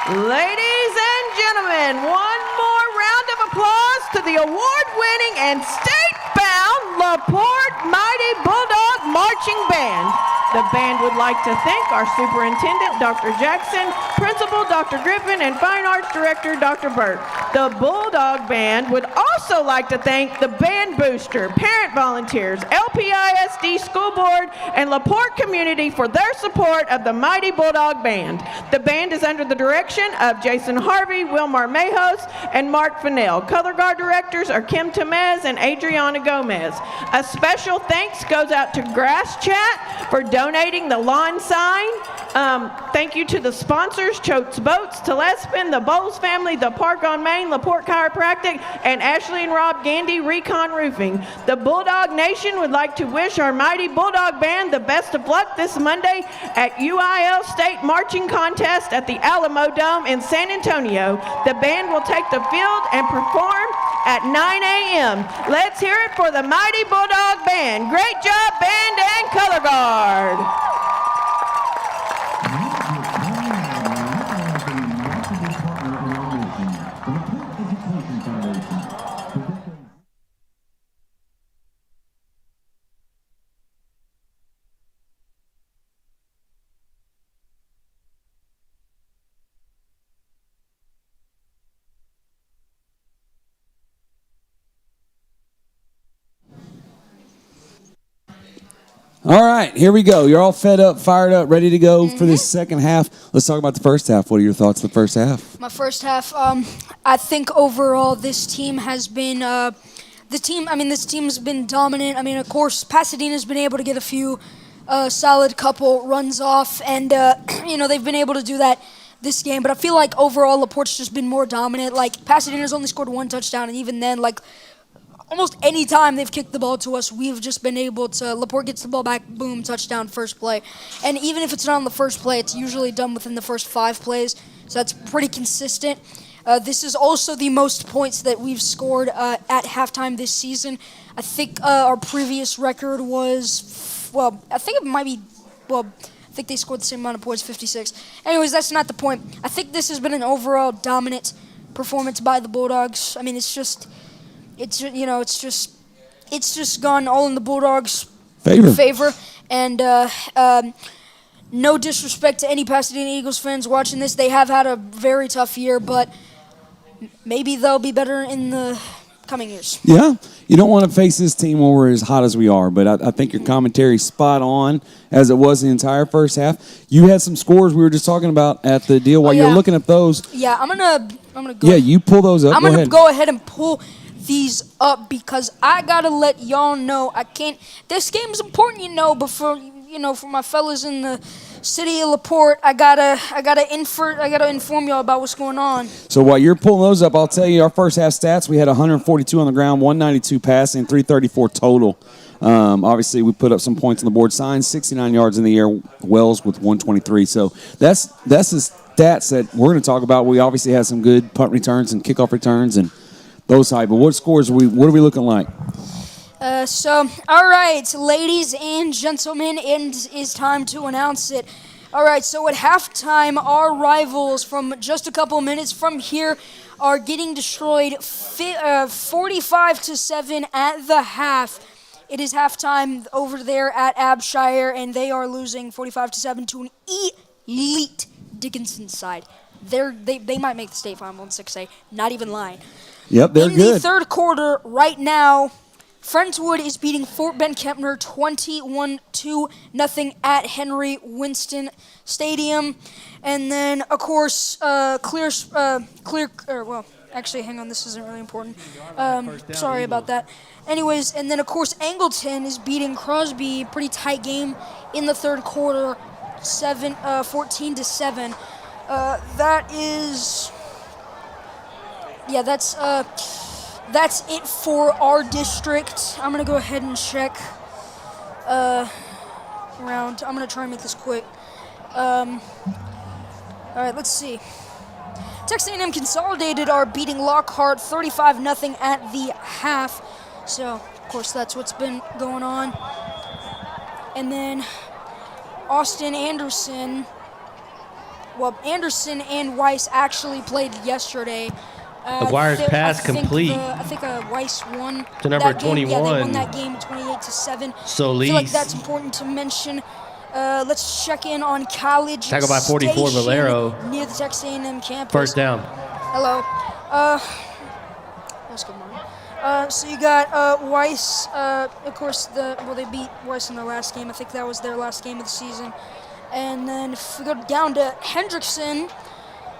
Ladies and gentlemen, one more round of applause to the award-winning and state-bound LaPorte Mighty Bulldog Marching Band. The band would like to thank our superintendent, Dr. Jackson, principal, Dr. Griffin, and fine arts director, Dr. Burke. The Bulldog Band would also like to thank the band booster, parent volunteers, LPISD School Board, and LaPorte community for their support of the Mighty Bulldog Band. The band is under the direction of Jason Harvey, Wilmar Mayhos, and Mark Fennell. Color Guard directors are Kim Temez and Adriana Gomez. A special thanks goes out to Grass Chat for donating the lawn sign. Thank you to the sponsors, Choates Boats, Telespin, the Bowles family, the Park on Main, LaPorte Chiropractic, and Ashley and Rob Gandy, Recon Roofing. The Bulldog Nation would like to wish our Mighty Bulldog Band the best of luck this Monday at UIL State Marching Contest at the Alamo Dome in San Antonio. The band will take the field and perform at 9 a.m. Let's hear it for the Mighty Bulldog Band. Great job, band and color guard. All right, here we go. You're all fed up, fired up, ready to go for this second half. Let's talk about the first half. What are your thoughts on the first half? My first half, I think overall this team has been, this team's been dominant. I mean, of course, Pasadena's been able to get a few solid couple runs off, and, they've been able to do that this game. But I feel like overall LaPorte's just been more dominant. Like, Pasadena's only scored one touchdown, and even then, almost any time they've kicked the ball to us, we've just been able to, LaPorte gets the ball back, boom, touchdown, first play. And even if it's not on the first play, it's usually done within the first 5 plays, so that's pretty consistent. This is also the most points that we've scored at halftime this season. I think our previous record was, I think they scored the same amount of points, 56. Anyways, that's not the point. I think this has been an overall dominant performance by the Bulldogs. I mean, it's just gone all in the Bulldogs' favor. And no disrespect to any Pasadena Eagles fans watching this. They have had a very tough year, but maybe they'll be better in the coming years. Yeah, you don't want to face this team when we're as hot as we are, but I think your commentary's spot on, as it was the entire first half. You had some scores we were just talking about at the deal. While you're looking at those. Yeah, I'm gonna go. Yeah, you pull those up. I'm gonna go ahead and pull these up because I gotta let y'all know this game is important, but for my fellas in the city of LaPorte, I gotta inform y'all about what's going on. So while you're pulling those up, I'll tell you our first half stats. We had 142 on the ground, 192 passing, 334 total. Obviously, we put up some points on the board. Signs 69 yards in the air. Wells with 123. So that's the stats that we're going to talk about. We obviously had some good punt returns and kickoff returns and those type. But what scores what are we looking like? All right, ladies and gentlemen, it is time to announce it. All right, so at halftime, our rivals from just a couple of minutes from here are getting destroyed 45-7 at the half. It is halftime over there at Abshire, and they are losing 45-7 to an elite Dickinson side. They might make the state final in 6A, not even lying. Yep, they're good. In the third quarter, right now, Friendswood is beating Fort Bend Kempner 21-0 at Henry Winston Stadium. And then, of course, actually, hang on, this isn't really important. Sorry about that. Anyways, and then, of course, Angleton is beating Crosby, pretty tight game in the third quarter, 14-7. That's it for our district. I'm going to go ahead and check around. I'm going to try and make this quick. All right, let's see. Texas A&M Consolidated are beating Lockhart 35-0 at the half. So, of course, that's what's been going on. And then Austin Anderson Anderson and Weiss actually played yesterday. Aguirre's pass complete. I think Weiss won to number that 21. Game. Yeah, they won that game 28-7. Solis. I feel like that's important to mention. Let's check in on College Tackle by 44, Station Valero. near the Texas A&M campus. First down. Hello. That's good morning. So you got Weiss. Of course, they beat Weiss in their last game. I think that was their last game of the season. And then if we go down to Hendrickson,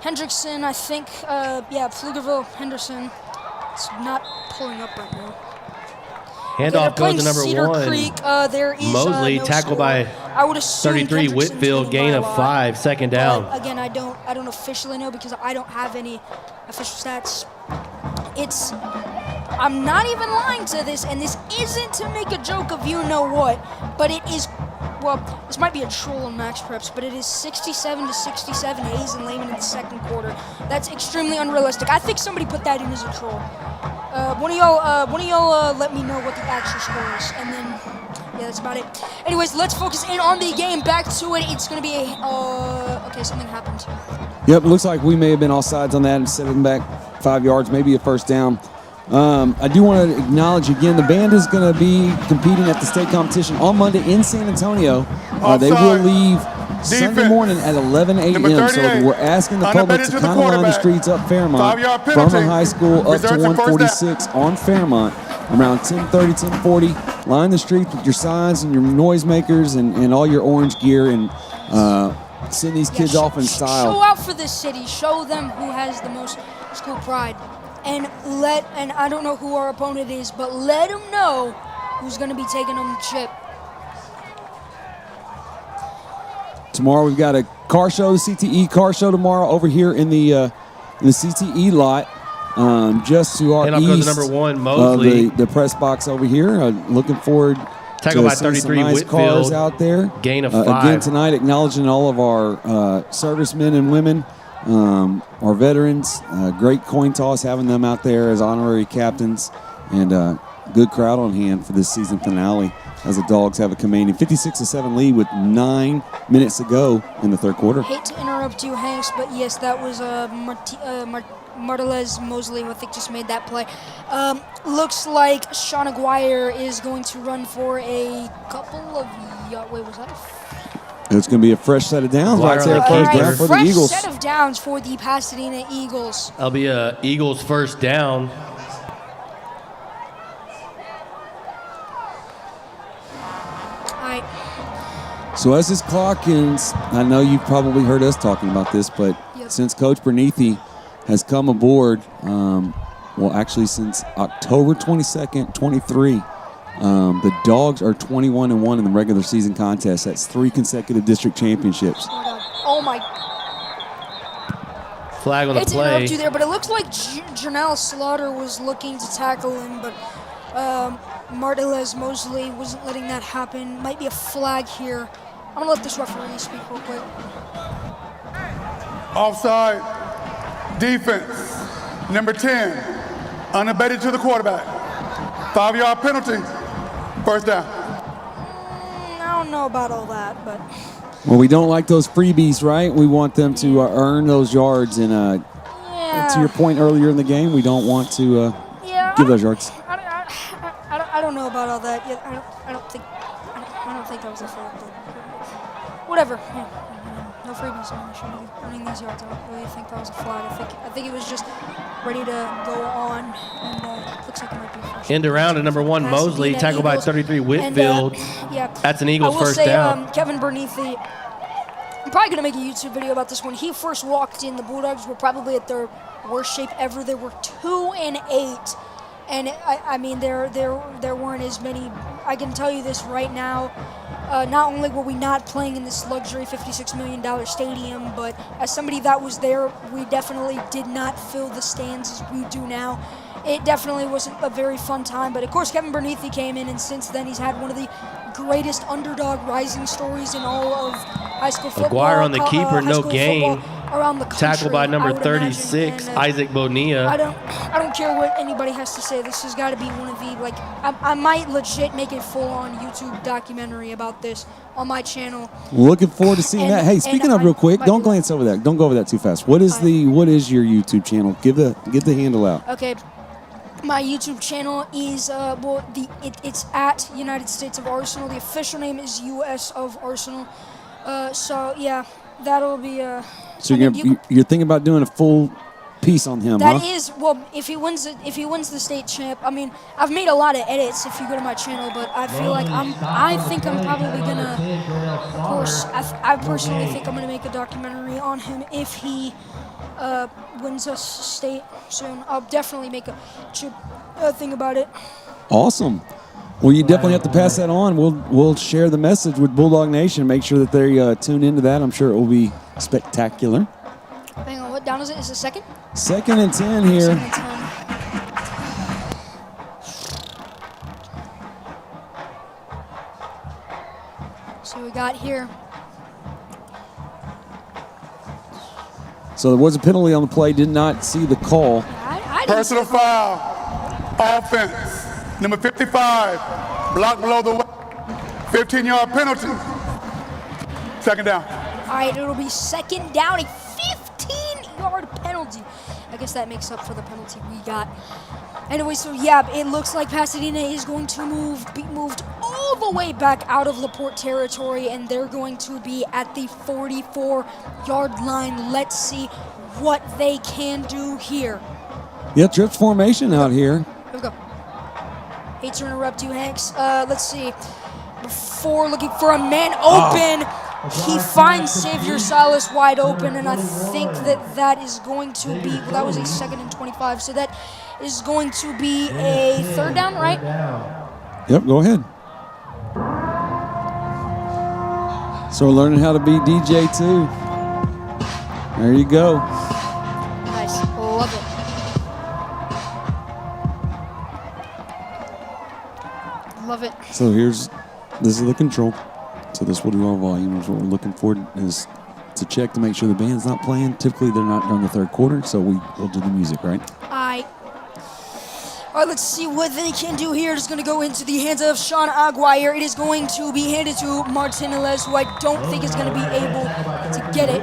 I think, Pflugerville, Henderson. It's not pulling up right now. Handoff goes to number Cedar 1. Creek. There is Mosley no tackled score. by I would assume 33. Hendrickson's Whitfield, winning gain by a of lot. 5, second down. But again, I don't officially know because I don't have any official stats. I'm not even lying to this, and this isn't to make a joke of you know what, but it is. Well, this might be a troll on Max Preps, but it is 67-67 Hayes and Lehman in the second quarter. That's extremely unrealistic. I think somebody put that in as a troll. One of y'all let me know what the actual score is, and then that's about it. Anyways, let's focus in on the game. Back to it. It's gonna be okay. Something happened. Yep, it looks like we may have been offsides on that and set them back 5 yards, maybe a first down. I do want to acknowledge again, the band is going to be competing at the state competition on Monday in San Antonio. They will leave Sunday morning at 11 a.m. So we're asking the public to kind of line the streets up Fairmont from the high school up to 146 on Fairmont around 10:30, 10:40. Line the streets with your signs and your noisemakers and all your orange gear and send these kids off in style. Show out for this city. Show them who has the most school pride. And I don't know who our opponent is, but let them know who's going to be taking them the chip. Tomorrow we've got a car show, the CTE car show tomorrow over here in the CTE lot, just to our east number 1, Mosley. The press box over here. Looking forward Tackle to by 33, some nice Whitfield. cars out there. Gain of 5. Again tonight, acknowledging all of our servicemen and women. Our veterans, great coin toss having them out there as honorary captains, and good crowd on hand for this season finale as the Dogs have a commanding 56-7 lead with 9 minutes to go in the third quarter. Hate to interrupt you, Hanks, but yes, that was Martelez Mosley who I think just made that play. Looks like Sean Aguirre is going to run for a couple of wait, was that it's going to be a fresh set of downs right there. Down for the Eagles. Fresh set of downs for the Pasadena Eagles. That'll be a Eagles first down. All right. So as this clock ends, I know you've probably heard us talking about this, but since Coach Bernithi has come aboard, actually since October 22nd, 23, the Dogs are 21-1 in the regular season contest. That's 3 consecutive district championships. Oh my! Flag on the play. To play. interrupt you there, but it looks like Janelle Slaughter was looking to tackle him, but Martelez Mosley wasn't letting that happen. Might be a flag here. I'm gonna let this referee speak real quick. Offside. Defense. Number 10. Unabated to the quarterback. 5-yard penalty. First down. I don't know about all that, but. Well, we don't like those freebies, right? We want them to earn those yards. And to your point earlier in the game, we don't want to give those yards. I don't know about all that. I don't think that was a flag. Whatever. Yeah. No freebies. Earning these yards. I don't really think that was a flag. I think it was just ready to go on, and looks like it might be first. End around at number 1, Mosley, tackled by 33, Whitfield. That's an Eagles first down. Kevin Bernithi, I'm probably going to make a YouTube video about this. When he first walked in, the Bulldogs were probably at their worst shape ever. They were 2-8, and I mean there weren't as many. I can tell you this right now. Not only were we not playing in this luxury $56 million stadium, but as somebody that was there, we definitely did not fill the stands as we do now. It definitely wasn't a very fun time, but of course Kevin Bernithi came in, and since then he's had one of the greatest underdog rising stories in all of high school football. Aguirre on the keeper, no gain. around the country. Tackled by number I would 36, imagine. Isaac Bonilla. I don't care what anybody has to say. This has got to be one of the, like, I might legit make a full-on YouTube documentary about this on my channel. Looking forward to seeing that. Hey, speaking of real quick, don't glance over that. Don't go over that too fast. What is your YouTube channel? Give the handle out. Okay. My YouTube channel is it's at United States of Arsenal. The official name is US of Arsenal. So yeah, that'll be So you're thinking about doing a full piece on him, That huh? is, well, if he wins the state champ, I mean, I've made a lot of edits if you go to my channel, but I feel like I think I'm probably gonna, of course, I personally think I'm gonna make a documentary on him if he wins us state soon. I'll definitely make a thing about it. Awesome. Well, you definitely have to pass that on. We'll share the message with Bulldog Nation. Make sure that they tune into that. I'm sure it will be spectacular. Hang on, what down is it? Is it second? 2nd and 10 here. 2nd and 10. So we got here. So there was a penalty on the play. Did not see the call. Personal foul. Offense. Number 55. Block below the 15-yard penalty. 2nd down. All right, it'll be 2nd down, a 15-yard penalty. I guess that makes up for the penalty we got. Anyway, so yeah, it looks like Pasadena is going to be moved all the way back out of LaPorte territory, and they're going to be at the 44-yard line. Let's see what they can do here. Yeah, trips formation out here. Here we go. Hate to interrupt you, Hanks. Let's see. Before looking for a man open, he finds Xavier Silas wide open, and I think that is going to be, well, that was a 2nd and 25, so that is going to be a 3rd down, right? Yep, go ahead. So we're learning how to be DJ too. There you go. Nice, love it. Love it. So this is the control. So this will do our volume. What we're looking for is to check to make sure the band's not playing. Typically they're not during the 3rd quarter, so we'll do the music, right? All right, let's see what they can do here. It's going to go into the hands of Sean Aguirre. It is going to be handed to Martin Neles, who I don't think is going to be able to get it.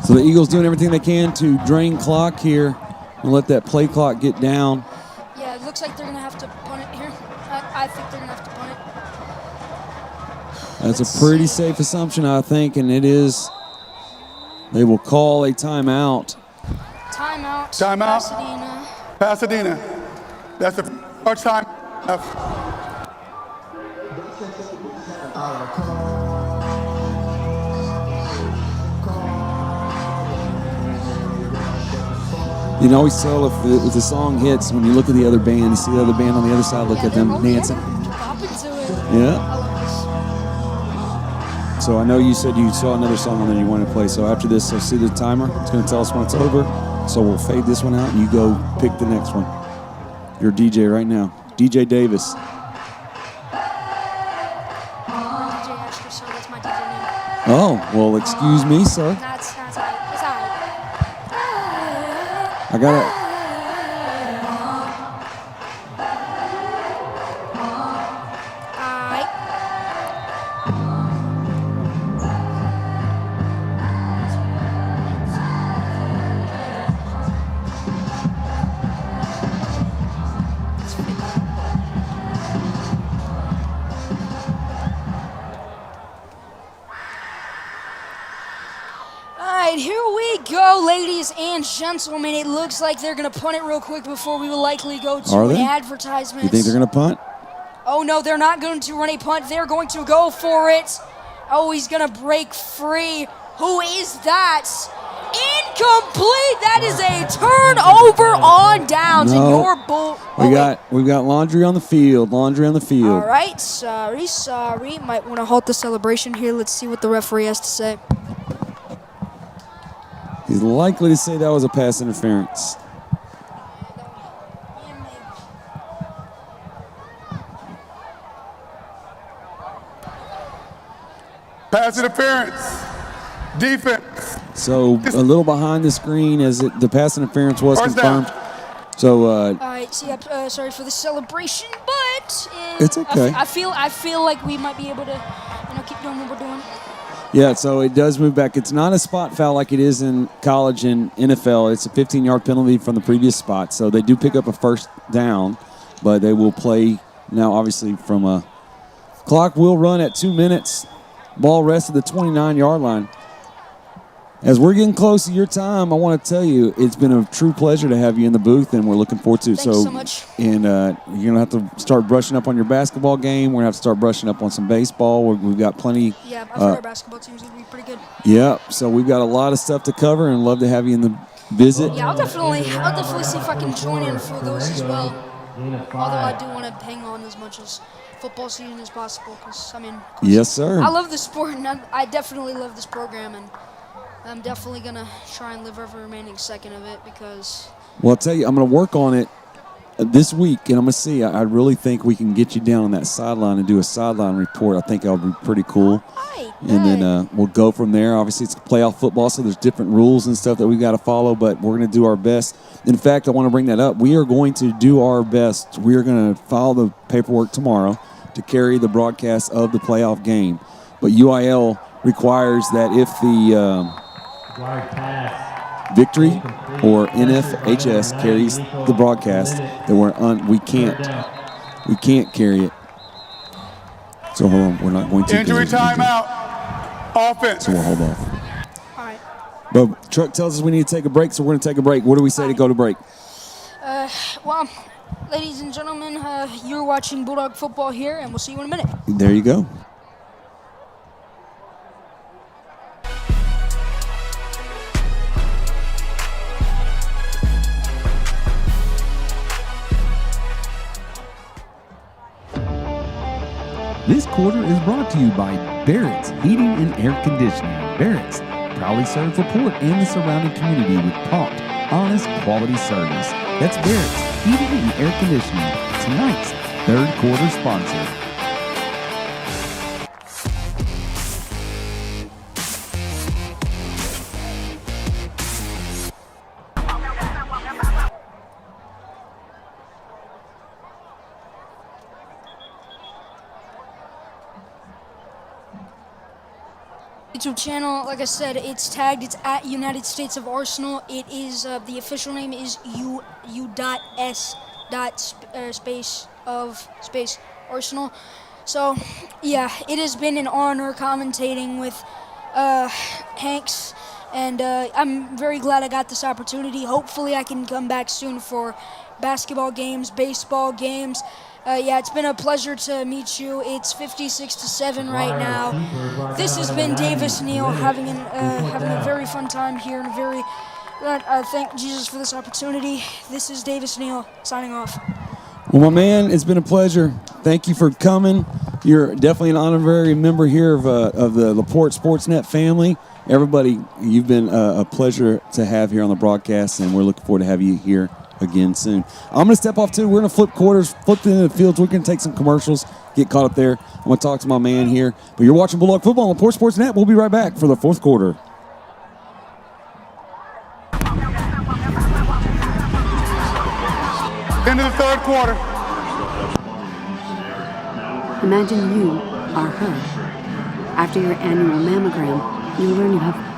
So the Eagles doing everything they can to drain clock here and let that play clock get down. Yeah, it looks like they're going to have to punt it here. I think they're going to have to punt it. That's a pretty safe assumption, I think, and it is. They will call a timeout. Timeout. Timeout. Pasadena. That's the first time. You can always tell if the song hits when you look at the other band. You see the other band on the other side, look at them dancing. Yeah. So I know you said you saw another song and then you wanted to play. So after this, so see the timer. It's going to tell us when it's over. So we'll fade this one out and you go pick the next one. You're DJ right now. DJ Davis. Oh, well, excuse me, sir. I got it. Here we go, ladies and gentlemen. It looks like they're going to punt it real quick before we will likely go to an advertisement. You think they're going to punt? Oh, no, they're not going to run a punt. They're going to go for it. Oh, he's going to break free. Who is that? incomplete. That is a turnover on downs. And your bull. We've got laundry on the field. All right, sorry. Might want to halt the celebration here. Let's see what the referee has to say. He's likely to say that was a pass interference. Pass interference. Defense. So a little behind the screen as the pass interference was First confirmed. down. So All right, sorry for the celebration, but it's okay. I feel like we might be able to, keep doing what we're doing. Yeah, so it does move back. It's not a spot foul like it is in college and NFL. It's a 15-yard penalty from the previous spot. So they do pick up a first down, but they will play now, obviously, from a clock will run at 2 minutes. Ball rests at the 29-yard line. As we're getting close to your time, I want to tell you it's been a true pleasure to have you in the booth, and we're looking forward to it. Thanks so much. And you're going to have to start brushing up on your basketball game. We're going to have to start brushing up on some baseball. We've got plenty. Yeah, I've heard our basketball team's going to be pretty good. Yeah, so we've got a lot of stuff to cover and love to have you in the visit. Yeah, I'll definitely see if I can join in for those as well. Although I do want to hang on as much as football season as possible because, Yes, sir. I love the sport, and I definitely love this program, and I'm definitely going to try and live every remaining second of it because... Well, I'll tell you, I'm going to work on it this week, and I'm going to see. I really think we can get you down on that sideline and do a sideline report. I think that would be pretty cool. And then we'll go from there. Obviously, it's playoff football, so there's different rules and stuff that we've got to follow, but we're going to do our best. In fact, I want to bring that up. We are going to do our best. We are going to file the paperwork tomorrow to carry the broadcast of the playoff game. But UIL requires that if the Victory or NFHS carries the broadcast, that we can't carry it. So hold on, we're not going to. Injury timeout. Offense. So we'll hold off. All right. But Truck tells us we need to take a break, so we're going to take a break. What do we say to go to break? Well, ladies and gentlemen, you're watching Bulldog football here, and we'll see you in a minute. There you go. This quarter is brought to you by Barrett's Heating and Air Conditioning. Barrett's proudly serves LaPorte and the surrounding community with prompt, honest, quality service. That's Barrett's Heating and Air Conditioning, tonight's third quarter sponsor. YouTube channel, like I said, it's tagged. It's at United States of Arsenal. It is the official name is U.S. Arsenal. So yeah, it has been an honor commentating with Hanks, and I'm very glad I got this opportunity. Hopefully I can come back soon for basketball games, baseball games. Yeah, it's been a pleasure to meet you. It's 56-7 right now. This has been Davis Neal having a very fun time here, and I thank Jesus for this opportunity. This is Davis Neal signing off. Well, my man, it's been a pleasure. Thank you for coming. You're definitely an honorary member here of the LaPorte Sportsnet family. Everybody, you've been a pleasure to have here on the broadcast, and we're looking forward to have you here again soon. I'm going to step off too. We're going to flip quarters, flip into the fields. We're going to take some commercials, get caught up there. I'm going to talk to my man here. But you're watching Bulldog Football on LaPorte Sportsnet. We'll be right back for the fourth quarter. Into the third quarter. Imagine you are her. After your annual mammogram, you'll learn you have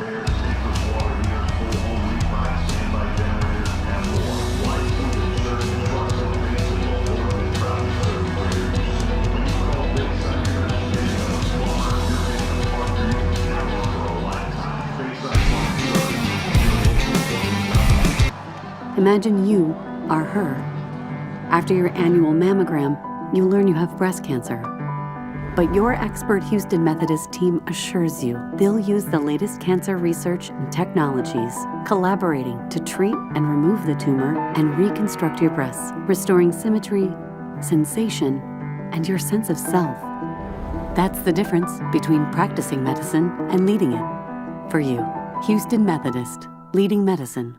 Imagine you are her. After your annual mammogram, you'll learn you have breast cancer. But your expert Houston Methodist team assures you they'll use the latest cancer research and technologies, collaborating to treat and remove the tumor and reconstruct your breasts, restoring symmetry, sensation, and your sense of self. That's the difference between practicing medicine and leading it. For you, Houston Methodist, leading medicine.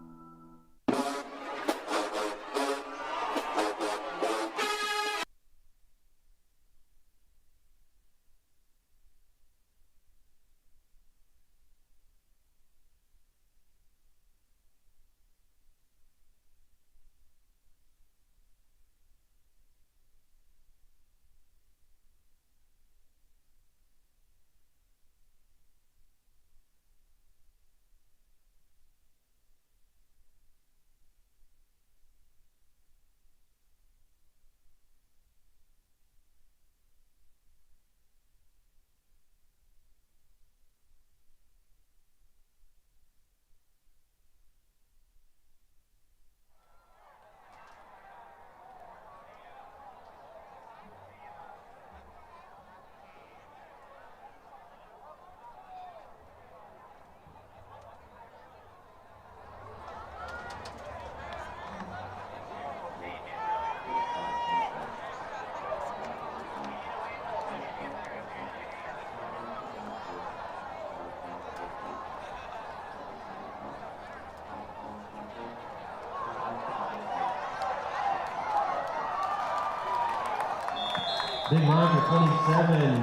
Big run for 27,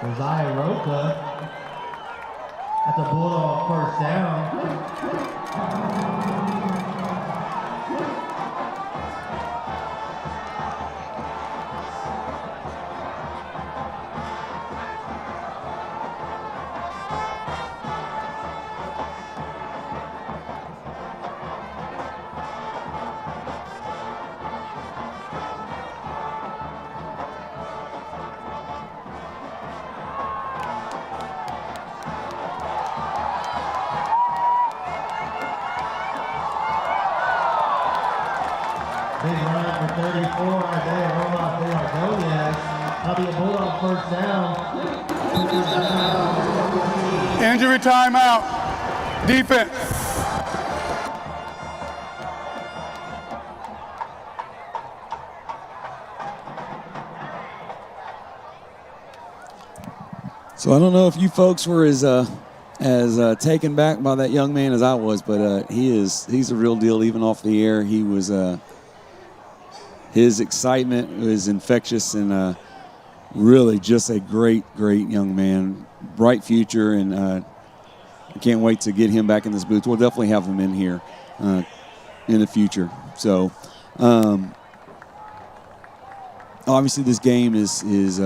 Josiah Roca. That's a Bulldog first down. Big run for 34, Isaiah Rojas de Argonias. That'll be a Bulldog first down. Injury timeout. Defense. So I don't know if you folks were as taken back by that young man as I was, but he's a real deal even off the air. He was his excitement was infectious and really just a great young man, bright future, and I can't wait to get him back in this booth. We'll definitely have him in here in the future. So obviously this game is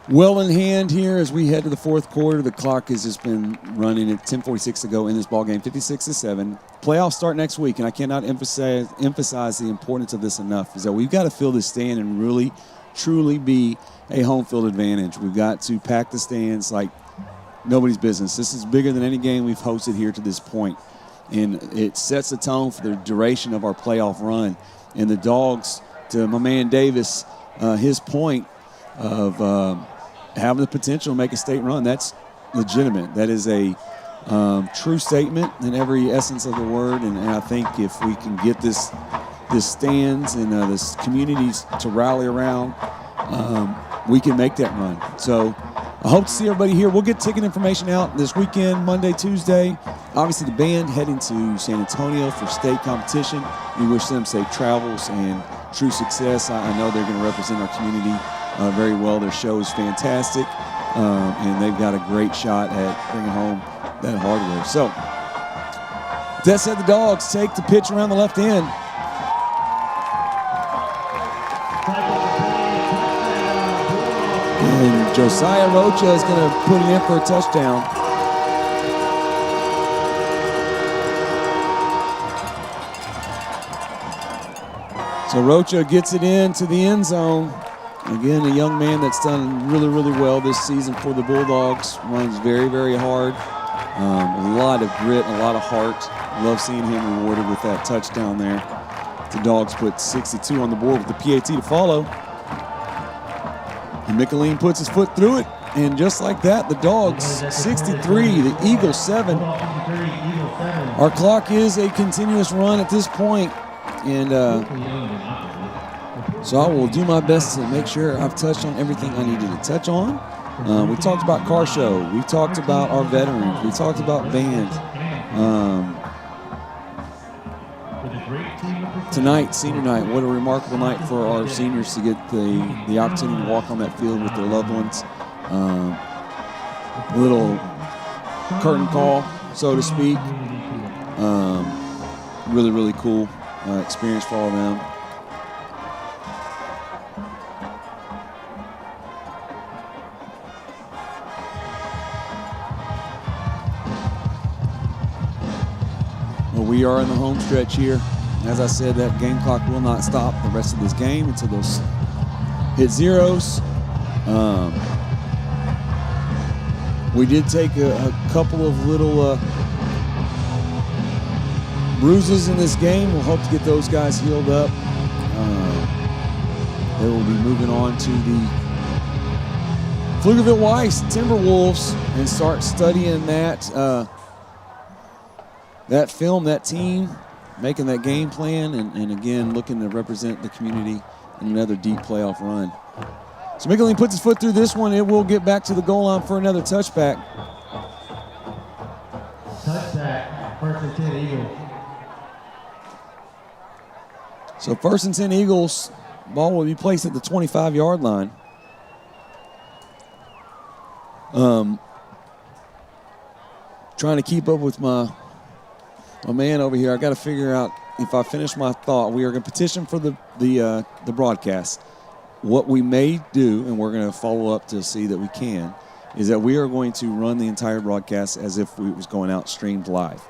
well in hand here as we head to the fourth quarter. The clock has just been running at 10:46 to go in this ball game, 56-7. Playoffs start next week, and I cannot emphasize the importance of this enough, is that we've got to fill this stand and really, truly be a home field advantage. We've got to pack the stands like nobody's business. This is bigger than any game we've hosted here to this point, and it sets the tone for the duration of our playoff run. And the Dogs, to my man Davis, his point of having the potential to make a state run, that's legitimate. That is a true statement in every essence of the word, and I think if we can get this stands and this communities to rally around, we can make that run. So I hope to see everybody here. We'll get ticket information out this weekend, Monday, Tuesday. Obviously the band heading to San Antonio for state competition. We wish them safe travels and true success. I know they're going to represent our community very well. Their show is fantastic, and they've got a great shot at bringing home that hardware. So, that said, the Dogs take the pitch around the left end. And Josiah Rocha is going to put it in for a touchdown. So Rocha gets it into the end zone. Again, a young man that's done really well this season for the Bulldogs. Runs very hard. A lot of grit, a lot of heart. Love seeing him rewarded with that touchdown there. The Dogs put 62 on the board with the PAT to follow. And Michelin puts his foot through it, and just like that, the Dogs 63, the Eagles 7. Our clock is a continuous run at this point, and so I will do my best to make sure I've touched on everything I needed to touch on. We talked about car show. We talked about our veterans. We talked about band. Tonight, senior night, what a remarkable night for our seniors to get the opportunity to walk on that field with their loved ones. A little curtain call, so to speak. Really, really cool experience for all of them. Well, we are in the home stretch here. As I said, that game clock will not stop the rest of this game until those hit zeros. We did take a couple of little bruises in this game. We'll hope to get those guys healed up. They will be moving on to the Pflugerville Weiss Timberwolves and start studying that film, that team, making that game plan, and again, looking to represent the community in another deep playoff run. So Michelin puts his foot through this one. It will get back to the goal line for another touchback. Touchback, 1st and 10 Eagles. So 1st and 10 Eagles, ball will be placed at the 25-yard line. Trying to keep up with my man over here. I got to figure out if I finish my thought. We are going to petition for the broadcast. What we may do, and we're going to follow up to see that we can, is that we are going to run the entire broadcast as if it was going out streamed live,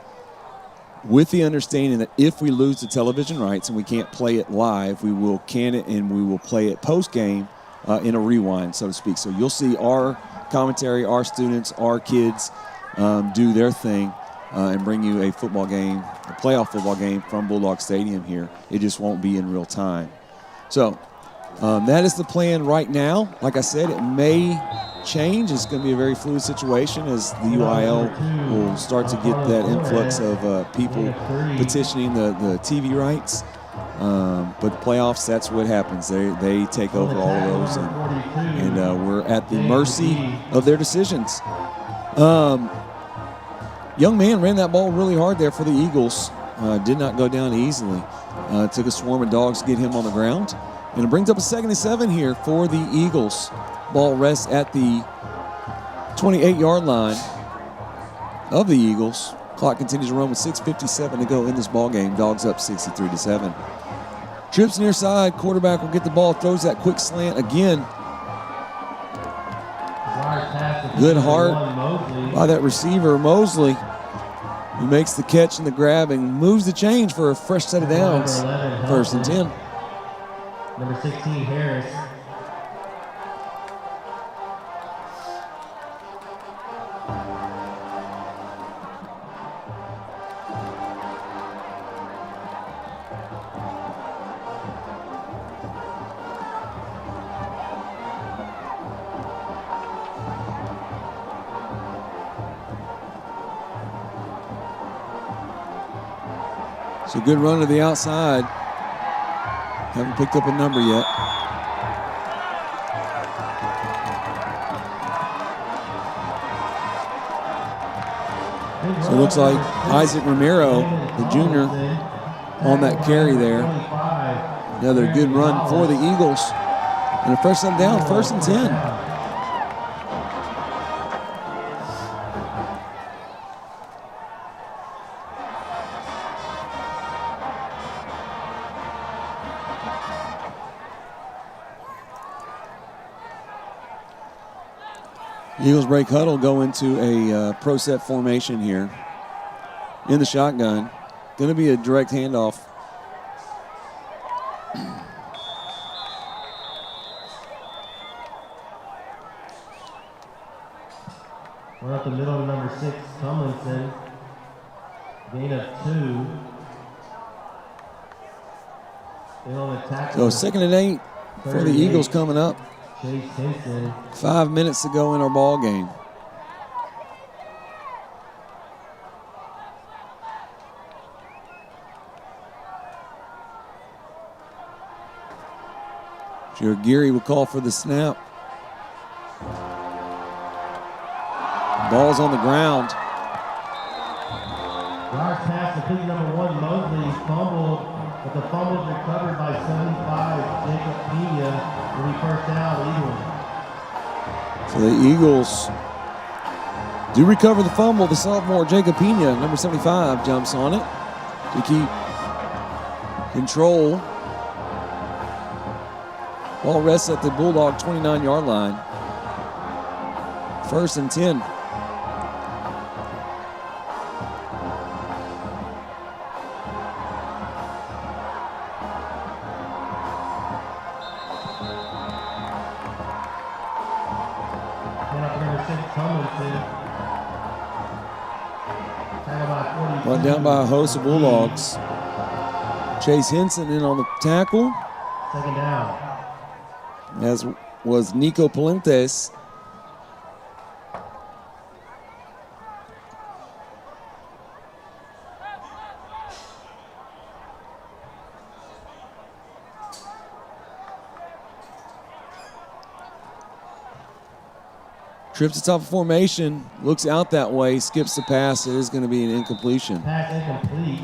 with the understanding that if we lose the television rights and we can't play it live, we will can it and we will play it post-game in a rewind, so to speak. So you'll see our commentary, our students, our kids do their thing and bring you a football game, a playoff football game from Bulldog Stadium here. It just won't be in real time. So that is the plan right now. Like I said, it may change. It's going to be a very fluid situation as the UIL will start to get that influx of people petitioning the TV rights. But the playoffs, that's what happens. They take over all of those, and we're at the mercy of their decisions. Young man ran that ball really hard there for the Eagles. Did not go down easily. Took a swarm of dogs to get him on the ground. And it brings up a 2nd and 7 here for the Eagles. Ball rests at the 28-yard line of the Eagles. Clock continues to run with 6:57 to go in this ball game. Dogs up 63-7. Trips near side. Quarterback will get the ball. Throws that quick slant again. Good heart by that receiver, Mosley, who makes the catch and the grab and moves the change for a fresh set of downs. 1st and 10. Number 16, Harris. So good run to the outside. Haven't picked up a number yet. So it looks like Isaac Romero, the junior, on that carry there. Another good run for the Eagles. And a fresh set down, 1st and 10. Eagles break huddle, go into a pro set formation here in the shotgun. Going to be a direct handoff. We're up the middle to number 6, Tomlinson. Gain of 2. So 2nd and 8 for the Eagles coming up. 5 minutes to go in our ball game. Joe Geary will call for the snap. Ball's on the ground. Last pass, complete number 1, Mosley fumbled, but the fumble is recovered by 75, Jacob Pena. Will be first down, Eagles. So the Eagles do recover the fumble. The sophomore Jacob Pena, number 75, jumps on it to keep control. Ball rests at the Bulldog 29-yard line. 1st and 10. Brought down by a host of Bulldogs. Chase Henson in on the tackle. 2nd down. As was Nico Palentes. Trips to top of formation, looks out that way, skips the pass. It is going to be an incompletion. Pass incomplete.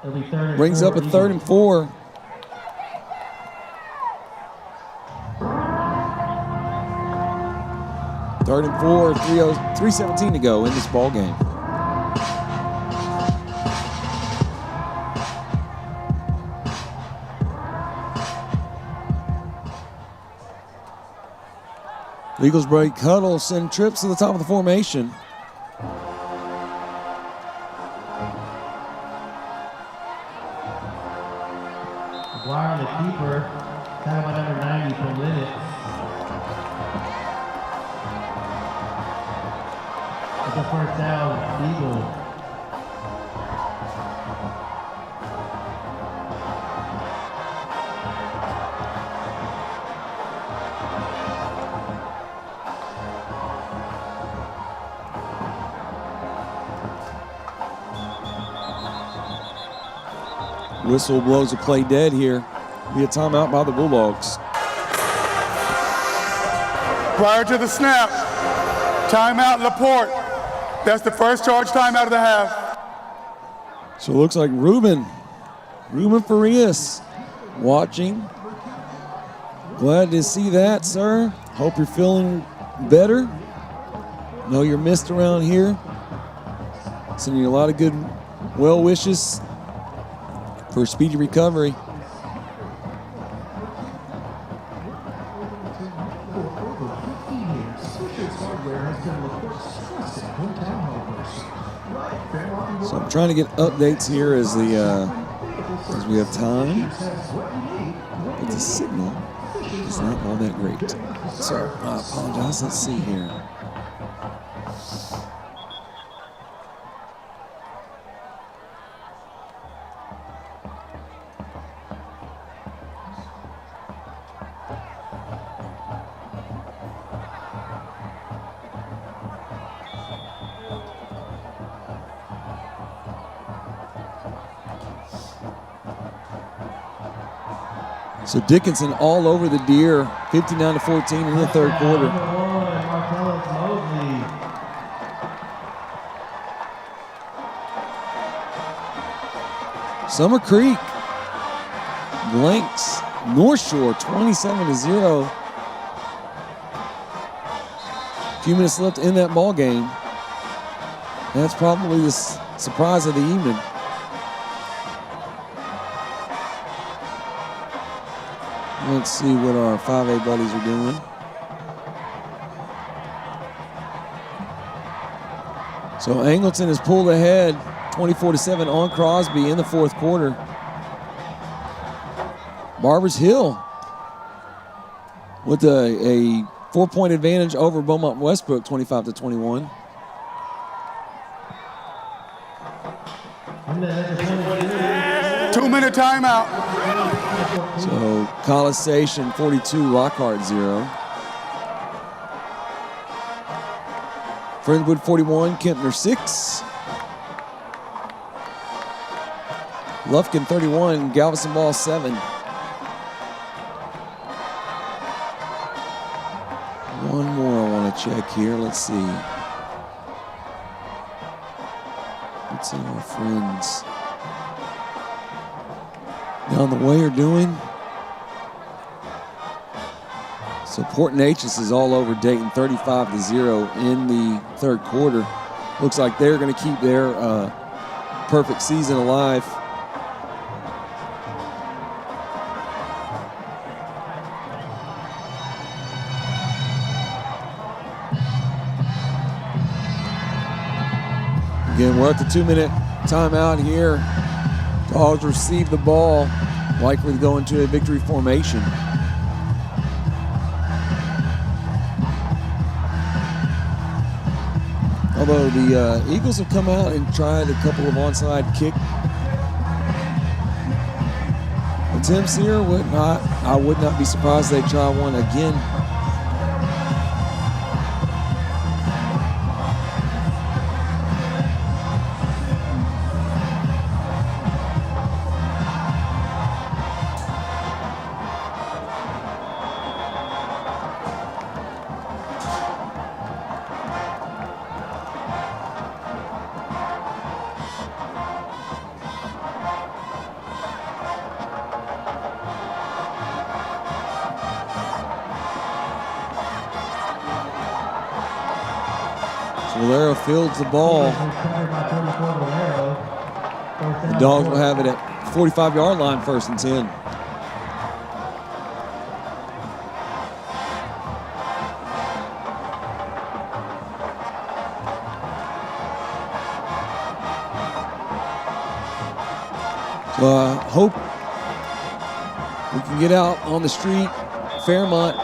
It'll be 3rd and 4. Brings up a 3rd and 4. Third and 4, 3:17 to go in this ball game. Eagles break huddle, send trips to the top of the formation. McGuire, the keeper, tackled by number 90 per minute. It's a first down, Eagles. Whistle blows the play dead here. Be a timeout by the Bulldogs. Prior to the snap, timeout Laporte. That's the first charge timeout of the half. So it looks like Ruben Farias watching. Glad to see that, sir. Hope you're feeling better. Know you're missed around here. Sending you a lot of good well wishes for speedy recovery. So I'm trying to get updates here as we have time. But the signal is not all that great. So I apologize. Let's see here. So Dickinson all over the Deer, 59-14 in the 3rd quarter. Summer Creek blanks North Shore 27-0. A few minutes left in that ball game. That's probably the surprise of the evening. Let's see what our 5A buddies are doing. So Angleton has pulled ahead 24-7 on Crosby in the 4th quarter. Barbers Hill with a 4-point advantage over Beaumont Westbrook, 25-21. Two-minute timeout. So College Station 42, Lockhart 0. Friendwood 41, Kempner 6. Lufkin 31, Galveston Ball 7. One more I want to check here. Let's see. What's our friends down the way are doing? So Porte Natchez is all over Dayton, 35-0 in the third quarter. Looks like they're going to keep their perfect season alive. Again, we're at the 2-minute timeout here. Dogs receive the ball, likely to go into a victory formation. Although the Eagles have come out and tried a couple of onside kick attempts here. I would not be surprised if they try one again. Valero fields the ball. The Dogs will have it at 45-yard line, 1st and 10. So I hope we can get out on the street, Fairmont,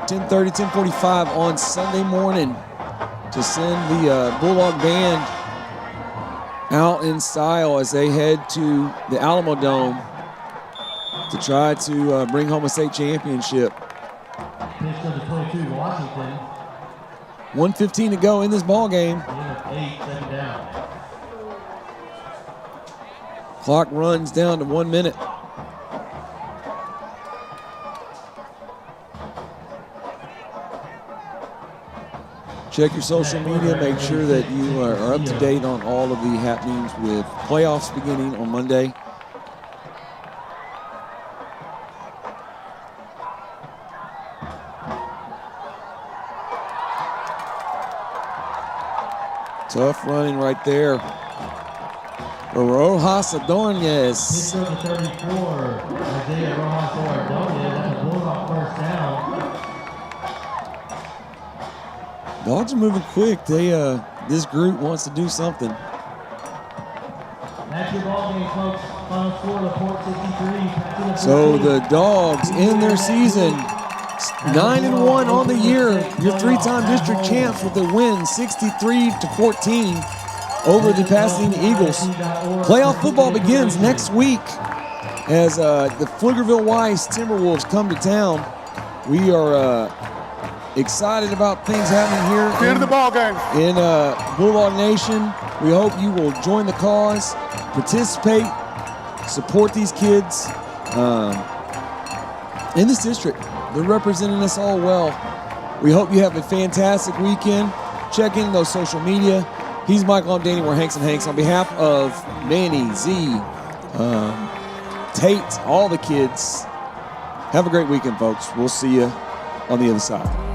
10:30, 10:45 on Sunday morning, to send the Bulldog Band out in style as they head to the Alamo Dome to try to bring home a state championship. 1:15 to go in this ball game. Clock runs down to 1 minute. Check your social media. Make sure that you are up to date on all of the happenings with playoffs beginning on Monday. Tough running right there. Rojas Ordonez. Number 34, Isaiah Rojas Ordonez. That's a Bulldog first down. Dogs are moving quick. This group wants to do something. That's your ball game, folks. Final score, the Porte 63. So the Dogs in their season, 9-1 on the year. Your 3-time district champs with a win, 63-14 over the Pasadena Eagles. Playoff football begins next week as the Pflugerville Weiss Timberwolves come to town. We are excited about things happening here the end of the ball game in Bulldog Nation. We hope you will join the cause, participate, support these kids in this district. They're representing us all well. We hope you have a fantastic weekend. Check in those social media. He's Michael. I'm Danny. We're Hanks and Hanks. On behalf of Manny, Z, Tate, all the kids, have a great weekend, folks. We'll see you on the other side.